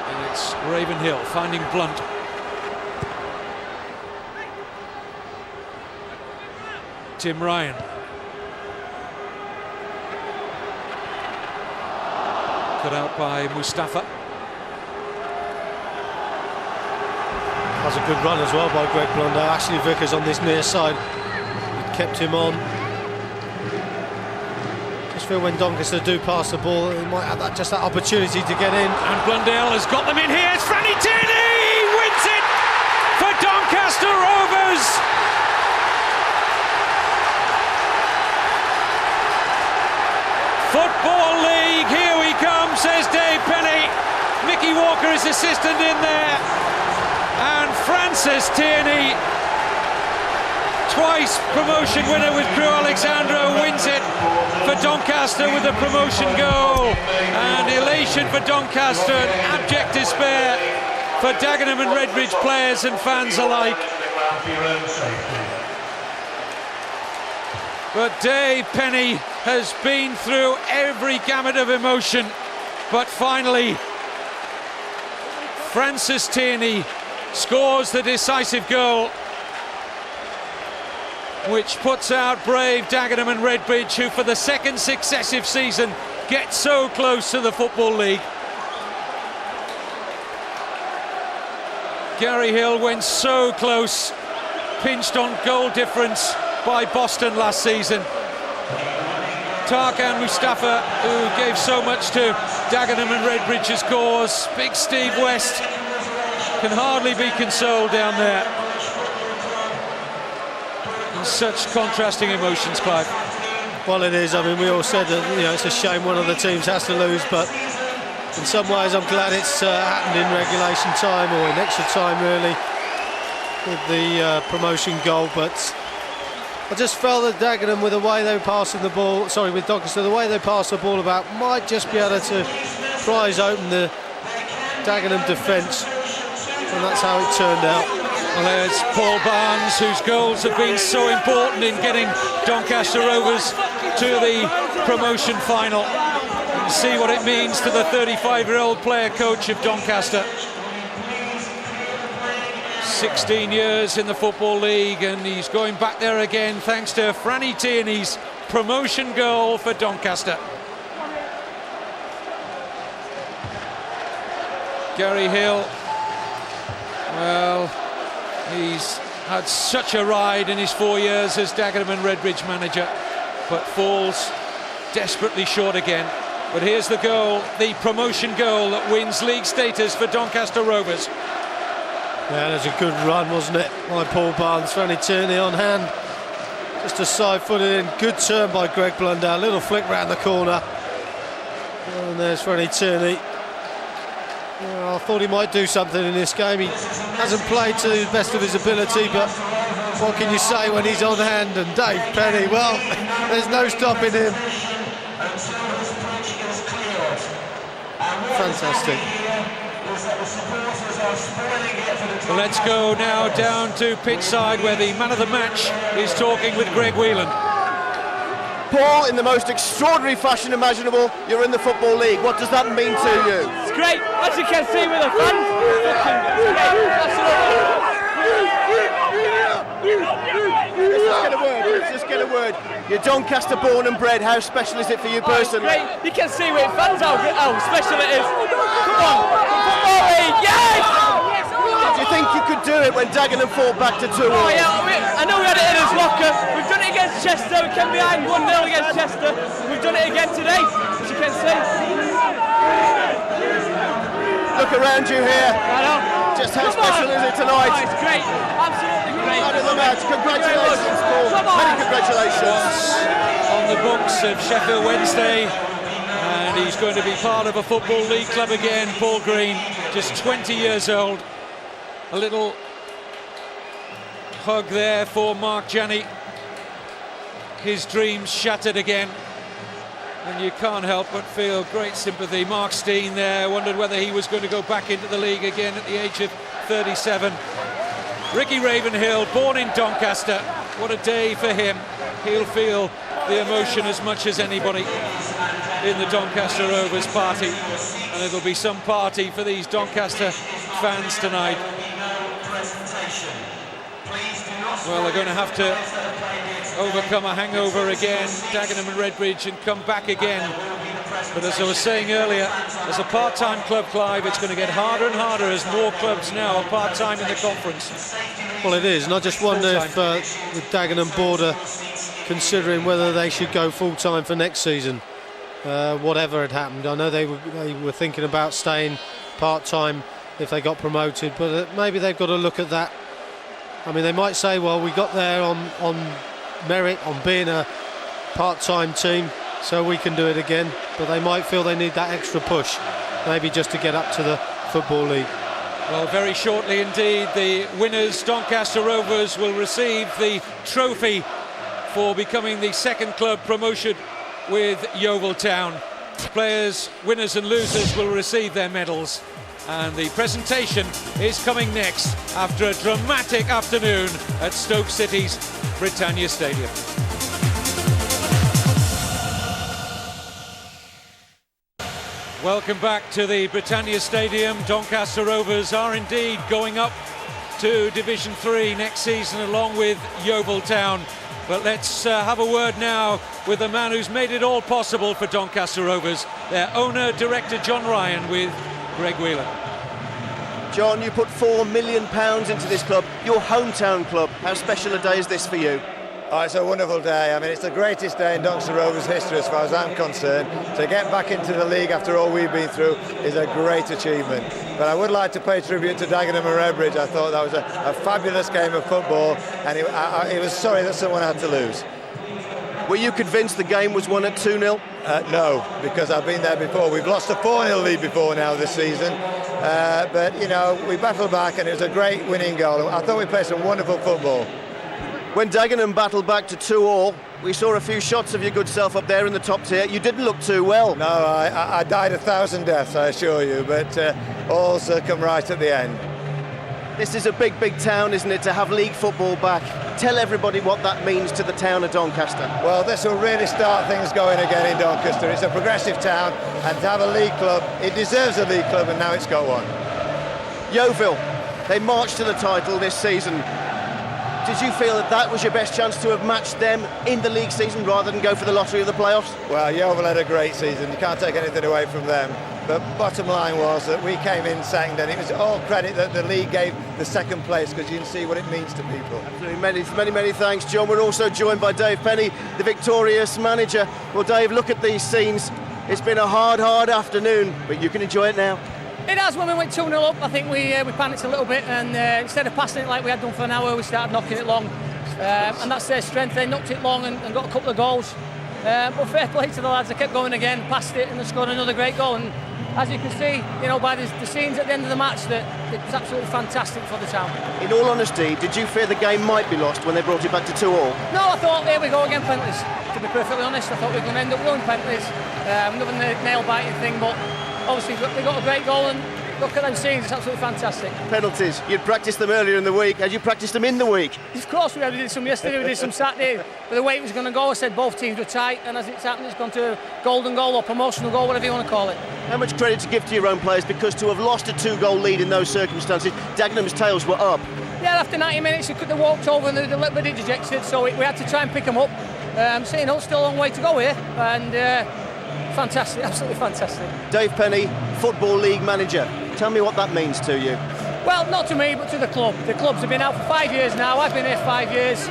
and it's Ravenhill finding Blunt. Tim Ryan. cut out by Mustafa. That's a good run as well by Greg Blundell. Ashley Vickers on this near side, it kept him on. Just feel when Doncaster do pass the ball, he might have that opportunity to get in. And Blundell has got them in here. It's Franny Tierney wins it for Doncaster Rovers. Football League, here we come, says Dave Penny. Mickey Walker is assistant in there. And Francis Tierney, twice promotion winner with Crew Alexandra, wins it for Doncaster with a promotion goal. And elation for Doncaster and abject despair for Dagenham and Redbridge players and fans alike. But Dave Penny has been through every gamut of emotion, but finally Francis Tierney scores the decisive goal, which puts out brave Dagenham and Redbridge, who for the second successive season get so close to the Football League. Gary Hill went so close, pinched on goal difference by Boston last season. Tarkan Mustafa, who gave so much to Dagenham and Redbridge's cause. Big Steve West can hardly be consoled down there. And such contrasting emotions, Clive. Well, it is. I mean, we all said that, you know, it's a shame one of the teams has to lose, but in some ways I'm glad it's happened in regulation time, or in extra time really, with the promotion goal. But I just felt that Dagenham, with the way they were passing the ball, with Doncaster, the way they passed the ball about, might just be able to prise open the Dagenham defence, and that's how it turned out. Well, there's Paul Barnes, whose goals have been so important in getting Doncaster Rovers to the promotion final. You see what it means to the 35-year-old player coach of Doncaster. 16 years in the Football League, and he's going back there again thanks to Franny Tierney's promotion goal for Doncaster. Gary Hill, well, he's had such a ride in his 4 years as Dagenham and Redbridge manager, but falls desperately short again. But here's the goal, the promotion goal that wins league status for Doncaster Rovers. Yeah, that's a good run, wasn't it, by Paul Barnes. Franny Tierney on hand, just a side-footed in, good turn by Greg Blundell, little flick round the corner, and there's Franny Tierney. Well, I thought he might do something in this game. He hasn't played to the best of his ability, but what can you say when he's on hand? And Dave Penny, well, there's no stopping him. Fantastic. Well, let's go now down to pitch side, where the man of the match is talking with Greg Whelan. Paul, in the most extraordinary fashion imaginable, you're in the Football League. What does that mean to you? It's great, as you can see with the fans. Let's just get a word. You're Doncaster born and bred. How special is it for you personally? Great. You can see with fans how special it is. Come on, Football League, yes! Do you think you could do it when Dagenham fought back to 2-1? Oh yeah, I know we had it in his locker. We've done it against Chester. We came behind 1-0 against Chester. We've done it again today, as you can see. Look around you here. I know. Just how special is it tonight? Oh, it's great. Absolutely great. Man of the match. Congratulations, Paul. Many congratulations. On the books of Sheffield Wednesday, and he's going to be part of a Football League club again. Paul Green, just 20 years old. A little hug there for Mark Janney. His dreams shattered again, and you can't help but feel great sympathy. Mark Steen there wondered whether he was going to go back into the league again at the age of 37. Ricky Ravenhill, born in Doncaster, what a day for him. He'll feel the emotion as much as anybody in the Doncaster Rovers party, and it'll be some party for these Doncaster fans tonight. Well, they're going to have to overcome a hangover again, Dagenham and Redbridge, and come back again But as I was saying earlier, as a part-time club, Clive, it's going to get harder and harder as more clubs now are part-time in the conference. Well, it is, and I just wonder if the Dagenham board are considering whether they should go full-time for next season. Whatever had happened, I know they were thinking about staying part-time if they got promoted, but maybe they've got to look at that. I mean, they might say, well, we got there on merit, on being a part-time team, so we can do it again, but they might feel they need that extra push, maybe just to get up to the Football League. Well, very shortly indeed, the winners, Doncaster Rovers, will receive the trophy for becoming the second club promoted with Yeovil Town. Players, winners and losers will receive their medals, and the presentation is coming next after a dramatic afternoon at Stoke City's Britannia Stadium. Welcome back to the Britannia Stadium. Doncaster Rovers are indeed going up to Division 3 next season along with Yeovil Town. But let's have a word now with the man who's made it all possible for Doncaster Rovers, their owner, director John Ryan, with Greg Wheeler. John, you put £4 million into this club, your hometown club. How special a day is this for you? Oh, it's a wonderful day. I mean, it's the greatest day in Doncaster Rovers history as far as I'm concerned. To get back into the league after all we've been through is a great achievement. But I would like to pay tribute to Dagenham and Redbridge. I thought that was a fabulous game of football, and it was sorry that someone had to lose. Were you convinced the game was won at 2-0? No, because I've been there before. We've lost a 4-0 lead before now this season. But, you know, we battled back, and it was a great winning goal. I thought we played some wonderful football. When Dagenham battled back to 2-2, we saw a few shots of your good self up there in the top tier. You didn't look too well. No, I died 1,000 deaths, I assure you, but all's come right at the end. This is a big, big town, isn't it, to have league football back? Tell everybody what that means to the town of Doncaster. Well, this will really start things going again in Doncaster. It's a progressive town, and to have a league club, it deserves a league club, and now it's got one. Yeovil, they marched to the title this season. Did you feel that was your best chance to have matched them in the league season rather than go for the lottery of the playoffs? Well, Yeovil had a great season. You can't take anything away from them. But bottom line was that we came in second, and it was all credit that the league gave the second place, because you can see what it means to people. Absolutely. Many thanks, John. We're also joined by Dave Penny, the victorious manager. Well, Dave, look at these scenes. It's been a hard afternoon, but you can enjoy it now. It has. When we went 2-0 up, I think we panicked a little bit, and instead of passing it like we had done for an hour, we started knocking it long, and that's their strength. They knocked it long and got a couple of goals, but fair play to the lads. They kept going again, passed it, and they scored another great goal. And as you can see, you know, by the scenes at the end of the match, that it was absolutely fantastic for the town. In all honesty, did you fear the game might be lost when they brought it back to 2-2? No, I thought, here we go again, penalties. To be perfectly honest, I thought we were going to end up going penalties. Nothing nail-biting thing, but obviously they got a great goal, and look at them scenes, it's absolutely fantastic. Penalties, you'd practiced them earlier in the week. Had you practiced them in the week? Of course we had. We did some yesterday, we did some Saturday. But the way it was going to go, I said both teams were tight, and as it's happened, it's gone to a golden goal or promotional goal, whatever you want to call it. How much credit to give to your own players, because to have lost a 2-goal lead in those circumstances, Dagenham's tails were up. Yeah, after 90 minutes they could have walked over and they'd a little bit dejected, so we had to try and pick them up. So, you know, still a long way to go here, and fantastic, absolutely fantastic. Dave Penny, Football League manager. Tell me what that means to you. Well, not to me, but to the club. The clubs have been out for 5 years now. I've been here 5 years.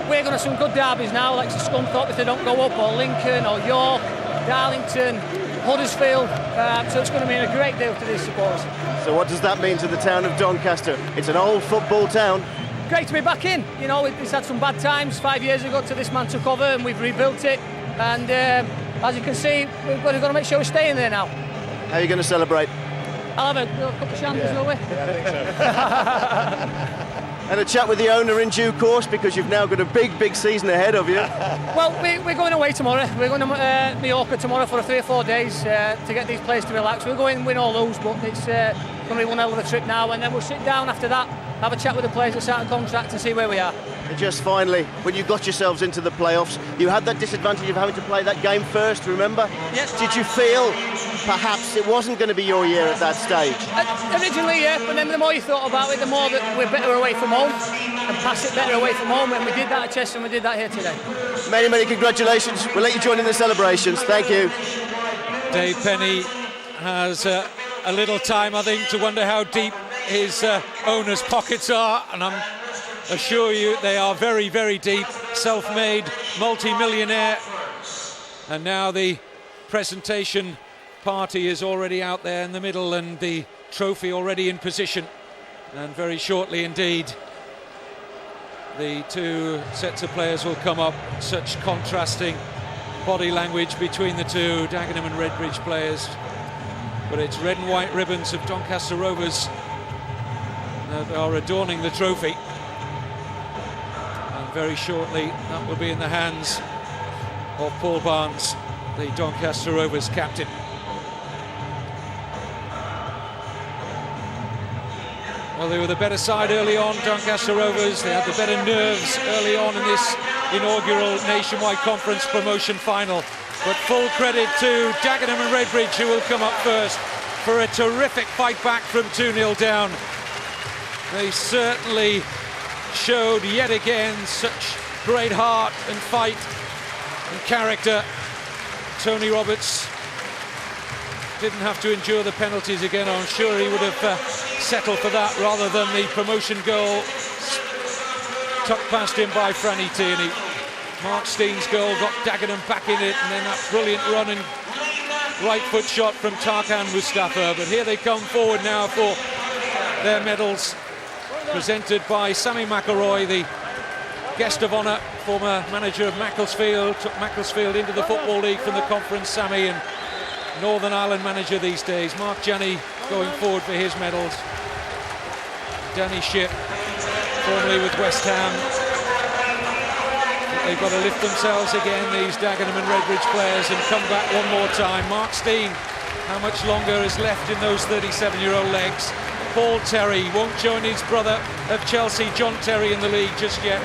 We're going to some good derbies now, like Scunthorpe if they don't go up, or Lincoln, or York, Darlington, Huddersfield. So it's going to mean a great deal to these supporters. So what does that mean to the town of Doncaster? It's an old football town. Great to be back in. You know, it's had some bad times 5 years ago till this man took over, and we've rebuilt it. And as you can see, we've got to make sure we're staying there now. How are you going to celebrate? I'll have a couple of shandies, will we? Yeah, I think so. And a chat with the owner in due course, because you've now got a big season ahead of you. Well, we're going away tomorrow. We're going to Mallorca tomorrow for 3 or 4 days to get these players to relax. We'll go in, win or lose, but it's going to be one hell of a trip now, and then we'll sit down after that, have a chat with the players that start a contract and see where we are. And just finally, when you got yourselves into the playoffs, you had that disadvantage of having to play that game first, remember? Yes. Did you feel perhaps it wasn't going to be your year at that stage? Originally, yeah, but then the more you thought about it, the more that we're better away from home and pass it better away from home, and we did that at Chester and we did that here today. Many congratulations. We'll let you join in the celebrations. Thank you. Dave Penny has a little time, I think, to wonder how deep his owner's pockets are, and I'm assure you they are very, very deep. Self-made multi-millionaire, and now the presentation party is already out there in the middle and the trophy already in position, and very shortly indeed the two sets of players will come up. Such contrasting body language between the two Dagenham and Redbridge players, but it's red and white ribbons of Doncaster Rovers that are adorning the trophy, and very shortly that will be in the hands of Paul Barnes, the Doncaster Rovers captain. Well, they were the better side early on, Doncaster Rovers. They had the better nerves early on in this inaugural nationwide conference promotion final. But full credit to Dagenham and Redbridge, who will come up first for a terrific fight back from 2-0 down. They certainly showed yet again such great heart and fight and character. Tony Roberts didn't have to endure the penalties again. I'm sure he would have settled for that rather than the promotion goal tucked past him by Franny Tierney. Mark Steen's goal got Dagenham back in it, and then that brilliant run and right foot shot from Tarkan Mustafa. But here they come forward now for their medals, presented by Sammy McElroy, the guest of honour, former manager of Macclesfield, took Macclesfield into the Football League from the conference, Sammy, and Northern Ireland manager these days. Mark Janney going forward for his medals. Danny Shipp, formerly with West Ham. They've got to lift themselves again, these Dagenham and Redbridge players, and come back one more time. Mark Steen, how much longer is left in those 37-year-old legs? Paul Terry won't join his brother of Chelsea, John Terry, in the league just yet.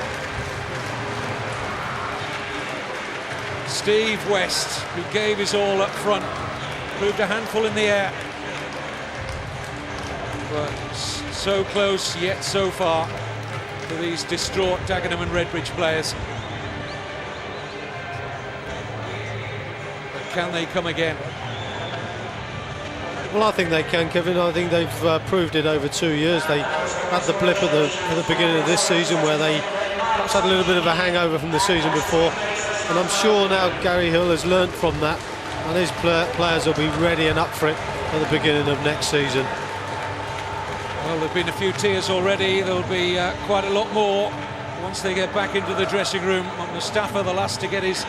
Steve West, who gave his all up front, proved a handful in the air, but so close yet so far for these distraught Dagenham and Redbridge players. But can they come again? Well, I think they can, Kevin. I think they've proved it over 2 years. They had the blip at the beginning of this season where they perhaps had a little bit of a hangover from the season before, and I'm sure now Gary Hill has learnt from that, and his players will be ready and up for it at the beginning of next season. Well, there have been a few tears already. There'll be quite a lot more once they get back into the dressing room. Mustafa, the last to get his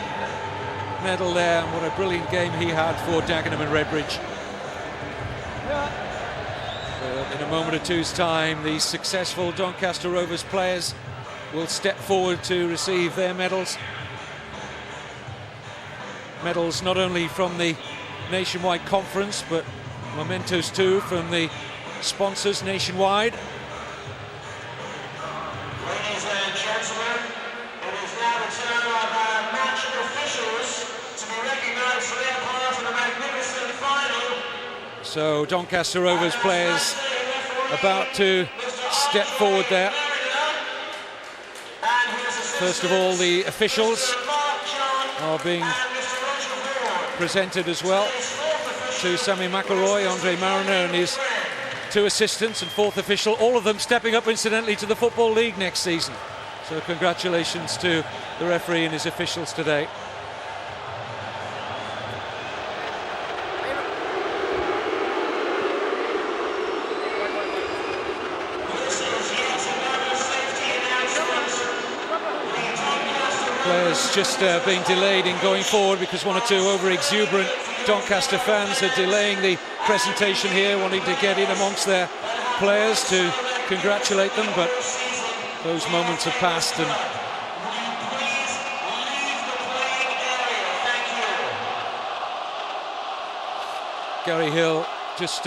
medal there, and what a brilliant game he had for Dagenham and Redbridge. In a moment or two's time, the successful Doncaster Rovers players will step forward to receive their medals. Medals not only from the nationwide conference, but mementos too from the sponsors nationwide. Ladies and gentlemen, it is now the turn of our match officials to be recognised for their part in the magnificent final. So Doncaster Rovers players about to step forward there. First of all, the officials are being presented as well to Sammy McElroy, Andre Mariner and his two assistants, and fourth official, all of them stepping up incidentally to the Football League next season. So congratulations to the referee and his officials today. Players just being delayed in going forward because one or two over-exuberant Doncaster fans are delaying the presentation here, wanting to get in amongst their players to congratulate them, but those moments have passed, and Gary Hill just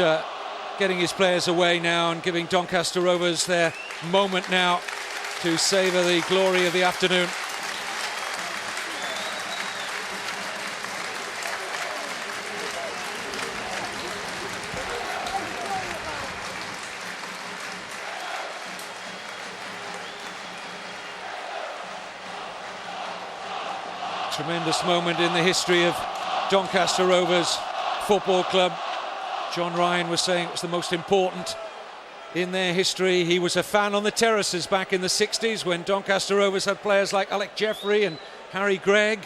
getting his players away now and giving Doncaster Rovers their moment now to savour the glory of the afternoon. Tremendous moment in the history of Doncaster Rovers football club. John Ryan was saying it was the most important in their history. He was a fan on the terraces back in the 60s when Doncaster Rovers had players like Alec Jeffrey and Harry Gregg.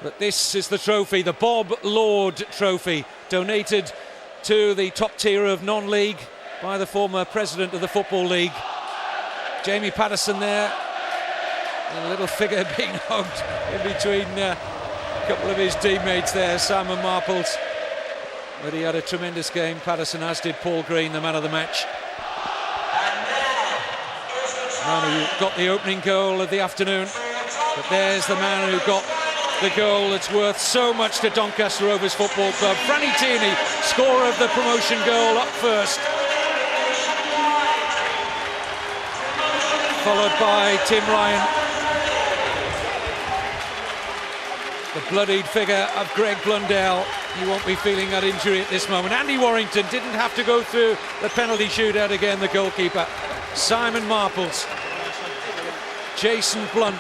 But this is the trophy, the Bob Lord Trophy, donated to the top tier of non-league by the former president of the Football League. Jamie Patterson there, a little figure being hugged in between a couple of his teammates there, Simon Marples. But he had a tremendous game, Patterson, as did Paul Green, the man of the match. The man who got the opening goal of the afternoon. But there's the man who got the goal that's worth so much to Doncaster Rovers Football Club. Franny Tierney, scorer of the promotion goal, up first. Followed by Tim Ryan. The bloodied figure of Greg Blundell. He won't be feeling that injury at this moment. Andy Warrington didn't have to go through the penalty shootout again, the goalkeeper. Simon Marples. Jason Blunt.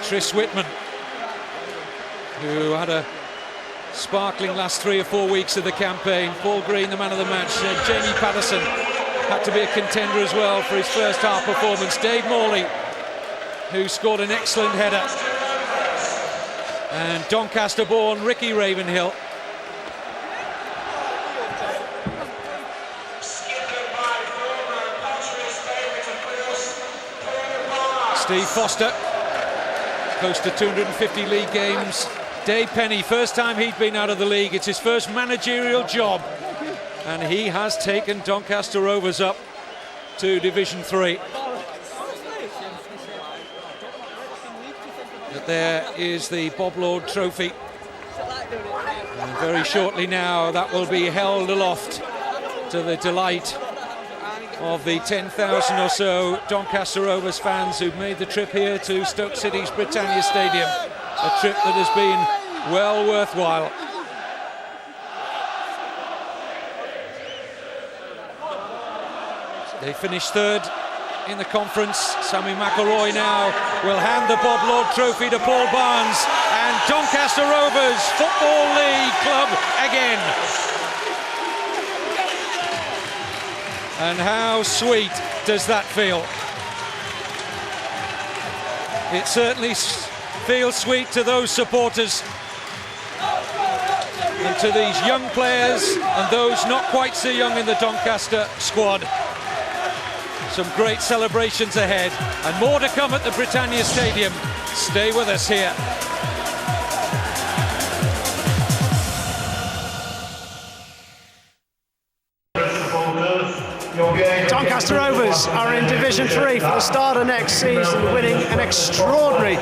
Tris Whitman, who had a sparkling last 3 or 4 weeks of the campaign. Paul Green, the man of the match. Jamie Patterson had to be a contender as well for his first half performance. Dave Morley, who scored an excellent header. And Doncaster-born Ricky Ravenhill. Steve Foster, close to 250 league games. Dave Penny, first time he'd been out of the league. It's his first managerial job. And he has taken Doncaster Rovers up to Division 3. But there is the Bob Lord Trophy. And very shortly now that will be held aloft to the delight of the 10,000 or so Doncaster Rovers fans who've made the trip here to Stoke City's Britannia Stadium. A trip that has been well worthwhile. They finished third in the conference. Sammy McElroy now will hand the Bob Lord Trophy to Paul Barnes, and Doncaster Rovers Football League club again. And how sweet does that feel? It certainly feels sweet to those supporters and to these young players and those not quite so young in the Doncaster squad. Some great celebrations ahead and more to come at the Britannia Stadium. Stay with us here. Doncaster Rovers are in Division 3 for the start of next season, winning an extraordinary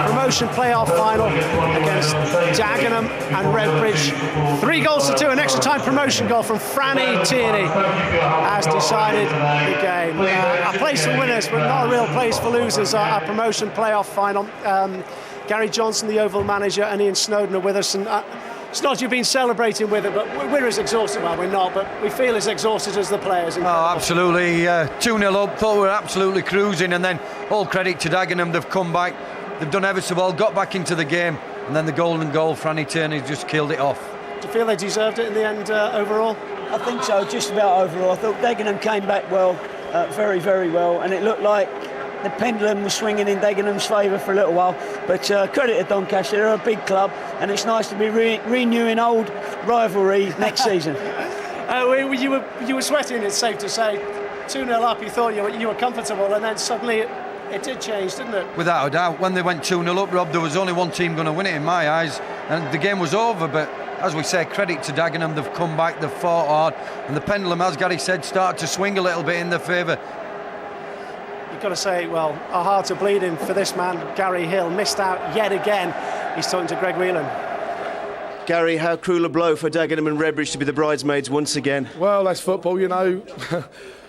promotion playoff final against Dagenham and Redbridge. 3-2, an extra time promotion goal from Franny Tierney has decided the game. A place for winners, but not a real place for losers. Our promotion playoff final. Gary Johnson, the Oval manager, and Ian Snowden are with us. And it's not you've been celebrating with it, but we're as exhausted. Well, we're not, but we feel as exhausted as the players. Oh, absolutely. 2-0 up, thought we were absolutely cruising, and then all credit to Dagenham, they've come back, they've done ever so well, got back into the game, and then the golden goal, Franny Tierney just killed it off. Do you feel they deserved it in the end overall? I think so, just about overall. I thought Dagenham came back well, very, very well, and it looked like the pendulum was swinging in Dagenham's favour for a little while, but credit to Doncaster, they're a big club, and it's nice to be renewing old rivalry next season. You were sweating, it's safe to say. 2-0 up, you thought you were comfortable, and then suddenly it did change, didn't it? Without a doubt, when they went 2-0 up, Rob, there was only one team going to win it in my eyes, and the game was over. But as we say, credit to Dagenham, they've come back, they've fought hard, and the pendulum, as Gary said, started to swing a little bit in their favour. You've got to say, well, our hearts are bleeding for this man, Gary Hill, missed out yet again. He's talking to Greg Whelan. Gary, how cruel a blow for Dagenham and Redbridge to be the bridesmaids once again. Well, that's football, you know.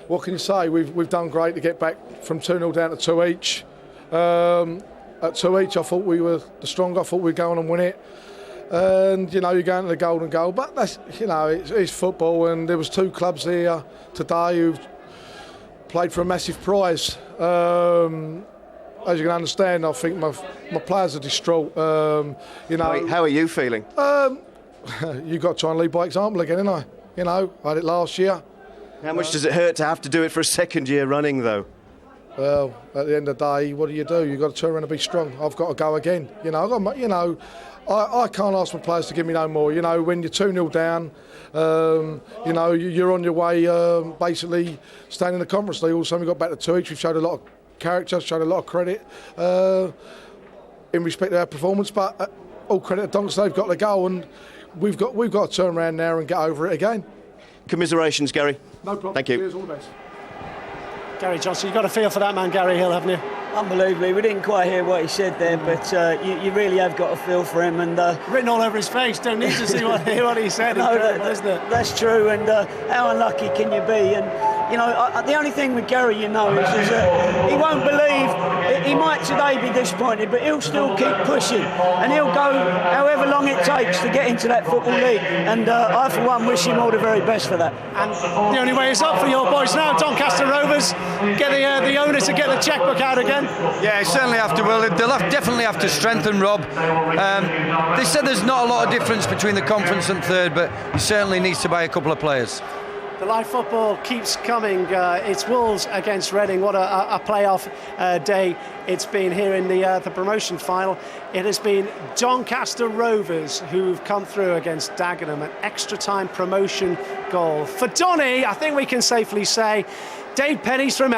What can you say? We've done great to get back from 2-0 down to 2 each. At 2 each, I thought we were the stronger. I thought we'd go on and win it. And you know, you're going to the golden goal, but that's, you know, it's football. And there was 2 clubs here today who've played for a massive prize. I as you can understand, I think my players are distraught. You know, How are you feeling? You've got to try and lead by example again, ain't I? You know, I had it last year. How much does it hurt to have to do it for a second year running, though? Well, at the end of the day, what do? You've got to turn around and be strong. I've got to go again. You know, I can't ask my players to give me no more. You know, when you're 2-0 down, you know, you're on your way, basically staying in the Conference League. All of a sudden we got back to 2-each. We've showed a lot of character, showed a lot of credit in respect to our performance. But all credit to Doncaster, they've got to go, and we've got to turn around now and get over it again. Commiserations, Gary. No problem. Thank you. Cheers, all the best. Gary Johnson, you've got a feel for that man, Gary Hill, haven't you? Unbelievably, we didn't quite hear what he said there, but you really have got a feel for him. And written all over his face. Don't need to see what he said. No, Incredible, isn't it? That's true. And how unlucky can you be? And you know, the only thing with Gary, you know, is that he won't believe. He might today be disappointed, but he'll still keep pushing, and he'll go however long it takes to get into that football league. And I, for one, wish him all the very best for that. And the only way is up for your boys now, Doncaster Rovers. Get the owner to get the chequebook out again. Yeah, certainly have to. Well, they'll definitely have to strengthen Rob. They said there's not a lot of difference between the conference and third, but he certainly needs to buy a couple of players. The live football keeps coming. It's Wolves against Reading. What a playoff day it's been here in the promotion final. It has been Doncaster Rovers who've come through against Dagenham, an extra time promotion goal. For Donny, I think we can safely say, Dave Penny's from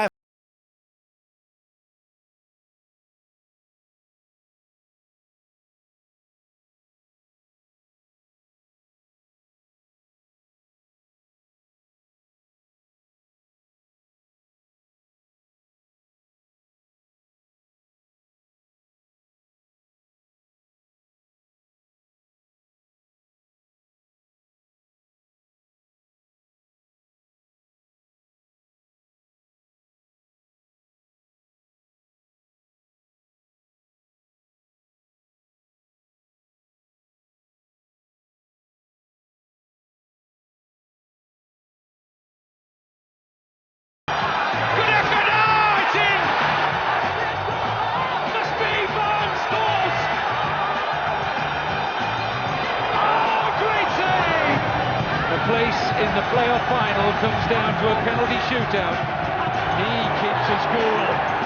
in the playoff final comes down to a penalty shootout. He keeps us cool.